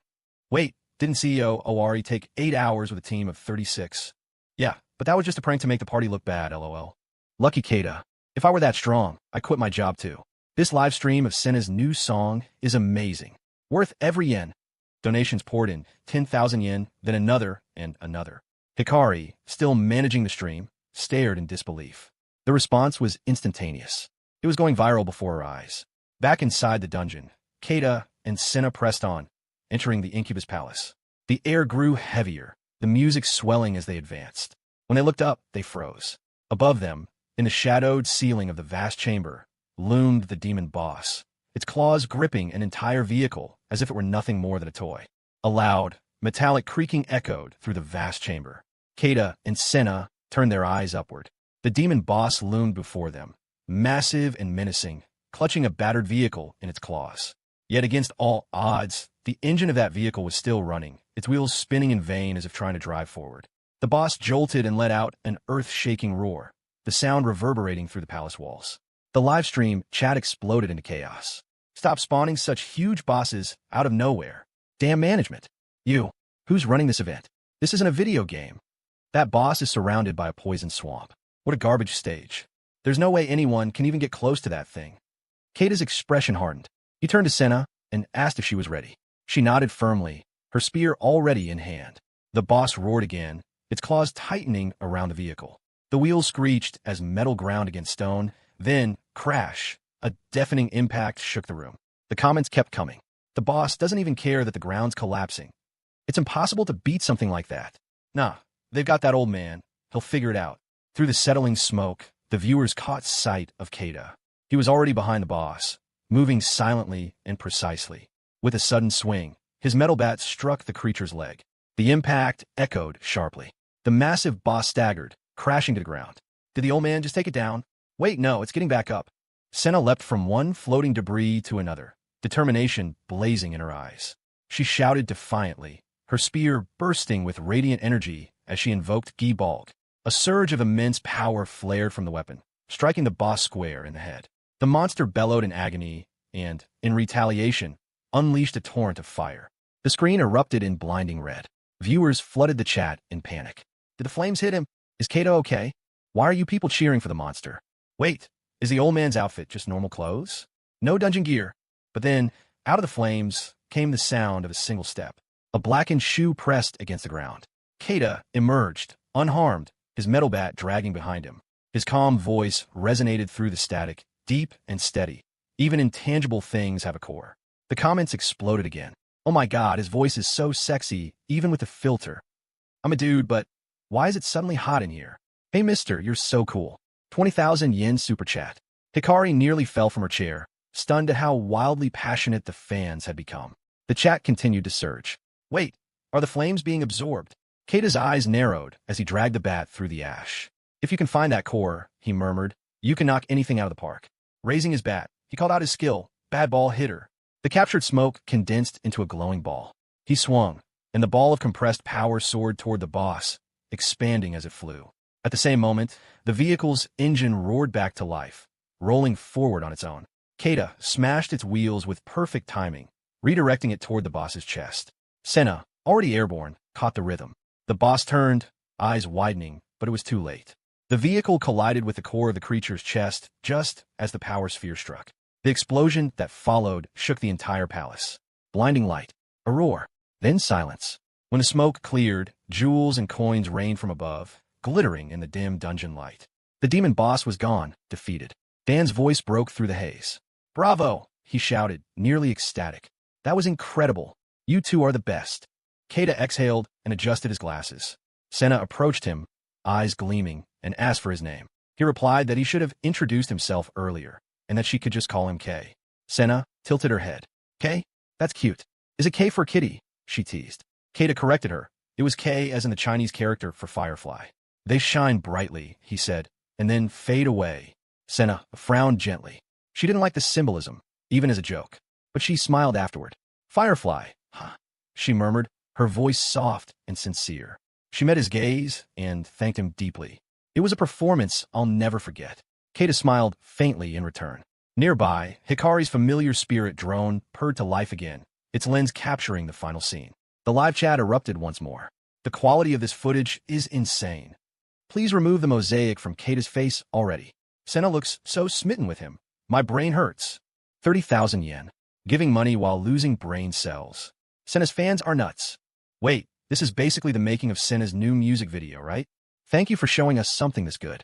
Wait, didn't CEO Owari take 8 hours with a team of 36? Yeah, but that was just a prank to make the party look bad, lol. Lucky Keita. If I were that strong, I'd quit my job too. This live stream of Senna's new song is amazing. Worth every yen. Donations poured in, 10,000 yen, then another and another. Hikari, still managing the stream, stared in disbelief. The response was instantaneous. It was going viral before her eyes. Back inside the dungeon, Keita and Senna pressed on, entering the Incubus Palace. The air grew heavier, the music swelling as they advanced. When they looked up, they froze. Above them, in the shadowed ceiling of the vast chamber, loomed the demon boss, its claws gripping an entire vehicle as if it were nothing more than a toy. A loud, metallic creaking echoed through the vast chamber. Keita and Senna turned their eyes upward. The demon boss loomed before them, massive and menacing, clutching a battered vehicle in its claws. Yet against all odds, the engine of that vehicle was still running, its wheels spinning in vain as if trying to drive forward. The boss jolted and let out an earth-shaking roar, the sound reverberating through the palace walls. The livestream chat exploded into chaos. Stop spawning such huge bosses out of nowhere. Damn management. You. Who's running this event? This isn't a video game. That boss is surrounded by a poison swamp. What a garbage stage. There's no way anyone can even get close to that thing. Kata's expression hardened. He turned to Senna and asked if she was ready. She nodded firmly, her spear already in hand. The boss roared again, its claws tightening around the vehicle. The wheels screeched as metal ground against stone. Then, crash, a deafening impact shook the room. The comments kept coming. The boss doesn't even care that the ground's collapsing. It's impossible to beat something like that. Nah, they've got that old man. He'll figure it out. Through the settling smoke, the viewers caught sight of Kata. He was already behind the boss, moving silently and precisely. With a sudden swing, his metal bat struck the creature's leg. The impact echoed sharply. The massive boss staggered, crashing to the ground. Did the old man just take it down? Wait, no, it's getting back up. Senna leapt from one floating debris to another, determination blazing in her eyes. She shouted defiantly, her spear bursting with radiant energy as she invoked Gi Balg. A surge of immense power flared from the weapon, striking the boss square in the head. The monster bellowed in agony and, in retaliation, unleashed a torrent of fire. The screen erupted in blinding red. Viewers flooded the chat in panic. Did the flames hit him? Is Kato okay? Why are you people cheering for the monster? Wait, is the old man's outfit just normal clothes? No dungeon gear. But then, out of the flames, came the sound of a single step. A blackened shoe pressed against the ground. Kata emerged, unharmed, his metal bat dragging behind him. His calm voice resonated through the static, deep and steady. Even intangible things have a core. The comments exploded again. Oh my god, his voice is so sexy, even with the filter. I'm a dude, but why is it suddenly hot in here? Hey mister, you're so cool. 20,000 yen super chat. Hikari nearly fell from her chair, stunned at how wildly passionate the fans had become. The chat continued to surge. Wait, are the flames being absorbed? Kata's eyes narrowed as he dragged the bat through the ash. If you can find that core, he murmured, you can knock anything out of the park. Raising his bat, he called out his skill, bad ball hitter. The captured smoke condensed into a glowing ball. He swung, and the ball of compressed power soared toward the boss, expanding as it flew. At the same moment, the vehicle's engine roared back to life, rolling forward on its own. Kata smashed its wheels with perfect timing, redirecting it toward the boss's chest. Senna, already airborne, caught the rhythm. The boss turned, eyes widening, but it was too late. The vehicle collided with the core of the creature's chest just as the power sphere struck. The explosion that followed shook the entire palace. Blinding light, a roar, then silence. When the smoke cleared, jewels and coins rained from above, glittering in the dim dungeon light. The demon boss was gone, defeated. Dan's voice broke through the haze. Bravo, he shouted, nearly ecstatic. That was incredible. You two are the best. Kata exhaled and adjusted his glasses. Senna approached him, eyes gleaming, and asked for his name. He replied that he should have introduced himself earlier, and that she could just call him K. Senna tilted her head. K? That's cute. Is it K for kitty? She teased. Kata corrected her. It was K as in the Chinese character for firefly. They shine brightly, he said, and then fade away. Senna frowned gently. She didn't like the symbolism, even as a joke, but she smiled afterward. Firefly, huh? She murmured, her voice soft and sincere. She met his gaze and thanked him deeply. It was a performance I'll never forget. Kata smiled faintly in return. Nearby, Hikari's familiar spirit drone purred to life again, its lens capturing the final scene. The live chat erupted once more. The quality of this footage is insane. Please remove the mosaic from Kata's face already. Senna looks so smitten with him. My brain hurts. 30,000 yen. Giving money while losing brain cells. Senna's fans are nuts. Wait, this is basically the making of Senna's new music video, right? Thank you for showing us something this good.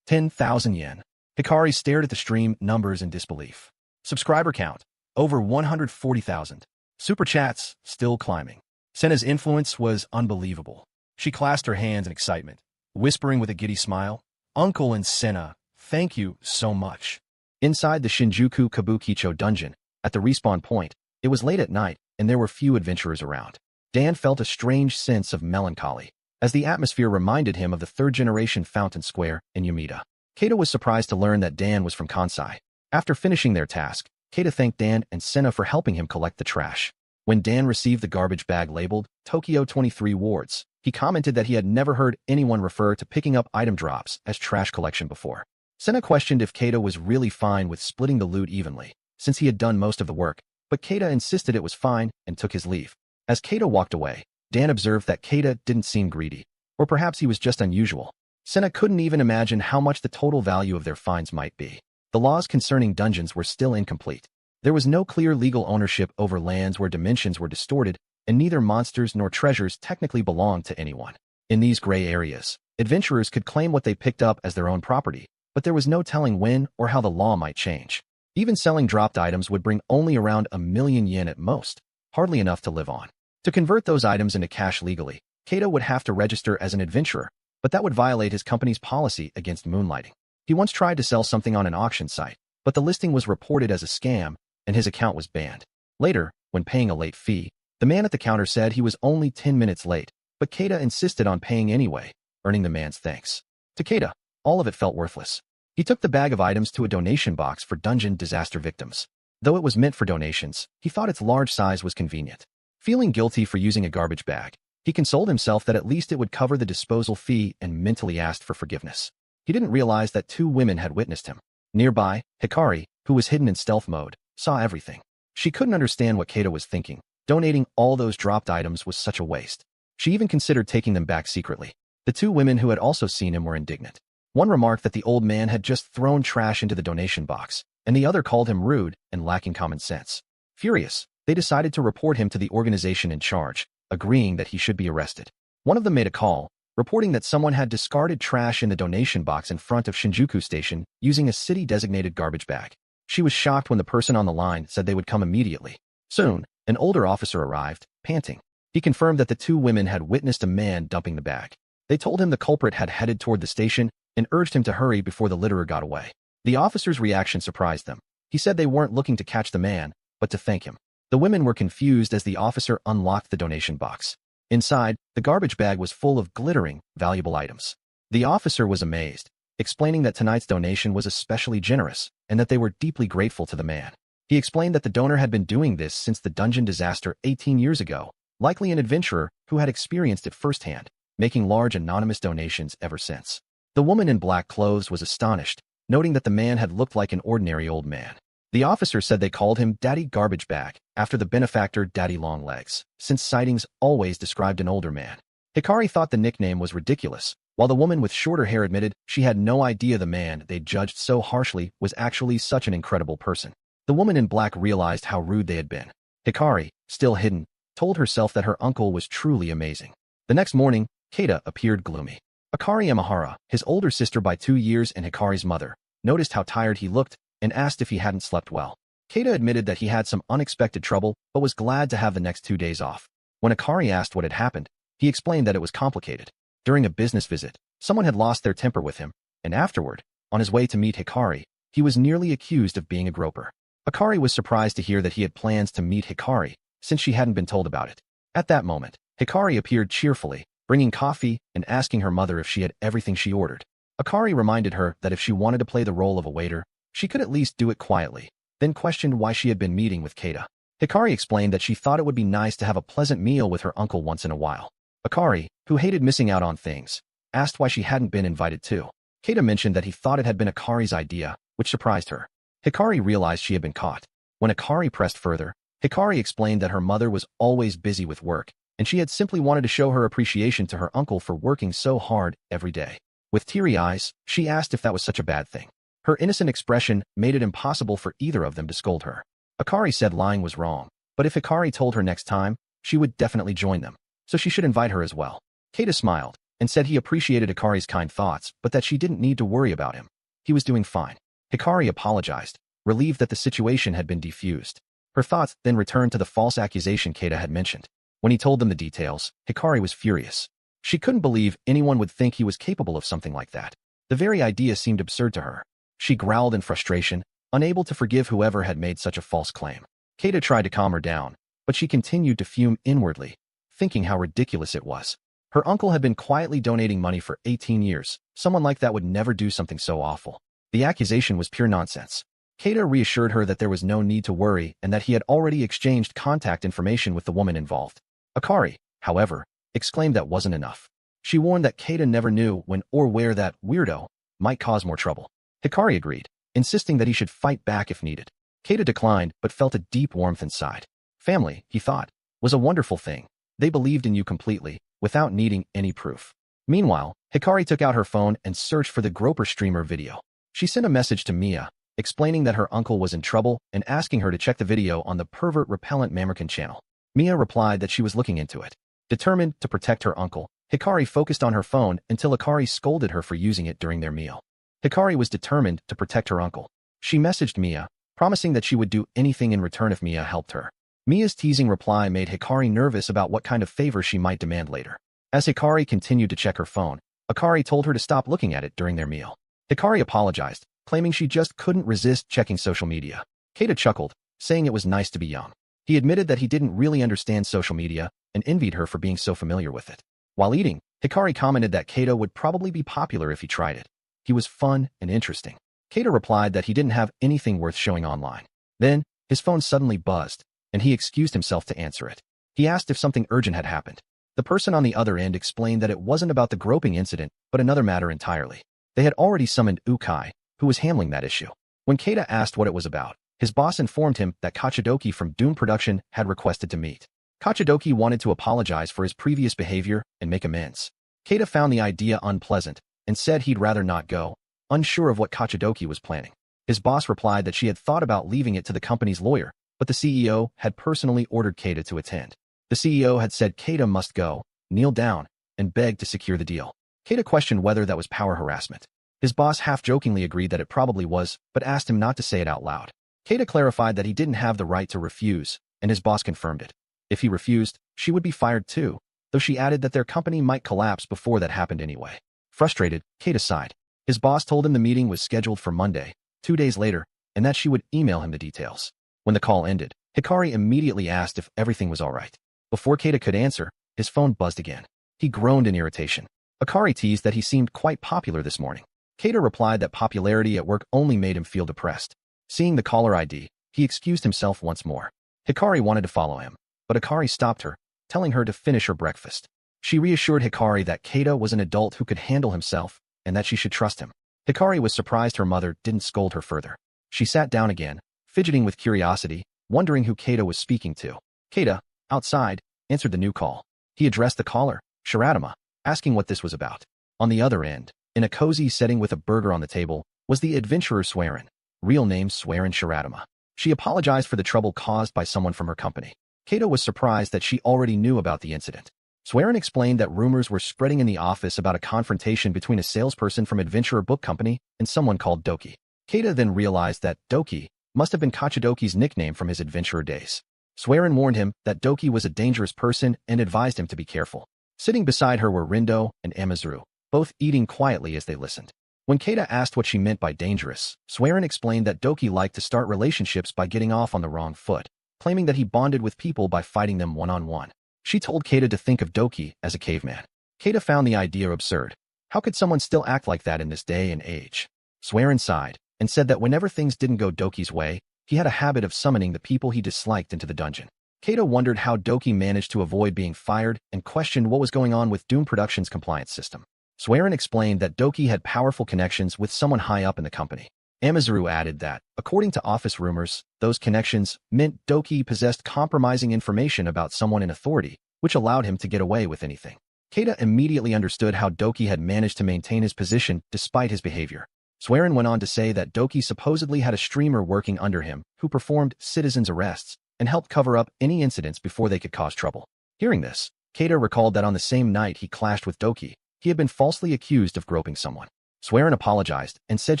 10,000 yen. Hikari stared at the stream numbers in disbelief. Subscriber count, over 140,000. Super chats, still climbing. Senna's influence was unbelievable. She clasped her hands in excitement, whispering with a giddy smile, Uncle and Senna, thank you so much. Inside the Shinjuku Kabukicho dungeon, at the respawn point, it was late at night, and there were few adventurers around. Dan felt a strange sense of melancholy. as the atmosphere reminded him of the third-generation Fountain Square in Yamita. Keita was surprised to learn that Dan was from Kansai. After finishing their task, Keita thanked Dan and Senna for helping him collect the trash. When Dan received the garbage bag labeled Tokyo 23 Wards, he commented that he had never heard anyone refer to picking up item drops as trash collection before. Senna questioned if Keita was really fine with splitting the loot evenly, since he had done most of the work, but Keita insisted it was fine and took his leave. As Keita walked away, Dan observed that Keita didn't seem greedy, or perhaps he was just unusual. Senna couldn't even imagine how much the total value of their finds might be. The laws concerning dungeons were still incomplete. There was no clear legal ownership over lands where dimensions were distorted, and neither monsters nor treasures technically belonged to anyone. In these gray areas, adventurers could claim what they picked up as their own property, but there was no telling when or how the law might change. Even selling dropped items would bring only around 1,000,000 yen at most, hardly enough to live on. To convert those items into cash legally, Keita would have to register as an adventurer, but that would violate his company's policy against moonlighting. He once tried to sell something on an auction site, but the listing was reported as a scam, and his account was banned. Later, when paying a late fee, the man at the counter said he was only 10 minutes late, but Keita insisted on paying anyway, earning the man's thanks. To Keita, all of it felt worthless. He took the bag of items to a donation box for dungeon disaster victims. Though it was meant for donations, he thought its large size was convenient. Feeling guilty for using a garbage bag, he consoled himself that at least it would cover the disposal fee and mentally asked for forgiveness. He didn't realize that 2 women had witnessed him. Nearby, Hikari, who was hidden in stealth mode, saw everything. She couldn't understand what Keita was thinking. Donating all those dropped items was such a waste. She even considered taking them back secretly. The 2 women who had also seen him were indignant. One remarked that the old man had just thrown trash into the donation box, and the other called him rude and lacking common sense. Furious, they decided to report him to the organization in charge, agreeing that he should be arrested. One of them made a call, reporting that someone had discarded trash in the donation box in front of Shinjuku Station using a city-designated garbage bag. She was shocked when the person on the line said they would come immediately. Soon, an older officer arrived, panting. He confirmed that the 2 women had witnessed a man dumping the bag. They told him the culprit had headed toward the station and urged him to hurry before the litterer got away. The officer's reaction surprised them. He said they weren't looking to catch the man, but to thank him. The women were confused as the officer unlocked the donation box. Inside, the garbage bag was full of glittering, valuable items. The officer was amazed, explaining that tonight's donation was especially generous and that they were deeply grateful to the man. He explained that the donor had been doing this since the dungeon disaster 18 years ago, likely an adventurer who had experienced it firsthand, making large anonymous donations ever since. The woman in black clothes was astonished, noting that the man had looked like an ordinary old man. The officer said they called him Daddy Garbage Bag, after the benefactor Daddy Long Legs, since sightings always described an older man. Hikari thought the nickname was ridiculous, while the woman with shorter hair admitted she had no idea the man they'd judged so harshly was actually such an incredible person. The woman in black realized how rude they had been. Hikari, still hidden, told herself that her uncle was truly amazing. The next morning, Keita appeared gloomy. Akari Imahara, his older sister by 2 years and Hikari's mother, noticed how tired he looked and asked if he hadn't slept well. Keita admitted that he had some unexpected trouble but was glad to have the next 2 days off. When Akari asked what had happened, he explained that it was complicated. During a business visit, someone had lost their temper with him, and afterward, on his way to meet Hikari, he was nearly accused of being a groper. Akari was surprised to hear that he had plans to meet Hikari, since she hadn't been told about it. At that moment, Hikari appeared cheerfully, bringing coffee and asking her mother if she had everything she ordered. Akari reminded her that if she wanted to play the role of a waiter, she could at least do it quietly, then questioned why she had been meeting with Keita. Hikari explained that she thought it would be nice to have a pleasant meal with her uncle once in a while. Akari, who hated missing out on things, asked why she hadn't been invited too. Keita mentioned that he thought it had been Akari's idea, which surprised her. Hikari realized she had been caught. When Akari pressed further, Hikari explained that her mother was always busy with work, and she had simply wanted to show her appreciation to her uncle for working so hard every day. With teary eyes, she asked if that was such a bad thing. Her innocent expression made it impossible for either of them to scold her. Akari said lying was wrong, but if Hikari told her next time, she would definitely join them, so she should invite her as well. Keita smiled and said he appreciated Hikari's kind thoughts, but that she didn't need to worry about him. He was doing fine. Hikari apologized, relieved that the situation had been defused. Her thoughts then returned to the false accusation Keita had mentioned. When he told them the details, Hikari was furious. She couldn't believe anyone would think he was capable of something like that. The very idea seemed absurd to her. She growled in frustration, unable to forgive whoever had made such a false claim. Keita tried to calm her down, but she continued to fume inwardly, thinking how ridiculous it was. Her uncle had been quietly donating money for 18 years. Someone like that would never do something so awful. The accusation was pure nonsense. Keita reassured her that there was no need to worry and that he had already exchanged contact information with the woman involved. Akari, however, exclaimed that wasn't enough. She warned that Keita never knew when or where that weirdo might cause more trouble. Hikari agreed, insisting that he should fight back if needed. Keita declined but felt a deep warmth inside. Family, he thought, was a wonderful thing. They believed in you completely, without needing any proof. Meanwhile, Hikari took out her phone and searched for the Groper streamer video. She sent a message to Mia, explaining that her uncle was in trouble and asking her to check the video on the pervert repellent Mamerkin channel. Mia replied that she was looking into it. Determined to protect her uncle, Hikari focused on her phone until Akari scolded her for using it during their meal. Hikari was determined to protect her uncle. She messaged Mia, promising that she would do anything in return if Mia helped her. Mia's teasing reply made Hikari nervous about what kind of favor she might demand later. As Hikari continued to check her phone, Akari told her to stop looking at it during their meal. Hikari apologized, claiming she just couldn't resist checking social media. Keita chuckled, saying it was nice to be young. He admitted that he didn't really understand social media and envied her for being so familiar with it. While eating, Hikari commented that Keita would probably be popular if he tried it. He was fun and interesting. Keita replied that he didn't have anything worth showing online. Then, his phone suddenly buzzed, and he excused himself to answer it. He asked if something urgent had happened. The person on the other end explained that it wasn't about the groping incident, but another matter entirely. They had already summoned Ukai, who was handling that issue. When Keita asked what it was about, his boss informed him that Kachidoki from Doom Production had requested to meet. Kachidoki wanted to apologize for his previous behavior and make amends. Keita found the idea unpleasant and said he'd rather not go, unsure of what Kachidoki was planning. His boss replied that she had thought about leaving it to the company's lawyer, but the CEO had personally ordered Keita to attend. The CEO had said Keita must go, kneel down, and beg to secure the deal. Keita questioned whether that was power harassment. His boss half-jokingly agreed that it probably was, but asked him not to say it out loud. Keita clarified that he didn't have the right to refuse, and his boss confirmed it. If he refused, she would be fired too, though she added that their company might collapse before that happened anyway. Frustrated, Keita sighed. His boss told him the meeting was scheduled for Monday, 2 days later, and that she would email him the details. When the call ended, Hikari immediately asked if everything was all right. Before Keita could answer, his phone buzzed again. He groaned in irritation. Akari teased that he seemed quite popular this morning. Keita replied that popularity at work only made him feel depressed. Seeing the caller ID, he excused himself once more. Hikari wanted to follow him, but Akari stopped her, telling her to finish her breakfast. She reassured Hikari that Keita was an adult who could handle himself and that she should trust him. Hikari was surprised her mother didn't scold her further. She sat down again, fidgeting with curiosity, wondering who Keita was speaking to. Keita, outside, answered the new call. He addressed the caller, Shiratama, asking what this was about. On the other end, in a cozy setting with a burger on the table, was the adventurer Swearin, real name Swearin Shiratama. She apologized for the trouble caused by someone from her company. Keita was surprised that she already knew about the incident. Swearin explained that rumors were spreading in the office about a confrontation between a salesperson from Adventurer Book Company and someone called Doki. Keita then realized that Doki must have been Kachidoki's nickname from his adventurer days. Swearin warned him that Doki was a dangerous person and advised him to be careful. Sitting beside her were Rindo and Amazuru, both eating quietly as they listened. When Keita asked what she meant by dangerous, Swearin explained that Doki liked to start relationships by getting off on the wrong foot, claiming that he bonded with people by fighting them one-on-one. She told Keita to think of Doki as a caveman. Keita found the idea absurd. How could someone still act like that in this day and age? Swearin sighed and said that whenever things didn't go Doki's way, he had a habit of summoning the people he disliked into the dungeon. Keita wondered how Doki managed to avoid being fired and questioned what was going on with Doom Productions' compliance system. Swearin explained that Doki had powerful connections with someone high up in the company. Amazuru added that, according to office rumors, those connections meant Doki possessed compromising information about someone in authority, which allowed him to get away with anything. Keita immediately understood how Doki had managed to maintain his position despite his behavior. Swearin went on to say that Doki supposedly had a streamer working under him who performed citizens' arrests and helped cover up any incidents before they could cause trouble. Hearing this, Keita recalled that on the same night he clashed with Doki, he had been falsely accused of groping someone. Swearin apologized and said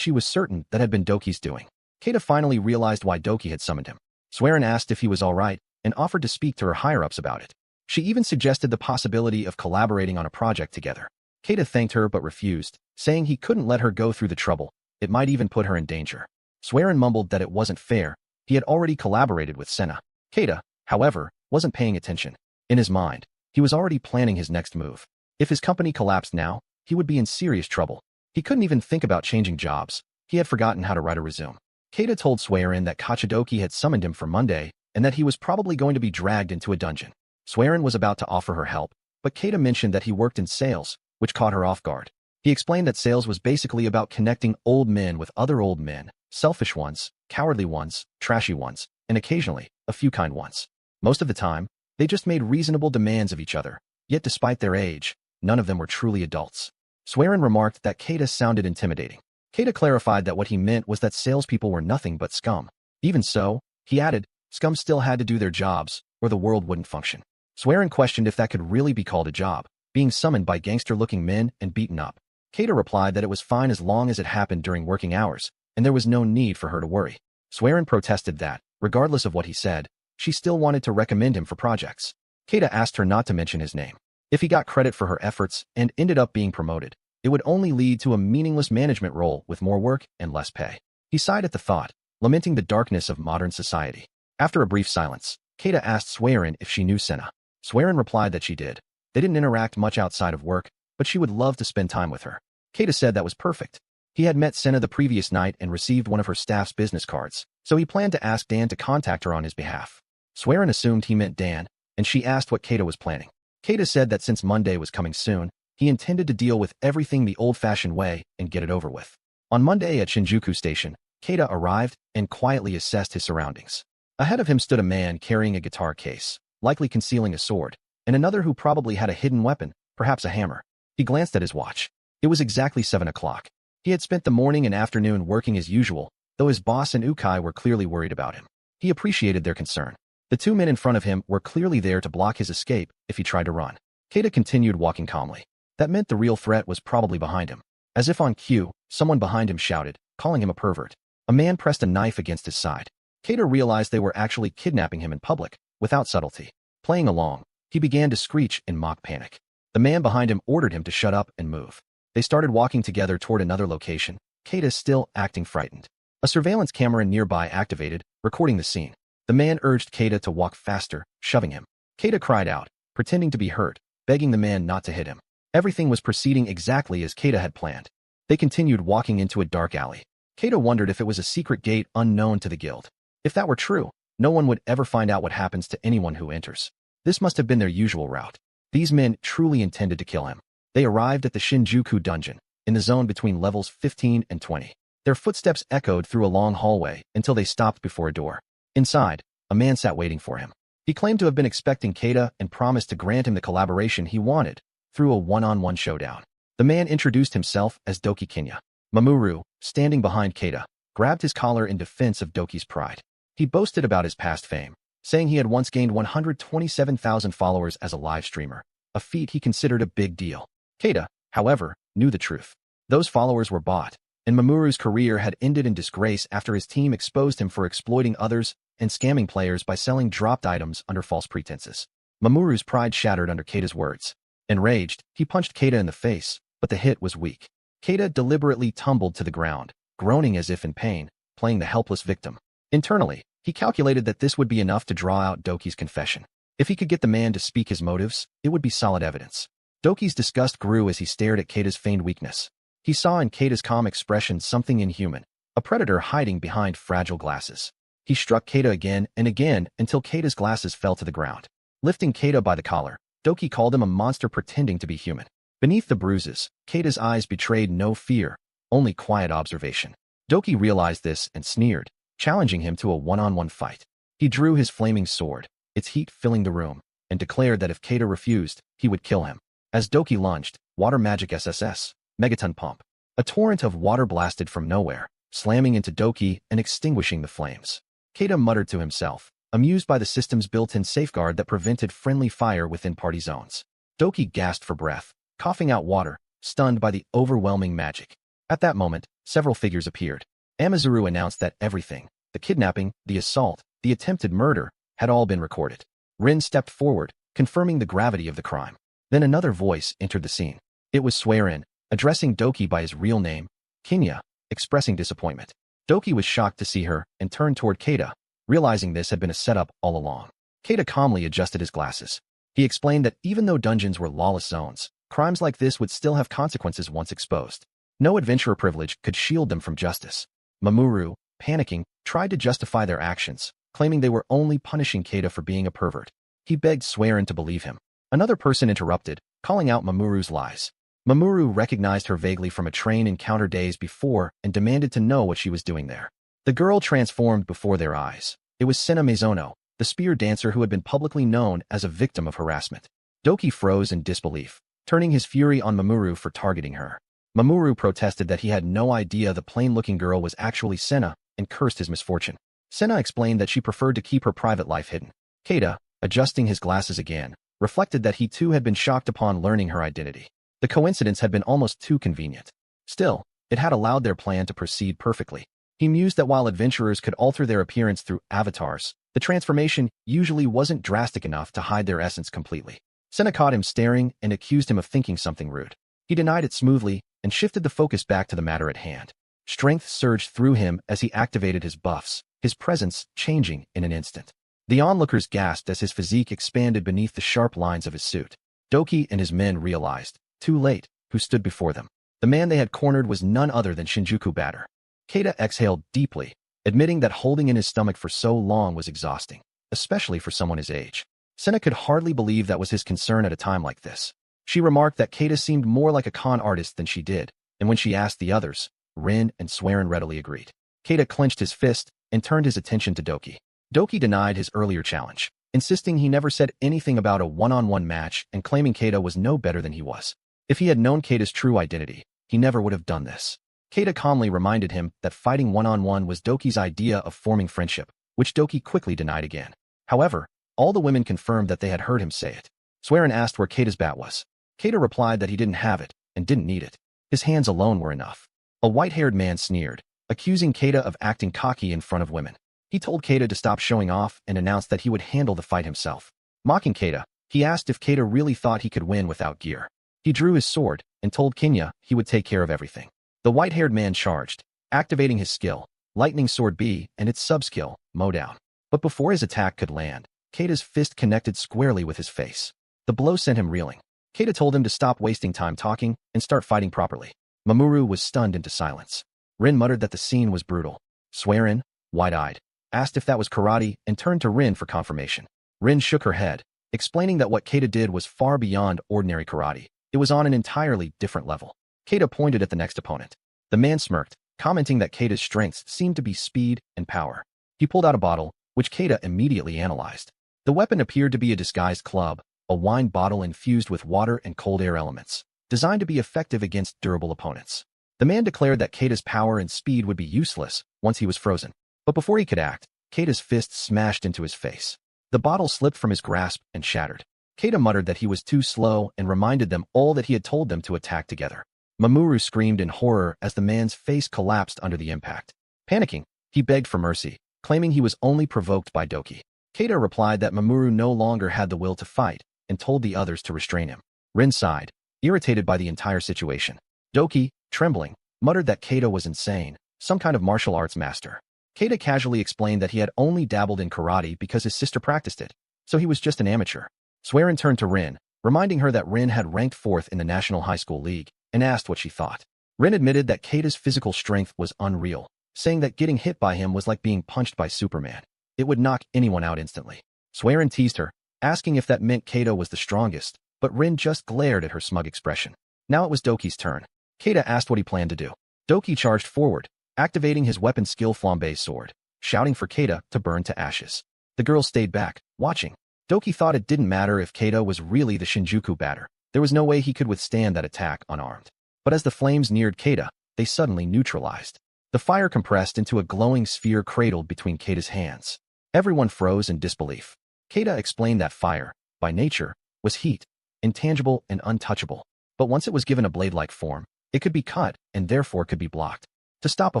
she was certain that had been Doki's doing. Keita finally realized why Doki had summoned him. Swearin asked if he was all right and offered to speak to her higher-ups about it. She even suggested the possibility of collaborating on a project together. Keita thanked her but refused, saying he couldn't let her go through the trouble. It might even put her in danger. Swearin mumbled that it wasn't fair. He had already collaborated with Senna. Keita, however, wasn't paying attention. In his mind, he was already planning his next move. If his company collapsed now, he would be in serious trouble. He couldn't even think about changing jobs. He had forgotten how to write a resume. Keita told Swearin that Kachidoki had summoned him for Monday and that he was probably going to be dragged into a dungeon. Swearin was about to offer her help, but Keita mentioned that he worked in sales, which caught her off guard. He explained that sales was basically about connecting old men with other old men, selfish ones, cowardly ones, trashy ones, and occasionally, a few kind ones. Most of the time, they just made reasonable demands of each other, yet despite their age, none of them were truly adults. Swearin remarked that Keita sounded intimidating. Keita clarified that what he meant was that salespeople were nothing but scum. Even so, he added, scum still had to do their jobs, or the world wouldn't function. Swearin questioned if that could really be called a job, being summoned by gangster-looking men and beaten up. Keita replied that it was fine as long as it happened during working hours, and there was no need for her to worry. Swearin protested that, regardless of what he said, she still wanted to recommend him for projects. Keita asked her not to mention his name. If he got credit for her efforts and ended up being promoted, it would only lead to a meaningless management role with more work and less pay. He sighed at the thought, lamenting the darkness of modern society. After a brief silence, Keita asked Swearin if she knew Senna. Swearin replied that she did. They didn't interact much outside of work, but she would love to spend time with her. Keita said that was perfect. He had met Senna the previous night and received one of her staff's business cards, so he planned to ask Dan to contact her on his behalf. Swearin assumed he meant Dan, and she asked what Keita was planning. Keita said that since Monday was coming soon, he intended to deal with everything the old-fashioned way and get it over with. On Monday at Shinjuku Station, Keita arrived and quietly assessed his surroundings. Ahead of him stood a man carrying a guitar case, likely concealing a sword, and another who probably had a hidden weapon, perhaps a hammer. He glanced at his watch. It was exactly 7 o'clock. He had spent the morning and afternoon working as usual, though his boss and Ukai were clearly worried about him. He appreciated their concern. The two men in front of him were clearly there to block his escape if he tried to run. Keita continued walking calmly. That meant the real threat was probably behind him. As if on cue, someone behind him shouted, calling him a pervert. A man pressed a knife against his side. Keita realized they were actually kidnapping him in public, without subtlety. Playing along, he began to screech in mock panic. The man behind him ordered him to shut up and move. They started walking together toward another location, Keita still acting frightened. A surveillance camera nearby activated, recording the scene. The man urged Keita to walk faster, shoving him. Keita cried out, pretending to be hurt, begging the man not to hit him. Everything was proceeding exactly as Keita had planned. They continued walking into a dark alley. Keita wondered if it was a secret gate unknown to the guild. If that were true, no one would ever find out what happens to anyone who enters. This must have been their usual route. These men truly intended to kill him. They arrived at the Shinjuku dungeon, in the zone between levels 15 and 20. Their footsteps echoed through a long hallway until they stopped before a door. Inside, a man sat waiting for him. He claimed to have been expecting Keita and promised to grant him the collaboration he wanted through a one-on-one showdown. The man introduced himself as Doki Kinya. Mamoru, standing behind Keita, grabbed his collar in defense of Doki's pride. He boasted about his past fame, saying he had once gained 127,000 followers as a live streamer, a feat he considered a big deal. Keita, however, knew the truth. Those followers were bought, and Mamoru's career had ended in disgrace after his team exposed him for exploiting others and scamming players by selling dropped items under false pretenses. Mamoru's pride shattered under Keita's words. Enraged, he punched Keita in the face, but the hit was weak. Keita deliberately tumbled to the ground, groaning as if in pain, playing the helpless victim. Internally, he calculated that this would be enough to draw out Doki's confession. If he could get the man to speak his motives, it would be solid evidence. Doki's disgust grew as he stared at Keita's feigned weakness. He saw in Keita's calm expression something inhuman, a predator hiding behind fragile glasses. He struck Keita again and again until Keita's glasses fell to the ground. Lifting Keita by the collar, Doki called him a monster pretending to be human. Beneath the bruises, Keita's eyes betrayed no fear, only quiet observation. Doki realized this and sneered, challenging him to a one-on-one fight. He drew his flaming sword, its heat filling the room, and declared that if Keita refused, he would kill him. As Doki lunged, water magic SSS, megaton pump. A torrent of water blasted from nowhere, slamming into Doki and extinguishing the flames. Keita muttered to himself, amused by the system's built-in safeguard that prevented friendly fire within party zones. Doki gasped for breath, coughing out water, stunned by the overwhelming magic. At that moment, several figures appeared. Amazuru announced that everything, the kidnapping, the assault, the attempted murder, had all been recorded. Rin stepped forward, confirming the gravity of the crime. Then another voice entered the scene. It was Swearin, addressing Doki by his real name, Kinya, expressing disappointment. Doki was shocked to see her and turned toward Keita, realizing this had been a setup all along. Keita calmly adjusted his glasses. He explained that even though dungeons were lawless zones, crimes like this would still have consequences once exposed. No adventurer privilege could shield them from justice. Mamoru, panicking, tried to justify their actions, claiming they were only punishing Keita for being a pervert. He begged Swearin to believe him. Another person interrupted, calling out Mamoru's lies. Mamoru recognized her vaguely from a train encounter days before and demanded to know what she was doing there. The girl transformed before their eyes. It was Senna Maizono, the spear dancer who had been publicly known as a victim of harassment. Doki froze in disbelief, turning his fury on Mamoru for targeting her. Mamoru protested that he had no idea the plain-looking girl was actually Senna and cursed his misfortune. Senna explained that she preferred to keep her private life hidden. Keita, adjusting his glasses again, reflected that he too had been shocked upon learning her identity. The coincidence had been almost too convenient. Still, it had allowed their plan to proceed perfectly. He mused that while adventurers could alter their appearance through avatars, the transformation usually wasn't drastic enough to hide their essence completely. Senna caught him staring and accused him of thinking something rude. He denied it smoothly and shifted the focus back to the matter at hand. Strength surged through him as he activated his buffs, his presence changing in an instant. The onlookers gasped as his physique expanded beneath the sharp lines of his suit. Doki and his men realized, too late, who stood before them. The man they had cornered was none other than Shinjuku Batter. Keita exhaled deeply, admitting that holding in his stomach for so long was exhausting, especially for someone his age. Senna could hardly believe that was his concern at a time like this. She remarked that Keita seemed more like a con artist than she did, and when she asked the others, Rin and Swearin readily agreed. Keita clenched his fist and turned his attention to Doki. Doki denied his earlier challenge, insisting he never said anything about a one-on-one match and claiming Keita was no better than he was. If he had known Keita's true identity, he never would have done this. Keita calmly reminded him that fighting one-on-one was Doki's idea of forming friendship, which Doki quickly denied again. However, all the women confirmed that they had heard him say it. Swearin asked where Keita's bat was. Keita replied that he didn't have it and didn't need it. His hands alone were enough. A white-haired man sneered, accusing Keita of acting cocky in front of women. He told Keita to stop showing off and announced that he would handle the fight himself. Mocking Keita, he asked if Keita really thought he could win without gear. He drew his sword and told Kinya he would take care of everything. The white-haired man charged, activating his skill, Lightning Sword B, and its sub-skill, Mowdown. But before his attack could land, Keita's fist connected squarely with his face. The blow sent him reeling. Keita told him to stop wasting time talking and start fighting properly. Mamoru was stunned into silence. Rin muttered that the scene was brutal. Swearin, wide-eyed, asked if that was karate and turned to Rin for confirmation. Rin shook her head, explaining that what Keita did was far beyond ordinary karate. It was on an entirely different level. Keita pointed at the next opponent. The man smirked, commenting that Keita's strengths seemed to be speed and power. He pulled out a bottle, which Keita immediately analyzed. The weapon appeared to be a disguised club, a wine bottle infused with water and cold air elements, designed to be effective against durable opponents. The man declared that Keita's power and speed would be useless once he was frozen. But before he could act, Keita's fist smashed into his face. The bottle slipped from his grasp and shattered. Keita muttered that he was too slow and reminded them all that he had told them to attack together. Mamoru screamed in horror as the man's face collapsed under the impact. Panicking, he begged for mercy, claiming he was only provoked by Doki. Keita replied that Mamoru no longer had the will to fight and told the others to restrain him. Rin sighed, irritated by the entire situation. Doki, trembling, muttered that Keita was insane, some kind of martial arts master. Keita casually explained that he had only dabbled in karate because his sister practiced it, so he was just an amateur. Swearin turned to Rin, reminding her that Rin had ranked 4th in the National High School League, and asked what she thought. Rin admitted that Keita's physical strength was unreal, saying that getting hit by him was like being punched by Superman. It would knock anyone out instantly. Swearin teased her, asking if that meant Keita was the strongest, but Rin just glared at her smug expression. Now it was Doki's turn. Keita asked what he planned to do. Doki charged forward, activating his weapon skill flambe sword, shouting for Keita to burn to ashes. The girl stayed back, watching. Doki thought it didn't matter if Keita was really the Shinjuku Batter. There was no way he could withstand that attack unarmed. But as the flames neared Keita, they suddenly neutralized. The fire compressed into a glowing sphere cradled between Keita's hands. Everyone froze in disbelief. Keita explained that fire, by nature, was heat, intangible and untouchable. But once it was given a blade-like form, it could be cut and therefore could be blocked. To stop a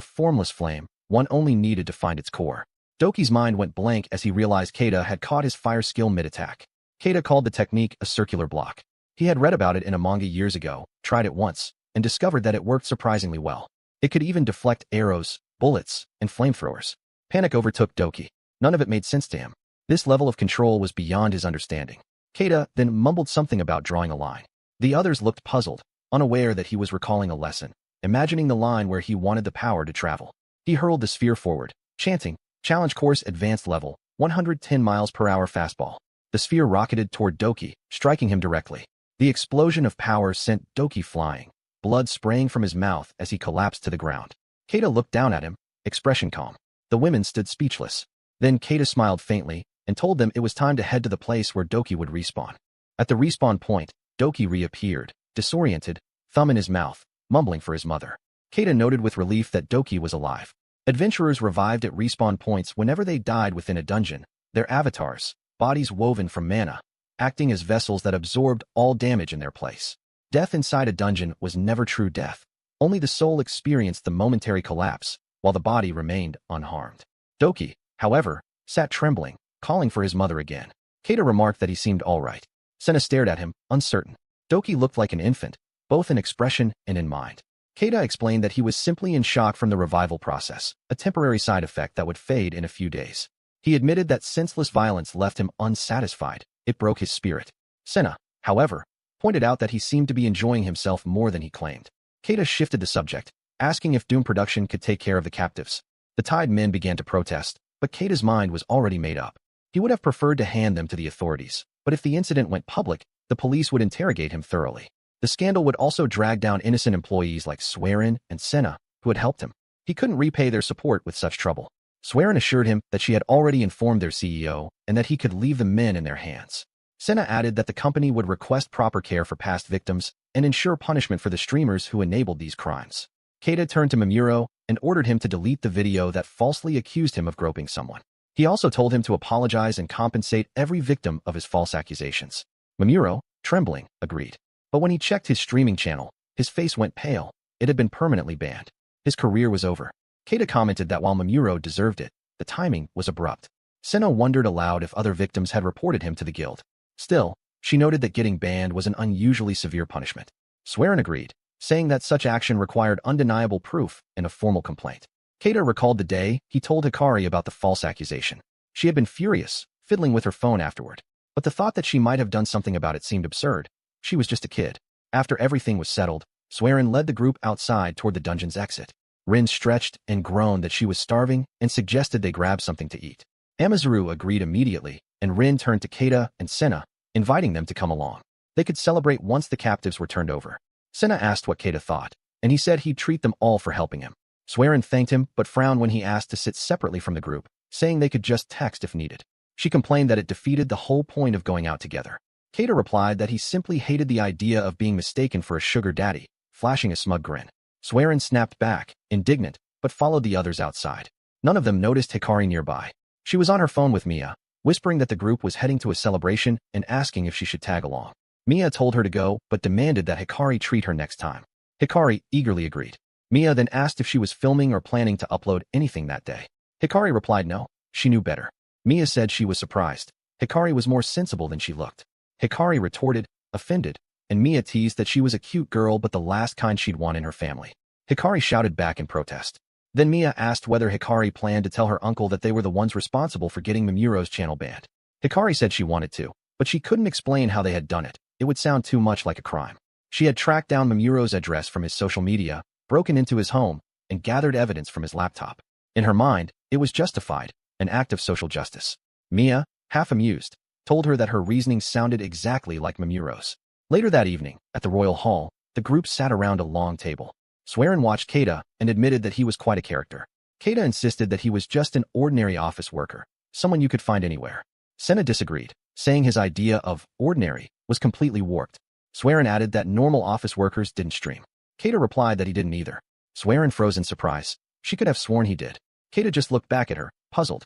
formless flame, one only needed to find its core. Doki's mind went blank as he realized Keita had caught his fire skill mid-attack. Keita called the technique a circular block. He had read about it in a manga years ago, tried it once, and discovered that it worked surprisingly well. It could even deflect arrows, bullets, and flamethrowers. Panic overtook Doki. None of it made sense to him. This level of control was beyond his understanding. Keita then mumbled something about drawing a line. The others looked puzzled, unaware that he was recalling a lesson, imagining the line where he wanted the power to travel. He hurled the sphere forward, chanting, "Challenge course advanced level, 110 miles per hour fastball." The sphere rocketed toward Doki, striking him directly. The explosion of power sent Doki flying, blood spraying from his mouth as he collapsed to the ground. Keita looked down at him, expression calm. The women stood speechless. Then Keita smiled faintly and told them it was time to head to the place where Doki would respawn. At the respawn point, Doki reappeared, disoriented, thumb in his mouth, mumbling for his mother. Keita noted with relief that Doki was alive. Adventurers revived at respawn points whenever they died within a dungeon, their avatars, bodies woven from mana, acting as vessels that absorbed all damage in their place. Death inside a dungeon was never true death. Only the soul experienced the momentary collapse, while the body remained unharmed. Doki, however, sat trembling, calling for his mother again. Keita remarked that he seemed all right. Senna stared at him, uncertain. Doki looked like an infant, both in expression and in mind. Keita explained that he was simply in shock from the revival process, a temporary side effect that would fade in a few days. He admitted that senseless violence left him unsatisfied. It broke his spirit. Senna, however, pointed out that he seemed to be enjoying himself more than he claimed. Keita shifted the subject, asking if Doom Production could take care of the captives. The Tide men began to protest, but Keita's mind was already made up. He would have preferred to hand them to the authorities, but if the incident went public, the police would interrogate him thoroughly. The scandal would also drag down innocent employees like Swearin and Senna, who had helped him. He couldn't repay their support with such trouble. Swearin assured him that she had already informed their CEO and that he could leave the men in their hands. Senna added that the company would request proper care for past victims and ensure punishment for the streamers who enabled these crimes. Keita turned to Mamuro and ordered him to delete the video that falsely accused him of groping someone. He also told him to apologize and compensate every victim of his false accusations. Mamuro, trembling, agreed. But when he checked his streaming channel, his face went pale. It had been permanently banned. His career was over. Keita commented that while Mamuro deserved it, the timing was abrupt. Senna wondered aloud if other victims had reported him to the guild. Still, she noted that getting banned was an unusually severe punishment. Swearin agreed, saying that such action required undeniable proof and a formal complaint. Keita recalled the day he told Hikari about the false accusation. She had been furious, fiddling with her phone afterward. But the thought that she might have done something about it seemed absurd. She was just a kid. After everything was settled, Swearin led the group outside toward the dungeon's exit. Rin stretched and groaned that she was starving and suggested they grab something to eat. Amazuru agreed immediately, and Rin turned to Keita and Senna, inviting them to come along. They could celebrate once the captives were turned over. Senna asked what Keita thought, and he said he'd treat them all for helping him. Swearin thanked him but frowned when he asked to sit separately from the group, saying they could just text if needed. She complained that it defeated the whole point of going out together. Keita replied that he simply hated the idea of being mistaken for a sugar daddy, flashing a smug grin. Swearin snapped back, indignant, but followed the others outside. None of them noticed Hikari nearby. She was on her phone with Mia, whispering that the group was heading to a celebration and asking if she should tag along. Mia told her to go, but demanded that Hikari treat her next time. Hikari eagerly agreed. Mia then asked if she was filming or planning to upload anything that day. Hikari replied no, she knew better. Mia said she was surprised. Hikari was more sensible than she looked. Hikari retorted, offended, and Mia teased that she was a cute girl but the last kind she'd want in her family. Hikari shouted back in protest. Then Mia asked whether Hikari planned to tell her uncle that they were the ones responsible for getting Mamuro's channel banned. Hikari said she wanted to, but she couldn't explain how they had done it. It would sound too much like a crime. She had tracked down Mamuro's address from his social media, broken into his home, and gathered evidence from his laptop. In her mind, it was justified, an act of social justice. Mia, half amused, told her that her reasoning sounded exactly like Mamuro's. Later that evening, at the royal hall, the group sat around a long table. Swearin watched Keita and admitted that he was quite a character. Keita insisted that he was just an ordinary office worker, someone you could find anywhere. Senna disagreed, saying his idea of ordinary was completely warped. Swearin added that normal office workers didn't stream. Keita replied that he didn't either. Swearin froze in surprise. She could have sworn he did. Keita just looked back at her, puzzled.